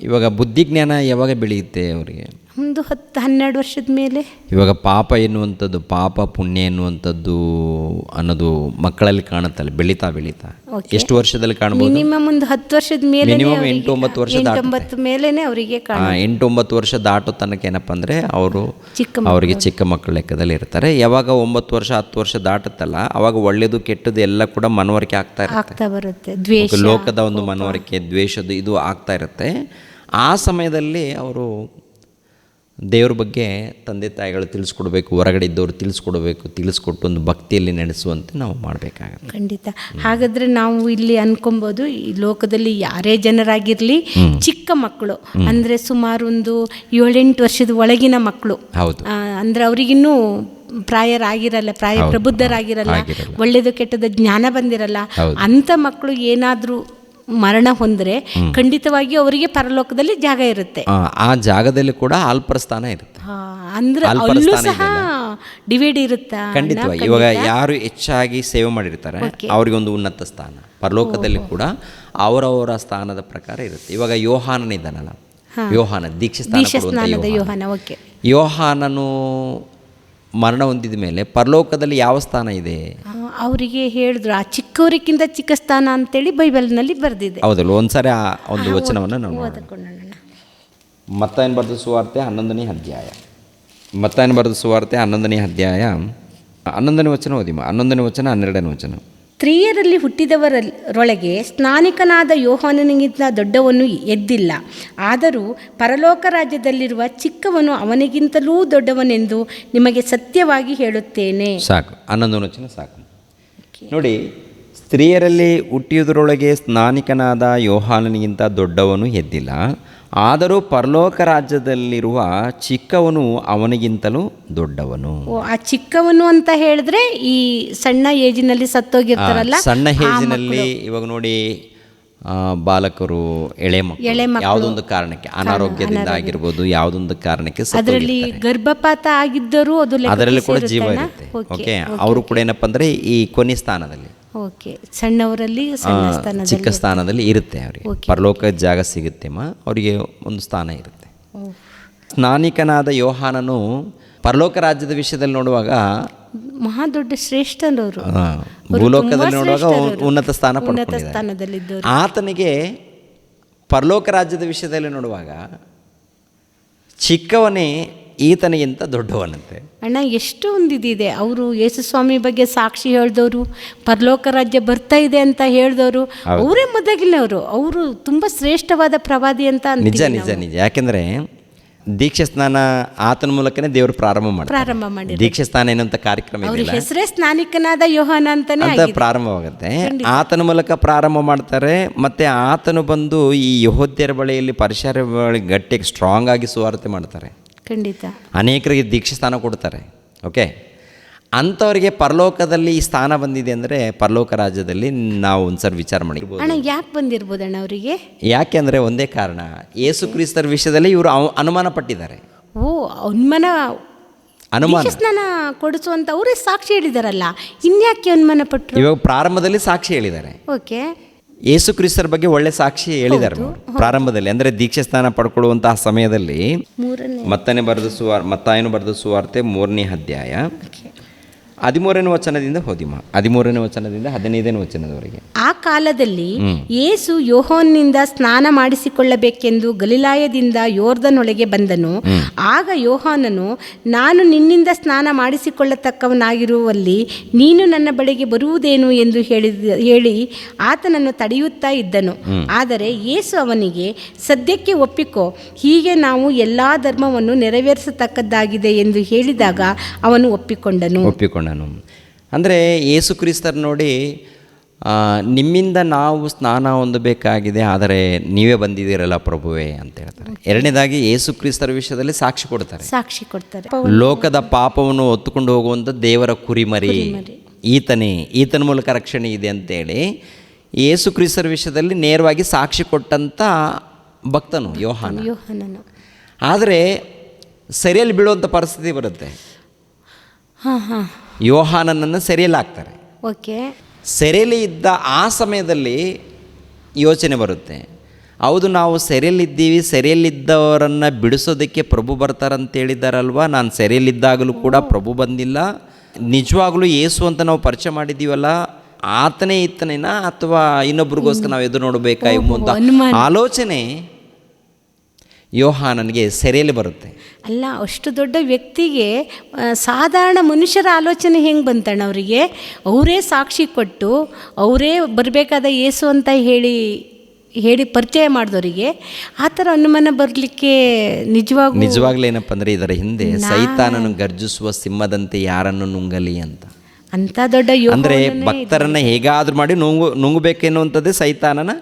ಇವಾಗ ಬುದ್ಧಿ ಜ್ಞಾನ ಯಾವಾಗ ಬೆಳೆಯುತ್ತೆ ಅವರಿಗೆ? ಒಂದು 10-12 ವರ್ಷದ ಮೇಲೆ. ಇವಾಗ ಪಾಪ ಎನ್ನುವಂಥದ್ದು, ಪಾಪ ಪುಣ್ಯ ಎನ್ನುವಂಥದ್ದು ಅನ್ನೋದು ಮಕ್ಕಳಲ್ಲಿ ಕಾಣುತ್ತಲ್ಲ, ಬೆಳೀತಾ ಎಷ್ಟು ವರ್ಷದಲ್ಲಿ ಕಾಣ್ಬೋದು? ಮಿನಿಮಮ್ ಒಂದು 10 ವರ್ಷದ ಮೇಲೆ, ಮಿನಿಮಮ್ 8-9 ವರ್ಷ ಮೇಲೇನೆ ಅವರಿಗೆ 8-9 ವರ್ಷ ದಾಟೋ ತನಕ ಏನಪ್ಪ ಅಂದರೆ ಅವರಿಗೆ ಚಿಕ್ಕ ಮಕ್ಕಳ ಲೆಕ್ಕದಲ್ಲಿ ಇರ್ತಾರೆ. ಯಾವಾಗ 9 ವರ್ಷ 10 ವರ್ಷ ದಾಟುತ್ತಲ್ಲ, ಅವಾಗ ಒಳ್ಳೆಯದು ಕೆಟ್ಟದ್ದು ಎಲ್ಲ ಕೂಡ ಮನವರಿಕೆ ಆಗ್ತಾ ಬರುತ್ತೆ. ಲೋಕದ ಒಂದು ಮನವರಿಕೆ, ದ್ವೇಷದ ಇದು ಆಗ್ತಾ ಇರುತ್ತೆ. ಆ ಸಮಯದಲ್ಲಿ ಅವರು ದೇವ್ರ ಬಗ್ಗೆ ತಂದೆ ತಾಯಿಗಳು ತಿಳಿಸ್ಕೊಡ್ಬೇಕು, ಹೊರಗಡೆ ಇದ್ದವರು ತಿಳಿಸ್ಕೊಟ್ಟು ಒಂದು ಭಕ್ತಿಯಲ್ಲಿ ನಡೆಸುವಂತೆ ನಾವು ಮಾಡಬೇಕಾಗುತ್ತೆ. ಖಂಡಿತ. ಹಾಗಾದರೆ ನಾವು ಇಲ್ಲಿ ಅನ್ಕೊಬೋದು, ಈ ಲೋಕದಲ್ಲಿ ಯಾರೇ ಜನರಾಗಿರಲಿ, ಚಿಕ್ಕ ಮಕ್ಕಳು ಅಂದರೆ ಸುಮಾರು ಒಂದು 7-8 ವರ್ಷದ ಒಳಗಿನ ಮಕ್ಕಳು, ಹೌದು, ಅಂದರೆ ಅವರಿಗಿನ್ನೂ ಪ್ರಾಯ ಪ್ರಬುದ್ಧರಾಗಿರಲ್ಲ, ಒಳ್ಳೆಯದು ಕೆಟ್ಟದ ಜ್ಞಾನ ಬಂದಿರಲ್ಲ. ಅಂಥ ಮಕ್ಕಳು ಏನಾದರೂ ಮರಣ ಹೊಂದರೆ ಖಂಡಿತವಾಗಿಯೂ ಅವರಿಗೆ ಪರಲೋಕದಲ್ಲಿ ಜಾಗ ಇರುತ್ತೆ. ಆ ಜಾಗದಲ್ಲಿ ಕೂಡ ಅಲ್ಪರ ಸ್ಥಾನ ಇರುತ್ತೆ. ಅಂದ್ರೆ ಅಲ್ಲೂ ಸಹ ಡಿವೈಡ್ ಇರುತ್ತೆ. ಖಂಡಿತವಾಗಿ. ಇವಾಗ ಯಾರು ಹೆಚ್ಚಾಗಿ ಸೇವೆ ಮಾಡಿರ್ತಾರೆ ಅವರಿಗೆ ಒಂದು ಉನ್ನತ ಸ್ಥಾನ, ಪರಲೋಕದಲ್ಲಿ ಕೂಡ ಅವರವರ ಸ್ಥಾನದ ಪ್ರಕಾರ ಇರುತ್ತೆ. ಇವಾಗ ಯೋಹಾನನಿದ್ದಾನಲ್ಲ, ಯೋಹಾನ ದೀಕ್ಷಾಸ್ನಾನ, ಯೋಹಾನನು ಮರಣ ಹೊಂದಿದ ಮೇಲೆ ಪರಲೋಕದಲ್ಲಿ ಯಾವ ಸ್ಥಾನ ಇದೆ? ಅವರಿಗೆ ಹೇಳಿದ್ರು, ಆ ಚಿಕ್ಕವರಿಗಿಂತ ಚಿಕ್ಕ ಸ್ಥಾನ ಅಂತೇಳಿ ಬೈಬಲ್ನಲ್ಲಿ ಬರೆದಿದೆ. ಹೌದಲ್ಲ? ಒಂದ್ಸಾರಿ ಆ ಒಂದು ವಚನವನ್ನು ನಾವು ಮತ್ತಾಯನ ಬರೆದ ಸುವಾರ್ತೆ 11ನೇ ಅಧ್ಯಾಯ, ಮತ್ತಾಯನ ಬರೆದ ಸುವಾರ್ತೆ 11ನೇ ಅಧ್ಯಾಯ 11ನೇ ವಚನ ಓದಿಮ್ಮ. 11ನೇ ವಚನ 12ನೇ ವಚನ. ಸ್ತ್ರೀಯರಲ್ಲಿ ಹುಟ್ಟಿದವರೊಳಗೆ ಸ್ನಾನಿಕನಾದ ಯೋಹಾನನಿಗಿಂತ ದೊಡ್ಡವನು ಎದ್ದಿಲ್ಲ, ಆದರೂ ಪರಲೋಕ ರಾಜ್ಯದಲ್ಲಿರುವ ಚಿಕ್ಕವನು ಅವನಿಗಿಂತಲೂ ದೊಡ್ಡವನೆಂದು ನಿಮಗೆ ಸತ್ಯವಾಗಿ ಹೇಳುತ್ತೇನೆ. ಸಾಕು, 11ನೇ ವಚನ ಸಾಕು. ನೋಡಿ, ಸ್ತ್ರೀಯರಲ್ಲಿ ಹುಟ್ಟಿಯುವುದರೊಳಗೆ ಸ್ನಾನಿಕನಾದ ಯೋಹಾನನಿಗಿಂತ ದೊಡ್ಡವನು ಎದ್ದಿಲ್ಲ, ಆದರೂ ಪರಲೋಕ ರಾಜ್ಯದಲ್ಲಿರುವ ಚಿಕ್ಕವನು ಅವನಿಗಿಂತಲೂ ದೊಡ್ಡವನು. ಆ ಚಿಕ್ಕವನು ಅಂತ ಹೇಳಿದ್ರೆ ಈ ಸಣ್ಣ ಏಜಿನಲ್ಲಿ ಸತ್ತೋಗಿರ್ತಾರಲ್ಲ, ಸಣ್ಣ ಏಜಿನಲ್ಲಿ. ಇವಾಗ ನೋಡಿ, ಬಾಲಕರು, ಎಳೆ ಮಕ್ಕಳು ಯಾವುದೊಂದು ಕಾರಣಕ್ಕೆ ಅನಾರೋಗ್ಯದಿಂದ ಆಗಿರ್ಬೋದು, ಯಾವುದೊಂದು ಕಾರಣಕ್ಕೆ ಅದರಲ್ಲಿ ಗರ್ಭಪಾತ ಆಗಿದ್ದರೂ ಅದರಲ್ಲಿ ಕೂಡ ಜೀವ ಇರುತ್ತೆ. ಓಕೆ, ಅವರು ಕೂಡ ಏನಪ್ಪ ಅಂದರೆ ಈ ಕೊನೆ ಸ್ಥಾನದಲ್ಲಿ, ಸಣ್ಣವರಲ್ಲಿ ಚಿಕ್ಕ ಸ್ಥಾನದಲ್ಲಿ ಇರುತ್ತೆ. ಅವರಿಗೆ ಪರಲೋಕ ಜಾಗ ಸಿಗುತ್ತೆಮ್ಮ, ಅವರಿಗೆ ಒಂದು ಸ್ಥಾನ ಇರುತ್ತೆ. ಸ್ನಾನಿಕನಾದ ಯೋಹಾನನು ಪರಲೋಕ ರಾಜ್ಯದ ವಿಷಯದಲ್ಲಿ ನೋಡುವಾಗ ಮಹಾ ದೊಡ್ಡ ಶ್ರೇಷ್ಠನವರು, ಭೂಲೋಕದಲ್ಲಿ ನೋಡುವಾಗ ಉನ್ನತ ಸ್ಥಾನ ಸ್ಥಾನದಲ್ಲಿದ್ದವರು. ಆತನಿಗೆ ಪರಲೋಕ ರಾಜ್ಯದ ವಿಷಯದಲ್ಲಿ ನೋಡುವಾಗ ಚಿಕ್ಕವನೇ ಈತನಿಗಿಂತ ದೊಡ್ಡವನಂತೆ. ಅಣ್ಣ ಎಷ್ಟು ಒಂದಿದೆ. ಅವರು ಯೇಸುಸ್ವಾಮಿ ಬಗ್ಗೆ ಸಾಕ್ಷಿ ಹೇಳಿದವರು, ಪರಲೋಕ ರಾಜ್ಯ ಬರ್ತಾ ಇದೆ ಅಂತ ಹೇಳಿದವರು ಅವರೇ ಮೊದಲಿನವರು. ಅವರು ತುಂಬ ಶ್ರೇಷ್ಠವಾದ ಪ್ರವಾದಿ ಅಂತ. ನಿಜ ನಿಜ ನಿಜ. ಯಾಕೆಂದರೆ ದೀಕ್ಷಾ ಸ್ನಾನ ಆತನ ಮೂಲಕನೇ ದೇವರು ಪ್ರಾರಂಭ ಮಾಡಿ ದೀಕ್ಷಾ ಸ್ನಾನ ಏನಂತ ಕಾರ್ಯಕ್ರಮ ಹೆಸರೇ ಸ್ನಾನಿಕನಾದ ಯೋಹಾನ ಅಂತಾನೆ ಅಂತ ಪ್ರಾರಂಭವಾಗುತ್ತೆ. ಆತನ ಮೂಲಕ ಪ್ರಾರಂಭ ಮಾಡ್ತಾರೆ. ಮತ್ತೆ ಆತನು ಬಂದು ಈ ಯೆಹೂದ್ಯರ ಬಳಿಯಲ್ಲಿ ಪರಿಸರ ಬಳಿ ಗಟ್ಟಿಗೆ ಸ್ಟ್ರಾಂಗ್ ಆಗಿ ಸುವಾರ್ತೆ ಮಾಡ್ತಾರೆ. ಖಂಡಿತ ಅನೇಕರಿಗೆ ದೀಕ್ಷಾ ಸ್ಥಾನ ಕೊಡ್ತಾರೆ. ಓಕೆ, ಅಂಥವರಿಗೆ ಪರಲೋಕದಲ್ಲಿ ಈ ಸ್ಥಾನ ಬಂದಿದೆ ಅಂದರೆ ಪರಲೋಕ ರಾಜ್ಯದಲ್ಲಿ ನಾವು ಒಂದ್ಸರಿ ವಿಚಾರ ಮಾಡಿರ್ಬೋದು. ಅಣ್ಣ ಯಾಕೆ ಬಂದಿರ್ಬೋದು ಅಣ್ಣ ಅವರಿಗೆ? ಯಾಕೆ ಅಂದರೆ ಒಂದೇ ಕಾರಣ, ಯೇಸು ಕ್ರಿಸ್ತರ ವಿಷಯದಲ್ಲಿ ಇವರು ಅನುಮಾನ ಪಟ್ಟಿದ್ದಾರೆ. ಅನುಮಾನ ಸ್ನಾನ ಕೊಡಿಸುವಂತ ಅವರೇ ಸಾಕ್ಷಿ ಹೇಳಿದಾರಲ್ಲ, ಇನ್ಯಾಕೆ ಅನುಮಾನ ಪಟ್ಟರು? ಇವಾಗ ಪ್ರಾರಂಭದಲ್ಲಿ ಸಾಕ್ಷಿ ಹೇಳಿದ್ದಾರೆ. ಓಕೆ, ಯೇಸು ಕ್ರಿಸ್ತರ ಬಗ್ಗೆ ಒಳ್ಳೆ ಸಾಕ್ಷಿ ಹೇಳಿದ್ದಾರೆ ಪ್ರಾರಂಭದಲ್ಲಿ. ಅಂದರೆ ದೀಕ್ಷಾ ಸ್ನಾನ ಪಡ್ಕೊಳ್ಳುವಂತಹ ಸಮಯದಲ್ಲಿ ಮತ್ತಾಯನು ಬರೆದ ಸುವಾರ್ತೆ 3ನೇ ಅಧ್ಯಾಯ 13ನೇ ವಚನದಿಂದ 13ನೇ ವಚನದಿಂದ 15ನೇ ವಚನದವರೆಗೆ. ಆ ಕಾಲದಲ್ಲಿ ಯೇಸು ಯೋಹಾನನಿಂದ ಸ್ನಾನ ಮಾಡಿಸಿಕೊಳ್ಳಬೇಕೆಂದು ಗಲಿಲಾಯದಿಂದ ಯೋರ್ದನೊಳಗೆ ಬಂದನು. ಆಗ ಯೋಹಾನನು, ನಾನು ನಿನ್ನಿಂದ ಸ್ನಾನ ಮಾಡಿಸಿಕೊಳ್ಳತಕ್ಕವನಾಗಿರುವಲ್ಲಿ ನೀನು ನನ್ನ ಬಳಿಗೆ ಬರುವುದೇನು ಎಂದು ಹೇಳಿ ಆತನನ್ನು ತಡೆಯುತ್ತಾ ಇದ್ದನು. ಆದರೆ ಯೇಸು ಅವನಿಗೆ, ಸದ್ಯಕ್ಕೆ ಒಪ್ಪಿಕೋ, ಹೀಗೆ ನಾವು ಎಲ್ಲ ಧರ್ಮವನ್ನು ನೆರವೇರಿಸತಕ್ಕದ್ದಾಗಿದೆ ಎಂದು ಹೇಳಿದಾಗ ಅವನು ಒಪ್ಪಿಕೊಂಡನು. ಅಂದರೆ ಯೇಸು ಕ್ರಿಸ್ತರು ನೋಡಿ, ನಿಮ್ಮಿಂದ ನಾವು ಸ್ನಾನ ಹೊಂದಬೇಕಾಗಿದೆ, ಆದರೆ ನೀವೇ ಬಂದಿದ್ದೀರಲ್ಲ ಪ್ರಭುವೇ ಅಂತ ಹೇಳ್ತಾರೆ. ಎರಡನೇದಾಗಿ ಯೇಸು ಕ್ರಿಸ್ತರ ವಿಷಯದಲ್ಲಿ ಸಾಕ್ಷಿ ಕೊಡ್ತಾರೆ. ಲೋಕದ ಪಾಪವನ್ನು ಹೊತ್ತುಕೊಂಡು ಹೋಗುವಂಥ ದೇವರ ಕುರಿಮರಿ ಈತನ ಮೂಲಕ ರಕ್ಷಣೆ ಇದೆ ಅಂತೇಳಿ ಯೇಸು ಕ್ರಿಸ್ತರ ವಿಷಯದಲ್ಲಿ ನೇರವಾಗಿ ಸಾಕ್ಷಿ ಕೊಟ್ಟಂಥ ಭಕ್ತನು ಯೋಹಾನನು. ಆದರೆ ಸೆರೆಯಲ್ಲಿ ಬೀಳುವಂಥ ಪರಿಸ್ಥಿತಿ ಬರುತ್ತೆ. ಯೋಹಾನನನ್ನು ಸೆರೆಯಲ್ಲಿ ಹಾಕ್ತಾರೆ. ಓಕೆ, ಸೆರೆಯಲ್ಲಿ ಇದ್ದ ಆ ಸಮಯದಲ್ಲಿ ಯೋಚನೆ ಬರುತ್ತೆ, ಹೌದು ನಾವು ಸೆರೆಯಲ್ಲಿದ್ದೀವಿ, ಸೆರೆಯಲ್ಲಿದ್ದವರನ್ನು ಬಿಡಿಸೋದಕ್ಕೆ ಪ್ರಭು ಬರ್ತಾರಂತ ಹೇಳಿದ್ದಾರಲ್ವ, ನಾನು ಸೆರೆಯಲ್ಲಿದ್ದಾಗಲೂ ಕೂಡ ಪ್ರಭು ಬಂದಿಲ್ಲ, ನಿಜವಾಗ್ಲೂ ಯೇಸು ಅಂತ ನಾವು ಪರಿಚಯ ಮಾಡಿದ್ದೀವಲ್ಲ, ಆತನೇ ಇತ್ತನೇನ ಅಥವಾ ಇನ್ನೊಬ್ರಿಗೋಸ್ಕರ ನಾವು ಎದುರು ನೋಡಬೇಕಾ ಎಂಬುವಂಥ ಆಲೋಚನೆ ಯೋಹಾನನಿಗೆ ಸೆರೆಯಲ್ಲಿ ಬರುತ್ತೆ. ಅಲ್ಲ, ಅಷ್ಟು ದೊಡ್ಡ ವ್ಯಕ್ತಿಗೆ ಸಾಧಾರಣ ಮನುಷ್ಯರ ಆಲೋಚನೆ ಹೆಂಗೆ ಬಂತಣ್ಣ ಅವರಿಗೆ? ಅವರೇ ಸಾಕ್ಷಿ ಕೊಟ್ಟು ಅವರೇ ಬರಬೇಕಾದ ಯೇಸು ಅಂತ ಹೇಳಿ ಪರಿಚಯ ಮಾಡಿದವರಿಗೆ ಆ ಥರ ಅನುಮಾನ ಬರಲಿಕ್ಕೆ ನಿಜವಾಗ್ಲೂ ಏನಪ್ಪ ಅಂದರೆ ಇದರ ಹಿಂದೆ ಸೈತಾನನು ಗರ್ಜಿಸುವ ಸಿಂಹದಂತೆ ಯಾರನ್ನು ನುಂಗಲಿ ಅಂತ ದೊಡ್ಡ ಅಂದರೆ ಭಕ್ತರನ್ನು ಹೇಗಾದರೂ ಮಾಡಿ ನುಂಗಬೇಕೆನ್ನುವಂಥದ್ದೇ ಸೈತಾನನ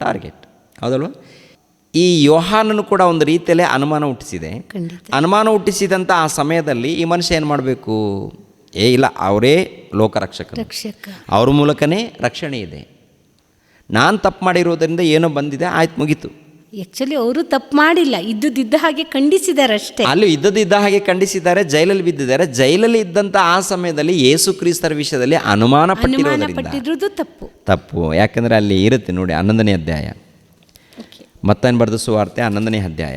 ಟಾರ್ಗೆಟ್, ಹೌದಲ್ವ? ಈ ಯೋಹಾನನು ಕೂಡ ಒಂದು ರೀತಿಯಲ್ಲೇ ಅನುಮಾನ ಹುಟ್ಟಿಸಿದೆ. ಅನುಮಾನ ಹುಟ್ಟಿಸಿದಂಥ ಆ ಸಮಯದಲ್ಲಿ ಈ ಮನುಷ್ಯ ಏನು ಮಾಡಬೇಕು? ಇಲ್ಲ, ಅವರೇ ಲೋಕರಕ್ಷಕ, ಅವ್ರ ಮೂಲಕನೇ ರಕ್ಷಣೆ ಇದೆ, ನಾನು ತಪ್ಪು ಮಾಡಿರೋದ್ರಿಂದ ಏನೋ ಬಂದಿದೆ, ಆಯ್ತು ಮುಗೀತು. ಆ್ಯಕ್ಚುಲಿ ಅವರು ತಪ್ಪು ಮಾಡಿಲ್ಲ, ಇದ್ದ ಹಾಗೆ ಖಂಡಿಸಿದ್ದಾರೆ ಅಷ್ಟೇ. ಅಲ್ಲಿ ಇದ್ದ ಹಾಗೆ ಖಂಡಿಸಿದ್ದಾರೆ, ಜೈಲಲ್ಲಿ ಬಿದ್ದಿದ್ದಾರೆ. ಜೈಲಲ್ಲಿ ಇದ್ದಂಥ ಆ ಸಮಯದಲ್ಲಿ ಯೇಸು ಕ್ರಿಸ್ತರ ವಿಷಯದಲ್ಲಿ ಅನುಮಾನ ಪಟ್ಟಿರೋದು ತಪ್ಪು. ಯಾಕಂದರೆ ಅಲ್ಲಿ ಇರುತ್ತೆ ನೋಡಿ, 11ನೇ ಅಧ್ಯಾಯ ಮತ್ತಾಯನು ಬರೆದ ಸುವಾರ್ತೆ 11ನೇ ಅಧ್ಯಾಯ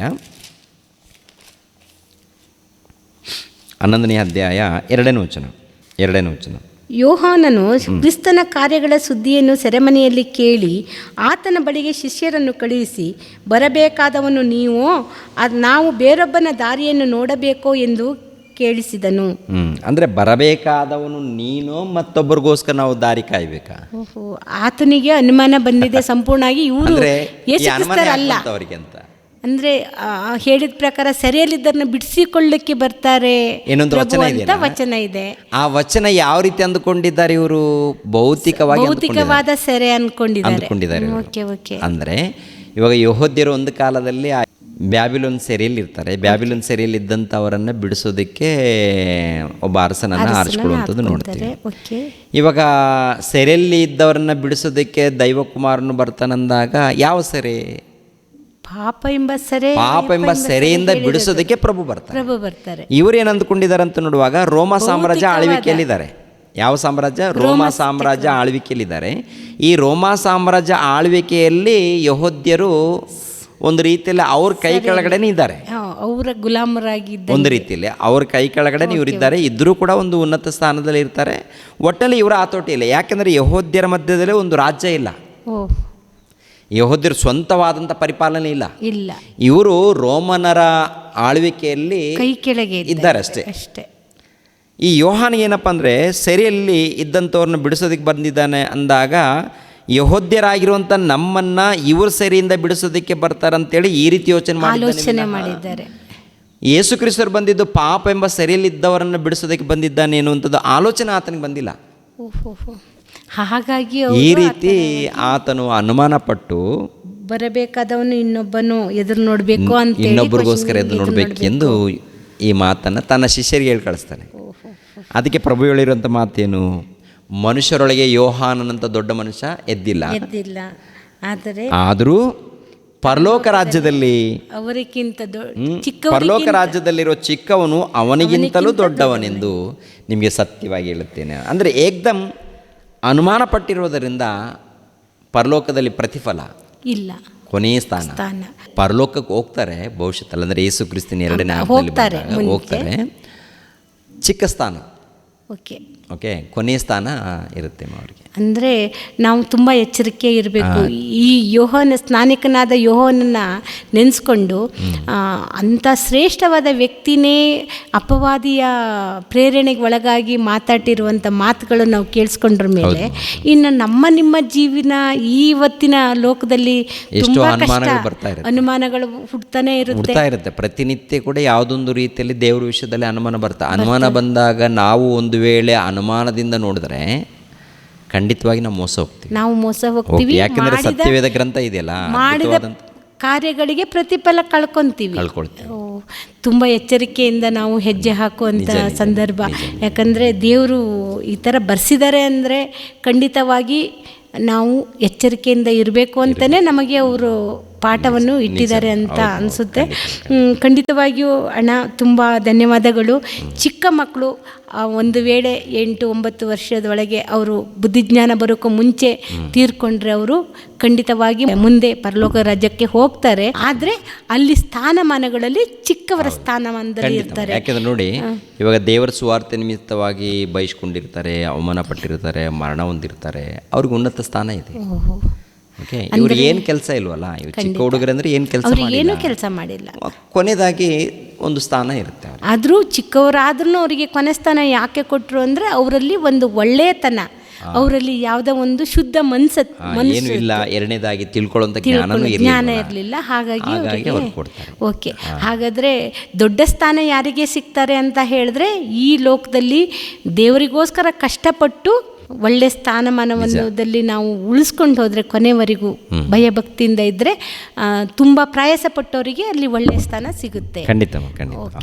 2ನೇ ವಚನ. ಯೋಹಾನನು ಕ್ರಿಸ್ತನ ಕಾರ್ಯಗಳ ಸುದ್ದಿಯನ್ನು ಸೆರೆಮನೆಯಲ್ಲಿ ಕೇಳಿ ಆತನ ಬಳಿಗೆ ಶಿಷ್ಯರನ್ನು ಕಳುಹಿಸಿ, ಬರಬೇಕಾದವನು ನೀವೋ ನಾವು ಬೇರೊಬ್ಬನ ದಾರಿಯನ್ನು ನೋಡಬೇಕೋ ಎಂದು ಕೇಳಿಸಿದನು. ಅಂದರೆ ಬರಬೇಕಾದವನು ನೀನು, ಮತ್ತೊಬ್ಬರಿಗೋಸ್ಕರ ನಾವು ದಾರಿ ಕಾಯ್ಬೇಕಾ? ಆತನಿಗೆ ಅನುಮಾನ ಬಂದಿದೆ ಸಂಪೂರ್ಣವಾಗಿ. ಇವರು ಯೇಸು ಕ್ರಿಸ್ತರಲ್ಲ ಅಂತ ಅಂದರೆ ಹೇಳಿದ ಪ್ರಕಾರ ಸೆರೆಯಲ್ಲಿದ್ದರನ್ನ ಬಿಡಿಸಿಕೊಳ್ಳಕ್ಕೆ ಬರ್ತಾರೆ ಏನೊಂದು ವಚನ ಇದೆ. ಆ ವಚನ ಯಾವ ರೀತಿ ಅಂದುಕೊಂಡಿದ್ದಾರೆ ಇವರು? ಭೌತಿಕವಾದ ಸೆರೆ ಅಂದ್ಕೊಂಡಿದ್ದಾರೆ. ಅಂದರೆ ಇವಾಗ ಯೆಹೂದ್ಯರು ಒಂದು ಕಾಲದಲ್ಲಿ ಬ್ಯಾಬಿಲೋನ್ ಸೆರೆಯಲ್ಲಿ ಇರ್ತಾರೆ. ಬ್ಯಾಬಿಲೋನ್ ಸೆರೆಯಲ್ಲಿ ಇದ್ದಂಥವರನ್ನು ಬಿಡಿಸೋದಕ್ಕೆ ಒಬ್ಬ ಅರಸನನ್ನು ಆರಿಸ್ಕೊಳ್ಳುವಂಥದ್ದು ನೋಡ್ತೀವಿ. ಇವಾಗ ಸೆರೆಯಲ್ಲಿ ಇದ್ದವರನ್ನ ಬಿಡಿಸೋದಕ್ಕೆ ದೈವಕುಮಾರನು ಬರ್ತಾನಂದಾಗ ಯಾವ ಸೆರೆ? ಪಾಪ ಎಂಬ ಸೆರೆಯಿಂದ ಬಿಡಿಸೋದಕ್ಕೆ ಪ್ರಭು ಬರ್ತಾರೆ. ಇವರು ಏನು ಅಂದ್ಕೊಂಡಿದ್ದಾರೆ ಅಂತ ನೋಡುವಾಗ ರೋಮ ಸಾಮ್ರಾಜ್ಯ ಆಳ್ವಿಕೆಯಲ್ಲಿದ್ದಾರೆ. ಯಾವ ಸಾಮ್ರಾಜ್ಯ? ರೋಮ ಸಾಮ್ರಾಜ್ಯ ಆಳ್ವಿಕೆಯಲ್ಲಿದ್ದಾರೆ. ಈ ರೋಮ ಸಾಮ್ರಾಜ್ಯ ಆಳ್ವಿಕೆಯಲ್ಲಿ ಯೆಹೂದ್ಯರು ಒಂದು ರೀತಿಯಲ್ಲಿ ಅವ್ರ ಕೈ ಕೆಳಗಡೆನೇ ಇದ್ದಾರೆ, ಅವರ ಗುಲಾಮರಾಗಿದ್ದ ಒಂದು ರೀತಿಯಲ್ಲಿ ಅವ್ರ ಕೈ ಕೆಳಗಡೆ ಇವರಿದ್ದಾರೆ, ಇದ್ದರೂ ಕೂಡ ಒಂದು ಉನ್ನತ ಸ್ಥಾನದಲ್ಲಿ ಇರ್ತಾರೆ. ಒಟ್ಟಲ್ಲಿ ಇವರ ಆತೋಟಿ ಇಲ್ಲ. ಯಾಕೆಂದರೆ ಯೆಹೂದ್ಯರ ಮಧ್ಯದಲ್ಲೇ ಒಂದು ರಾಜ್ಯ ಇಲ್ಲ, ಯೆಹೂದ್ಯರ ಸ್ವಂತವಾದಂಥ ಪರಿಪಾಲನೆ ಇಲ್ಲ. ಇವರು ರೋಮನರ ಆಳ್ವಿಕೆಯಲ್ಲಿ ಕೈ ಕೆಳಗೆ ಇದ್ದಾರೆ ಅಷ್ಟೇ. ಈ ಯೋಹಾನ್ ಏನಪ್ಪ ಅಂದರೆ ಸೆರೆಯಲ್ಲಿ ಇದ್ದಂಥವ್ರನ್ನ ಬಿಡಿಸೋದಕ್ಕೆ ಬಂದಿದ್ದಾನೆ ಅಂದಾಗ ಯೆಹೂದ್ಯರಾಗಿರುವಂಥ ನಮ್ಮನ್ನು ಇವ್ರ ಸೆರೆಯಿಂದ ಬಿಡಿಸೋದಕ್ಕೆ ಬರ್ತಾರಂತೇಳಿ ಈ ರೀತಿ ಯೋಚನೆ ಮಾಡಿದ್ದಾರೆ. ಯೇಸು ಕ್ರಿಸ್ತರು ಬಂದಿದ್ದು ಪಾಪ ಎಂಬ ಸೆರೆಯಲ್ಲಿದ್ದವರನ್ನು ಬಿಡಿಸೋದಕ್ಕೆ ಬಂದಿದ್ದಾನೆ ಅನ್ನುವಂಥದ್ದು ಆಲೋಚನೆ ಆತನಿಗೆ ಬಂದಿಲ್ಲ. ಹಾಗಾಗಿ ಈ ರೀತಿ ಆತನು ಅನುಮಾನ ಪಟ್ಟು ಬರಬೇಕಾದವನು ಇನ್ನೊಬ್ಬನು ಎದುರು ನೋಡಬೇಕು ಅಂತ ಇನ್ನೊಬ್ಬರಿಗೋಸ್ಕರ ಎದುರು ನೋಡಬೇಕೆಂದು ಈ ಮಾತನ್ನು ತನ್ನ ಶಿಷ್ಯರಿಗೆ ಹೇಳಿ ಕಳಿಸ್ತಾನೆ. ಅದಕ್ಕೆ ಪ್ರಭು ಹೇಳಿರುವಂಥ ಮಾತೇನು? ಮನುಷ್ಯರೊಳಗೆ ಯೋಹಾನನಂತ ದೊಡ್ಡ ಮನುಷ್ಯ ಎದ್ದಿಲ್ಲ, ಆದರೂ ಪರಲೋಕ ರಾಜ್ಯದಲ್ಲಿ ಅವರಿಗಿಂತ ಪರಲೋಕ ರಾಜ್ಯದಲ್ಲಿರೋ ಚಿಕ್ಕವನು ಅವನಿಗಿಂತಲೂ ದೊಡ್ಡವನೆಂದು ನಿಮಗೆ ಸತ್ಯವಾಗಿ ಹೇಳುತ್ತೇನೆ. ಅಂದರೆ ಏಕ್ದಮ್ ಅನುಮಾನ ಪಟ್ಟಿರೋದರಿಂದ ಪರಲೋಕದಲ್ಲಿ ಪ್ರತಿಫಲ ಇಲ್ಲ, ಕೊನೆಯ ಸ್ಥಾನ. ಪರಲೋಕಕ್ಕೆ ಹೋಗ್ತಾರೆ ಭವಿಷ್ಯತ್ತಲ್ಲ, ಅಂದರೆ ಯೇಸು ಕ್ರಿಸ್ತನ ಎರಡನೇ ಹೋಗ್ತಾರೆ, ಚಿಕ್ಕ ಸ್ಥಾನ. ಓಕೆ, ಕೊನೆಯ ಸ್ಥಾನ ಇರುತ್ತೆ ಅವರಿಗೆ. ಅಂದರೆ ನಾವು ತುಂಬ ಎಚ್ಚರಿಕೆ ಇರಬೇಕು. ಈ ಸ್ನಾನಿಕನಾದ ಯೋಹಾನನ್ನ ನೆನೆಸ್ಕೊಂಡು ಅಂಥ ಶ್ರೇಷ್ಠವಾದ ವ್ಯಕ್ತಿನೇ ಅಪವಾದಿಯ ಪ್ರೇರಣೆಗೆ ಒಳಗಾಗಿ ಮಾತಾಡಿರುವಂಥ ಮಾತುಗಳು ನಾವು ಕೇಳಿಸ್ಕೊಂಡ್ರ ಮೇಲೆ ಇನ್ನು ನಿಮ್ಮ ಜೀವನ ಇವತ್ತಿನ ಲೋಕದಲ್ಲಿ ತುಂಬ ಅನುಮಾನಗಳು ಹುಡ್ತಾನೆ ಇರುತ್ತೆ. ಪ್ರತಿನಿತ್ಯ ಕೂಡ ಯಾವುದೊಂದು ರೀತಿಯಲ್ಲಿ ದೇವ್ರ ವಿಷಯದಲ್ಲಿ ಅನುಮಾನ ಬಂದಾಗ ನಾವು ಒಂದು ವೇಳೆ ಅನುಮಾನದಿಂದ ನೋಡಿದ್ರೆ ಖಂಡಿತವಾಗಿ ನಾವು ಮೋಸ ಹೋಗ್ತೀವಿ. ಯಾಕೆಂದ್ರೆ ಸತ್ಯವೇದ ಗ್ರಂಥ ಇದೆಯಲ್ಲ, ಮಾಡಿದ ಕಾರ್ಯಗಳಿಗೆ ಪ್ರತಿಫಲ ಕಳ್ಕೊಳ್ತೀವಿ. ತುಂಬ ಎಚ್ಚರಿಕೆಯಿಂದ ನಾವು ಹೆಜ್ಜೆ ಹಾಕುವಂಥ ಸಂದರ್ಭ. ಯಾಕಂದರೆ ದೇವರು ಈ ಥರ ಬರ್ಸಿದ್ದಾರೆ ಅಂದರೆ ಖಂಡಿತವಾಗಿ ನಾವು ಎಚ್ಚರಿಕೆಯಿಂದ ಇರಬೇಕು ಅಂತಲೇ ನಮಗೆ ಅವರು ಪಾಠವನ್ನು ಇಟ್ಟಿದ್ದಾರೆ ಅಂತ ಅನಿಸುತ್ತೆ. ಖಂಡಿತವಾಗಿಯೂ ಅಣ್ಣ ತುಂಬ ಧನ್ಯವಾದಗಳು. ಚಿಕ್ಕ ಮಕ್ಕಳು ಒಂದು ವೇಳೆ 8-9 ವರ್ಷದೊಳಗೆ ಅವರು ಬುದ್ಧಿಜ್ಞಾನ ಬರೋಕ್ಕೂ ಮುಂಚೆ ತೀರ್ಕೊಂಡ್ರೆ ಅವರು ಖಂಡಿತವಾಗಿ ಮುಂದೆ ಪರಲೋಕ ರಾಜ್ಯಕ್ಕೆ ಹೋಗ್ತಾರೆ. ಆದರೆ ಅಲ್ಲಿ ಸ್ಥಾನಮಾನಗಳಲ್ಲಿ ಚಿಕ್ಕವರ ಸ್ಥಾನಮಾನದಲ್ಲಿ ಇರ್ತಾರೆ. ಯಾಕೆಂದ್ರೆ ನೋಡಿ, ಇವಾಗ ದೇವರ ಸುವಾರ್ತೆ ನಿಮಿತ್ತವಾಗಿ ಬಯಸ್ಕೊಂಡಿರ್ತಾರೆ, ಅವಮಾನ ಪಟ್ಟಿರ್ತಾರೆ, ಮರಣ ಹೊಂದಿರ್ತಾರೆ, ಅವ್ರಿಗೆ ಉನ್ನತ ಸ್ಥಾನ ಇದೆ. ಓಕೆ, ಇವ್ರಿಗೆ ಏನು ಕೆಲಸ ಇಲ್ವಲ್ಲ, ಇವ್ರು ಚಿಕ್ಕ ಹುಡುಗರಂದ್ರೆ ಏನು ಕೆಲಸ ಮಾಡಿಲ್ಲ. ಕೊನೆಯದಾಗಿ ಒಂದು ಸ್ಥಾನ ಇರುತ್ತೆ. ಆದರೂ ಚಿಕ್ಕವರಾದ್ರೂ ಅವರಿಗೆ ಕೊನೆ ಸ್ಥಾನ ಯಾಕೆ ಕೊಟ್ಟರು ಅಂದರೆ ಅವರಲ್ಲಿ ಒಂದು ಒಳ್ಳೆಯತನ, ಅವರಲ್ಲಿ ಯಾವುದೋ ಒಂದು ಶುದ್ಧ ಏನು ಇಲ್ಲ, ಎರಡನೇದಾಗಿ ತಿಳ್ಕೊಳ್ಳುವಂಥ ಜ್ಞಾನ ಇರಲಿಲ್ಲ. ಹಾಗಾಗಿ ಓಕೆ, ಹಾಗಾದರೆ ದೊಡ್ಡ ಸ್ಥಾನ ಯಾರಿಗೆ ಸಿಗ್ತಾರೆ ಅಂತ ಹೇಳಿದ್ರೆ ಈ ಲೋಕದಲ್ಲಿ ದೇವರಿಗೋಸ್ಕರ ಕಷ್ಟಪಟ್ಟು ಒಳ್ಳೆ ಸ್ಥಾನಮಾನದಲ್ಲಿ ನಾವು ಉಳಿಸ್ಕೊಂಡು ಹೋದರೆ ಕೊನೆವರೆಗೂ ಭಯಭಕ್ತಿಯಿಂದ ಇದ್ದರೆ ತುಂಬ ಪ್ರಯಾಸ ಪಟ್ಟವರಿಗೆ ಅಲ್ಲಿ ಒಳ್ಳೆಯ ಸ್ಥಾನ ಸಿಗುತ್ತೆ.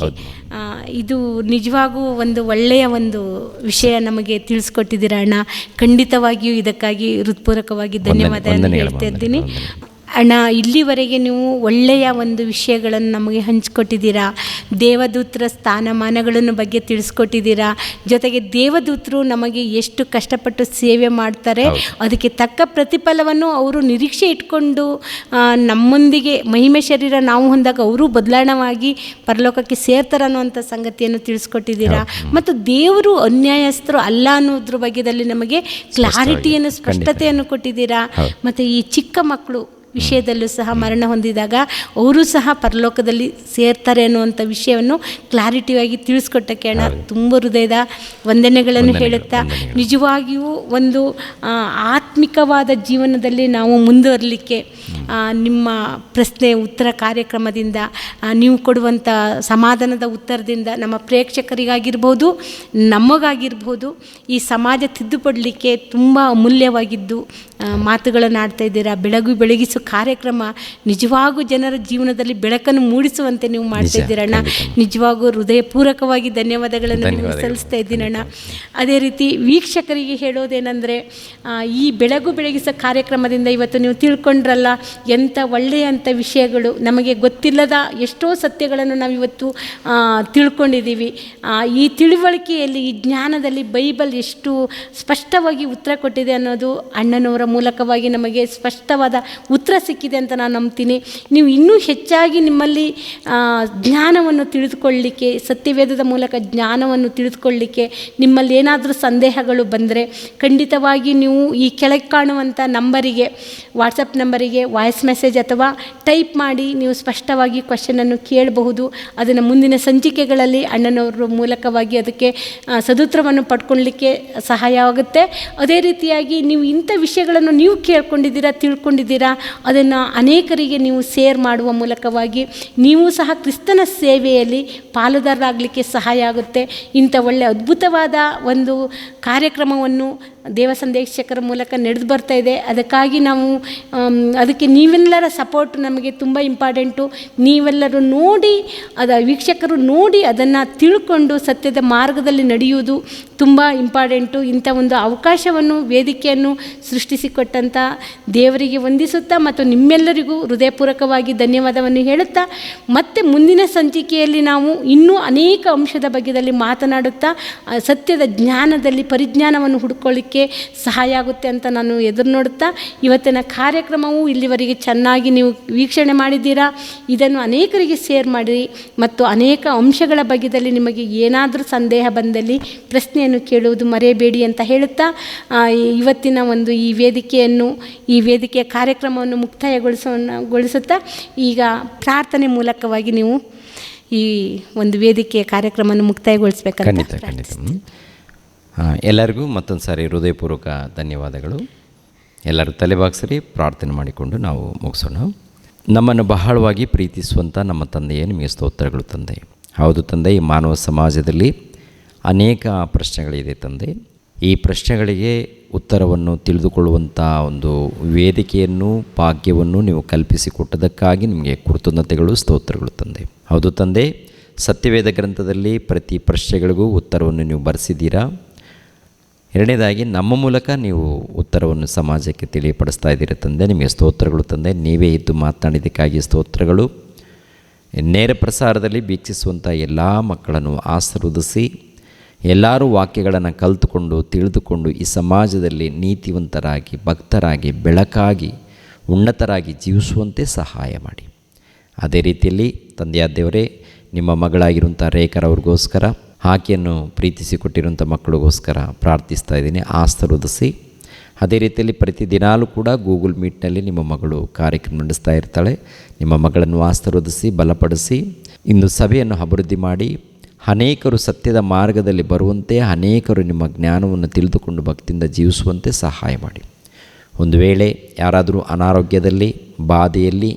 ಇದು ನಿಜವಾಗೂ ಒಂದು ಒಳ್ಳೆಯ ಒಂದು ವಿಷಯ ನಮಗೆ ತಿಳಿಸ್ಕೊಟ್ಟಿದ್ದೀರ ಅಣ್ಣ. ಖಂಡಿತವಾಗಿಯೂ ಇದಕ್ಕಾಗಿ ಹೃತ್ಪೂರ್ವಕವಾಗಿ ಧನ್ಯವಾದ ಹೇಳ್ತಾ ಇದ್ದೀನಿ ಅಣ್ಣ. ಇಲ್ಲಿವರೆಗೆ ನೀವು ಒಳ್ಳೆಯ ಒಂದು ವಿಷಯಗಳನ್ನು ನಮಗೆ ಹಂಚಿಕೊಟ್ಟಿದ್ದೀರಾ. ದೇವದೂತರ ಸ್ಥಾನಮಾನಗಳನ್ನು ಬಗ್ಗೆ ತಿಳಿಸ್ಕೊಟ್ಟಿದ್ದೀರಾ. ಜೊತೆಗೆ ದೇವದೂತರು ನಮಗೆ ಎಷ್ಟು ಕಷ್ಟಪಟ್ಟು ಸೇವೆ ಮಾಡ್ತಾರೆ, ಅದಕ್ಕೆ ತಕ್ಕ ಪ್ರತಿಫಲವನ್ನು ಅವರು ನಿರೀಕ್ಷೆ ಇಟ್ಕೊಂಡು ನಮ್ಮೊಂದಿಗೆ ಮಹಿಮೆ ಶರೀರ ನಾವು ಹೊಂದಾಗ ಅವರು ಬದಲಾವಣೆಯಾಗಿ ಪರಲೋಕಕ್ಕೆ ಸೇರ್ತಾರೆ ಅನ್ನುವಂಥ ಸಂಗತಿಯನ್ನು ತಿಳಿಸ್ಕೊಟ್ಟಿದ್ದೀರಾ. ಮತ್ತು ದೇವರು ಅನ್ಯಾಯಸ್ಥರು ಅಲ್ಲ ಅನ್ನೋದ್ರ ಬಗ್ಗೆದಲ್ಲಿ ನಮಗೆ ಕ್ಲಾರಿಟಿಯನ್ನು, ಸ್ಪಷ್ಟತೆಯನ್ನು ಕೊಟ್ಟಿದ್ದೀರಾ. ಮತ್ತು ಈ ಚಿಕ್ಕ ಮಕ್ಕಳು ವಿಷಯದಲ್ಲೂ ಸಹ ಮರಣ ಹೊಂದಿದಾಗ ಅವರು ಸಹ ಪರಲೋಕದಲ್ಲಿ ಸೇರ್ತಾರೆ ಅನ್ನುವಂಥ ವಿಷಯವನ್ನು ಕ್ಲಾರಿಟಿಯಾಗಿ ತಿಳಿಸ್ಕೊಟ್ಟಕ್ಕೆ ಅಣ್ಣ ತುಂಬ ಹೃದಯದ ವಂದನೆಗಳನ್ನು ಹೇಳುತ್ತಾ, ನಿಜವಾಗಿಯೂ ಒಂದು ಆತ್ಮಿಕವಾದ ಜೀವನದಲ್ಲಿ ನಾವು ಮುಂದುವರಲಿಕ್ಕೆ ನಿಮ್ಮ ಪ್ರಶ್ನೆ ಉತ್ತರ ಕಾರ್ಯಕ್ರಮದಿಂದ ನೀವು ಕೊಡುವಂಥ ಸಮಾಧಾನದ ಉತ್ತರದಿಂದ ನಮ್ಮ ಪ್ರೇಕ್ಷಕರಿಗಾಗಿರ್ಬೋದು, ನಮಗಾಗಿರ್ಬೋದು, ಈ ಸಮಾಜ ತಿದ್ದುಪಡಲಿಕ್ಕೆ ತುಂಬ ಅಮೂಲ್ಯವಾಗಿದ್ದು ಮಾತುಗಳನ್ನು ಆಡ್ತಾ ಇದ್ದೀರಾ. ಬೆಳಗಿಸೋ ಕಾರ್ಯಕ್ರಮ ನಿಜವಾಗೂ ಜನರ ಜೀವನದಲ್ಲಿ ಬೆಳಕನ್ನು ಮೂಡಿಸುವಂತೆ ನೀವು ಮಾಡ್ತಾ ಇದ್ದೀರಣ್ಣ. ನಿಜವಾಗೂ ಹೃದಯಪೂರ್ವಕವಾಗಿ ಧನ್ಯವಾದಗಳನ್ನು ನಿಮಗೆ ಸಲ್ಲಿಸ್ತಾ ಇದ್ದೀನಣ್ಣ. ಅದೇ ರೀತಿ ವೀಕ್ಷಕರಿಗೆ ಹೇಳೋದೇನೆಂದರೆ, ಈ ಬೆಳಗಿಸೋ ಕಾರ್ಯಕ್ರಮದಿಂದ ಇವತ್ತು ನೀವು ತಿಳ್ಕೊಂಡ್ರಲ್ಲ, ಎಂಥ ಒಳ್ಳೆಯಂಥ ವಿಷಯಗಳು, ನಮಗೆ ಗೊತ್ತಿಲ್ಲದ ಎಷ್ಟೋ ಸತ್ಯಗಳನ್ನು ನಾವಿವತ್ತು ತಿಳ್ಕೊಂಡಿದ್ದೀವಿ. ಈ ತಿಳುವಳಿಕೆಯಲ್ಲಿ, ಈ ಜ್ಞಾನದಲ್ಲಿ ಬೈಬಲ್ ಎಷ್ಟು ಸ್ಪಷ್ಟವಾಗಿ ಉತ್ತರ ಕೊಟ್ಟಿದೆ ಅನ್ನೋದು ಅಣ್ಣನವರ ಮೂಲಕವಾಗಿ ನಮಗೆ ಸ್ಪಷ್ಟವಾದ ಉತ್ತರ ಸಿಕ್ಕಿದೆ ಅಂತ ನಾನು ನಂಬ್ತೀನಿ. ನೀವು ಇನ್ನೂ ಹೆಚ್ಚಾಗಿ ನಿಮ್ಮಲ್ಲಿ ಜ್ಞಾನವನ್ನು ತಿಳಿದುಕೊಳ್ಳಲಿಕ್ಕೆ, ಸತ್ಯವೇದದ ಮೂಲಕ ಜ್ಞಾನವನ್ನು ತಿಳಿದುಕೊಳ್ಳಲಿಕ್ಕೆ ನಿಮ್ಮಲ್ಲಿ ಏನಾದರೂ ಸಂದೇಹಗಳು ಬಂದರೆ ಖಂಡಿತವಾಗಿ ನೀವು ಈ ಕೆಳಗೆ ಕಾಣುವಂಥ ನಂಬರಿಗೆ, ವಾಟ್ಸಪ್ ನಂಬರಿಗೆ ವಾಯ್ಸ್ ಮೆಸೇಜ್ ಅಥವಾ ಟೈಪ್ ಮಾಡಿ ನೀವು ಸ್ಪಷ್ಟವಾಗಿ ಕ್ವಶನನ್ನು ಕೇಳಬಹುದು. ಅದನ್ನು ಮುಂದಿನ ಸಂಚಿಕೆಗಳಲ್ಲಿ ಅಣ್ಣನವರ ಮೂಲಕವಾಗಿ ಅದಕ್ಕೆ ಸದುತ್ತರವನ್ನು ಪಡ್ಕೊಳ್ಳಲಿಕ್ಕೆ ಸಹಾಯ ಆಗುತ್ತೆ. ಅದೇ ರೀತಿಯಾಗಿ ನೀವು ಇಂಥ ವಿಷಯಗಳನ್ನು ನೀವು ಕೇಳ್ಕೊಂಡಿದ್ದೀರಾ, ತಿಳ್ಕೊಂಡಿದ್ದೀರಾ, ಅದನ್ನು ಅನೇಕರಿಗೆ ನೀವು ಶೇರ್ ಮಾಡುವ ಮೂಲಕವಾಗಿ ನೀವು ಸಹ ಕ್ರಿಸ್ತನ ಸೇವೆಯಲ್ಲಿ ಪಾಲುದಾರರಾಗಲಿಕ್ಕೆ ಸಹಾಯ ಆಗುತ್ತೆ. ಇಂಥ ಒಳ್ಳೆಯ ಅದ್ಭುತವಾದ ಒಂದು ಕಾರ್ಯಕ್ರಮವನ್ನು ದೇವ ಸಂದೇಶಕರ ಮೂಲಕ ನಡೆದು ಬರ್ತಾ ಇದೆ. ಅದಕ್ಕಾಗಿ ನಾವು ಅದಕ್ಕೆ ನೀವೆಲ್ಲರ ಸಪೋರ್ಟ್ ನಮಗೆ ತುಂಬ ಇಂಪಾರ್ಟೆಂಟು. ನೀವೆಲ್ಲರೂ ನೋಡಿ, ವೀಕ್ಷಕರು ನೋಡಿ ಅದನ್ನು ತಿಳ್ಕೊಂಡು ಸತ್ಯದ ಮಾರ್ಗದಲ್ಲಿ ನಡೆಯುವುದು ತುಂಬ ಇಂಪಾರ್ಟೆಂಟು. ಇಂಥ ಒಂದು ಅವಕಾಶವನ್ನು, ವೇದಿಕೆಯನ್ನು ಸೃಷ್ಟಿಸಿಕೊಟ್ಟಂಥ ದೇವರಿಗೆ ವಂದಿಸುತ್ತಾ ಮತ್ತು ನಿಮ್ಮೆಲ್ಲರಿಗೂ ಹೃದಯಪೂರ್ವಕವಾಗಿ ಧನ್ಯವಾದವನ್ನು ಹೇಳುತ್ತಾ, ಮತ್ತು ಮುಂದಿನ ಸಂಚಿಕೆಯಲ್ಲಿ ನಾವು ಇನ್ನೂ ಅನೇಕ ಅಂಶದ ಬಗ್ಗೆದಲ್ಲಿ ಮಾತನಾಡುತ್ತಾ ಸತ್ಯದ ಜ್ಞಾನದಲ್ಲಿ ಪರಿಜ್ಞಾನವನ್ನು ಹುಡುಕೊಳ್ಳಿಕ್ಕೆ ಸಹಾಯ ಆಗುತ್ತೆ ಅಂತ ನಾನು ಎದುರು ನೋಡುತ್ತಾ, ಇವತ್ತಿನ ಕಾರ್ಯಕ್ರಮವು ಇಲ್ಲಿವರೆಗೆ ಚೆನ್ನಾಗಿ ನೀವು ವೀಕ್ಷಣೆ ಮಾಡಿದ್ದೀರಾ. ಇದನ್ನು ಅನೇಕರಿಗೆ ಶೇರ್ ಮಾಡಿರಿ ಮತ್ತು ಅನೇಕ ಅಂಶಗಳ ಬಗ್ಗೆದಲ್ಲಿ ನಿಮಗೆ ಏನಾದರೂ ಸಂದೇಹ ಬಂದಲ್ಲಿ ಪ್ರಶ್ನೆಯನ್ನು ಕೇಳುವುದು ಮರೆಯಬೇಡಿ ಅಂತ ಹೇಳುತ್ತಾ, ಇವತ್ತಿನ ಒಂದು ಈ ವೇದಿಕೆಯ ಕಾರ್ಯಕ್ರಮವನ್ನು ಮುಕ್ತಾಯಗೊಳಿಸುತ್ತಾ ಈಗ ಪ್ರಾರ್ಥನೆ ಮೂಲಕವಾಗಿ ನೀವು ಈ ಒಂದು ವೇದಿಕೆಯ ಕಾರ್ಯಕ್ರಮವನ್ನು ಮುಕ್ತಾಯಗೊಳಿಸಬೇಕಂತ. ಖಂಡಿತ. ಎಲ್ಲರಿಗೂ ಮತ್ತೊಂದು ಸಾರಿ ಹೃದಯಪೂರ್ವಕ ಧನ್ಯವಾದಗಳು. ಎಲ್ಲರೂ ತಲೆಬಾಗಿಸಿರಿ, ಪ್ರಾರ್ಥನೆ ಮಾಡಿಕೊಂಡು ನಾವು ಮುಗಿಸೋಣ. ನಮ್ಮನ್ನು ಬಹಳವಾಗಿ ಪ್ರೀತಿಸುವಂಥ ನಮ್ಮ ತಂದೆಯೇ, ನಿಮಗೆ ಸ್ತೋತ್ರಗಳು ತಂದೆ. ಹೌದು ತಂದೆ, ಈ ಮಾನವ ಸಮಾಜದಲ್ಲಿ ಅನೇಕ ಪ್ರಶ್ನೆಗಳಿದೆ ತಂದೆ. ಈ ಪ್ರಶ್ನೆಗಳಿಗೆ ಉತ್ತರವನ್ನು ತಿಳಿದುಕೊಳ್ಳುವಂಥ ಒಂದು ವೇದಿಕೆಯನ್ನು, ಭಾಗ್ಯವನ್ನು ನೀವು ಕಲ್ಪಿಸಿಕೊಟ್ಟದಕ್ಕಾಗಿ ನಿಮಗೆ ಕೃತಜ್ಞತೆಗಳು, ಸ್ತೋತ್ರಗಳು ತಂದೆ. ಹೌದು ತಂದೆ, ಸತ್ಯವೇದ ಗ್ರಂಥದಲ್ಲಿ ಪ್ರತಿ ಪ್ರಶ್ನೆಗಳಿಗೂ ಉತ್ತರವನ್ನು ನೀವು ಬರೆಸಿದ್ದೀರಾ. ಎರಡನೇದಾಗಿ ನಮ್ಮ ಮೂಲಕ ನೀವು ಉತ್ತರವನ್ನು ಸಮಾಜಕ್ಕೆ ತಿಳಿಯಪಡಿಸ್ತಾ ಇದ್ದೀರಾ ತಂದೆ. ನಿಮಗೆ ಸ್ತೋತ್ರಗಳು ತಂದೆ. ನೀವೇ ಇದ್ದು ಮಾತನಾಡಿದ್ದಕ್ಕಾಗಿ ಸ್ತೋತ್ರಗಳು. ನೇರ ಪ್ರಸಾರದಲ್ಲಿ ವೀಕ್ಷಿಸುವಂಥ ಎಲ್ಲ ಮಕ್ಕಳನ್ನು ಆಶೀರ್ವದಿಸಿ, ಎಲ್ಲರೂ ವಾಕ್ಯಗಳನ್ನು ಕಲಿತುಕೊಂಡು ತಿಳಿದುಕೊಂಡು ಈ ಸಮಾಜದಲ್ಲಿ ನೀತಿವಂತರಾಗಿ, ಭಕ್ತರಾಗಿ, ಬೆಳಕಾಗಿ, ಉನ್ನತರಾಗಿ ಜೀವಿಸುವಂತೆ ಸಹಾಯ ಮಾಡಿ. ಅದೇ ರೀತಿಯಲ್ಲಿ ತಂದೆಯಾದ ದೇವರೇ, ನಿಮ್ಮ ಮಗಳಾಗಿರುವಂಥ ರೇಖರವ್ರಿಗೋಸ್ಕರ, ಆಕೆಯನ್ನು ಪ್ರೀತಿಸಿಕೊಟ್ಟಿರುವಂಥ ಮಕ್ಕಳಿಗೋಸ್ಕರ ಪ್ರಾರ್ಥಿಸ್ತಾ ಇದ್ದೀನಿ. ಆಶೀರ್ವದಿಸಿ. ಅದೇ ರೀತಿಯಲ್ಲಿ ಪ್ರತಿದಿನಾಲೂ ಕೂಡ ಗೂಗಲ್ ಮೀಟ್ನಲ್ಲಿ ನಿಮ್ಮ ಮಗಳು ಕಾರ್ಯಕ್ರಮ ನಡೆಸ್ತಾ ಇರ್ತಾಳೆ. ನಿಮ್ಮ ಮಗಳನ್ನು ಆಶೀರ್ವದಿಸಿ, ಬಲಪಡಿಸಿ, ಇಂದು ಸಭೆಯನ್ನು ಅಭಿವೃದ್ಧಿ ಮಾಡಿ, ಅನೇಕರು ಸತ್ಯದ ಮಾರ್ಗದಲ್ಲಿ ಬರುವಂತೆ, ಅನೇಕರು ನಿಮ್ಮ ಜ್ಞಾನವನ್ನು ತಿಳಿದುಕೊಂಡು ಭಕ್ತಿಯಿಂದ ಜೀವಿಸುವಂತೆ ಸಹಾಯ ಮಾಡಿ. ಒಂದು ವೇಳೆ ಯಾರಾದರೂ ಅನಾರೋಗ್ಯದಲ್ಲಿ, ಬಾಧೆಯಲ್ಲಿ,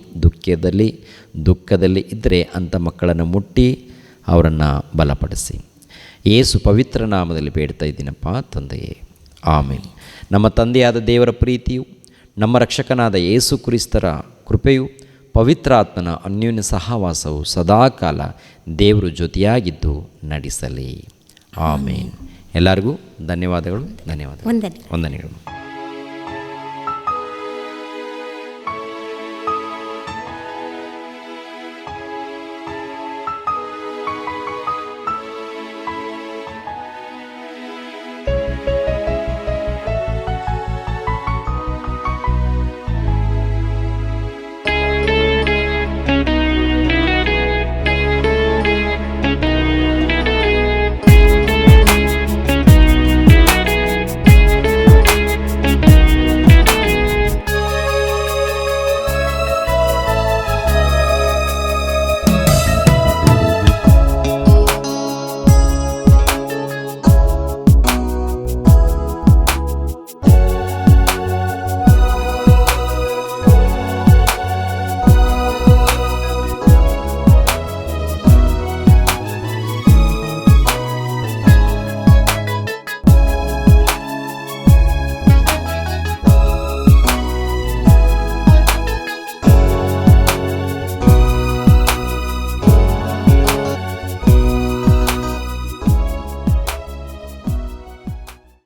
ದುಃಖದಲ್ಲಿ ಇದ್ದರೆ ಅಂಥ ಮಕ್ಕಳನ್ನು ಮುಟ್ಟಿ ಅವರನ್ನು ಬಲಪಡಿಸಿ. ಯೇಸು ಪವಿತ್ರ ನಾಮದಲ್ಲಿ ಬೇಡ್ತಾ ಇದ್ದೀನಪ್ಪ ತಂದೆಯೇ, ಆಮೇನ್. ನಮ್ಮ ತಂದೆಯಾದ ದೇವರ ಪ್ರೀತಿಯು, ನಮ್ಮ ರಕ್ಷಕನಾದ ಯೇಸು ಕ್ರಿಸ್ತರ ಕೃಪೆಯು, ಪವಿತ್ರಾತ್ಮನ ಅನ್ಯೋನ್ಯ ಸಹವಾಸವು ಸದಾಕಾಲ ದೇವರು ಜೊತೆಯಾಗಿದ್ದು ನಡೆಸಲಿ. ಆಮೇನ್. ಎಲ್ಲರಿಗೂ ಧನ್ಯವಾದಗಳು. ವಂದನೆಗಳು.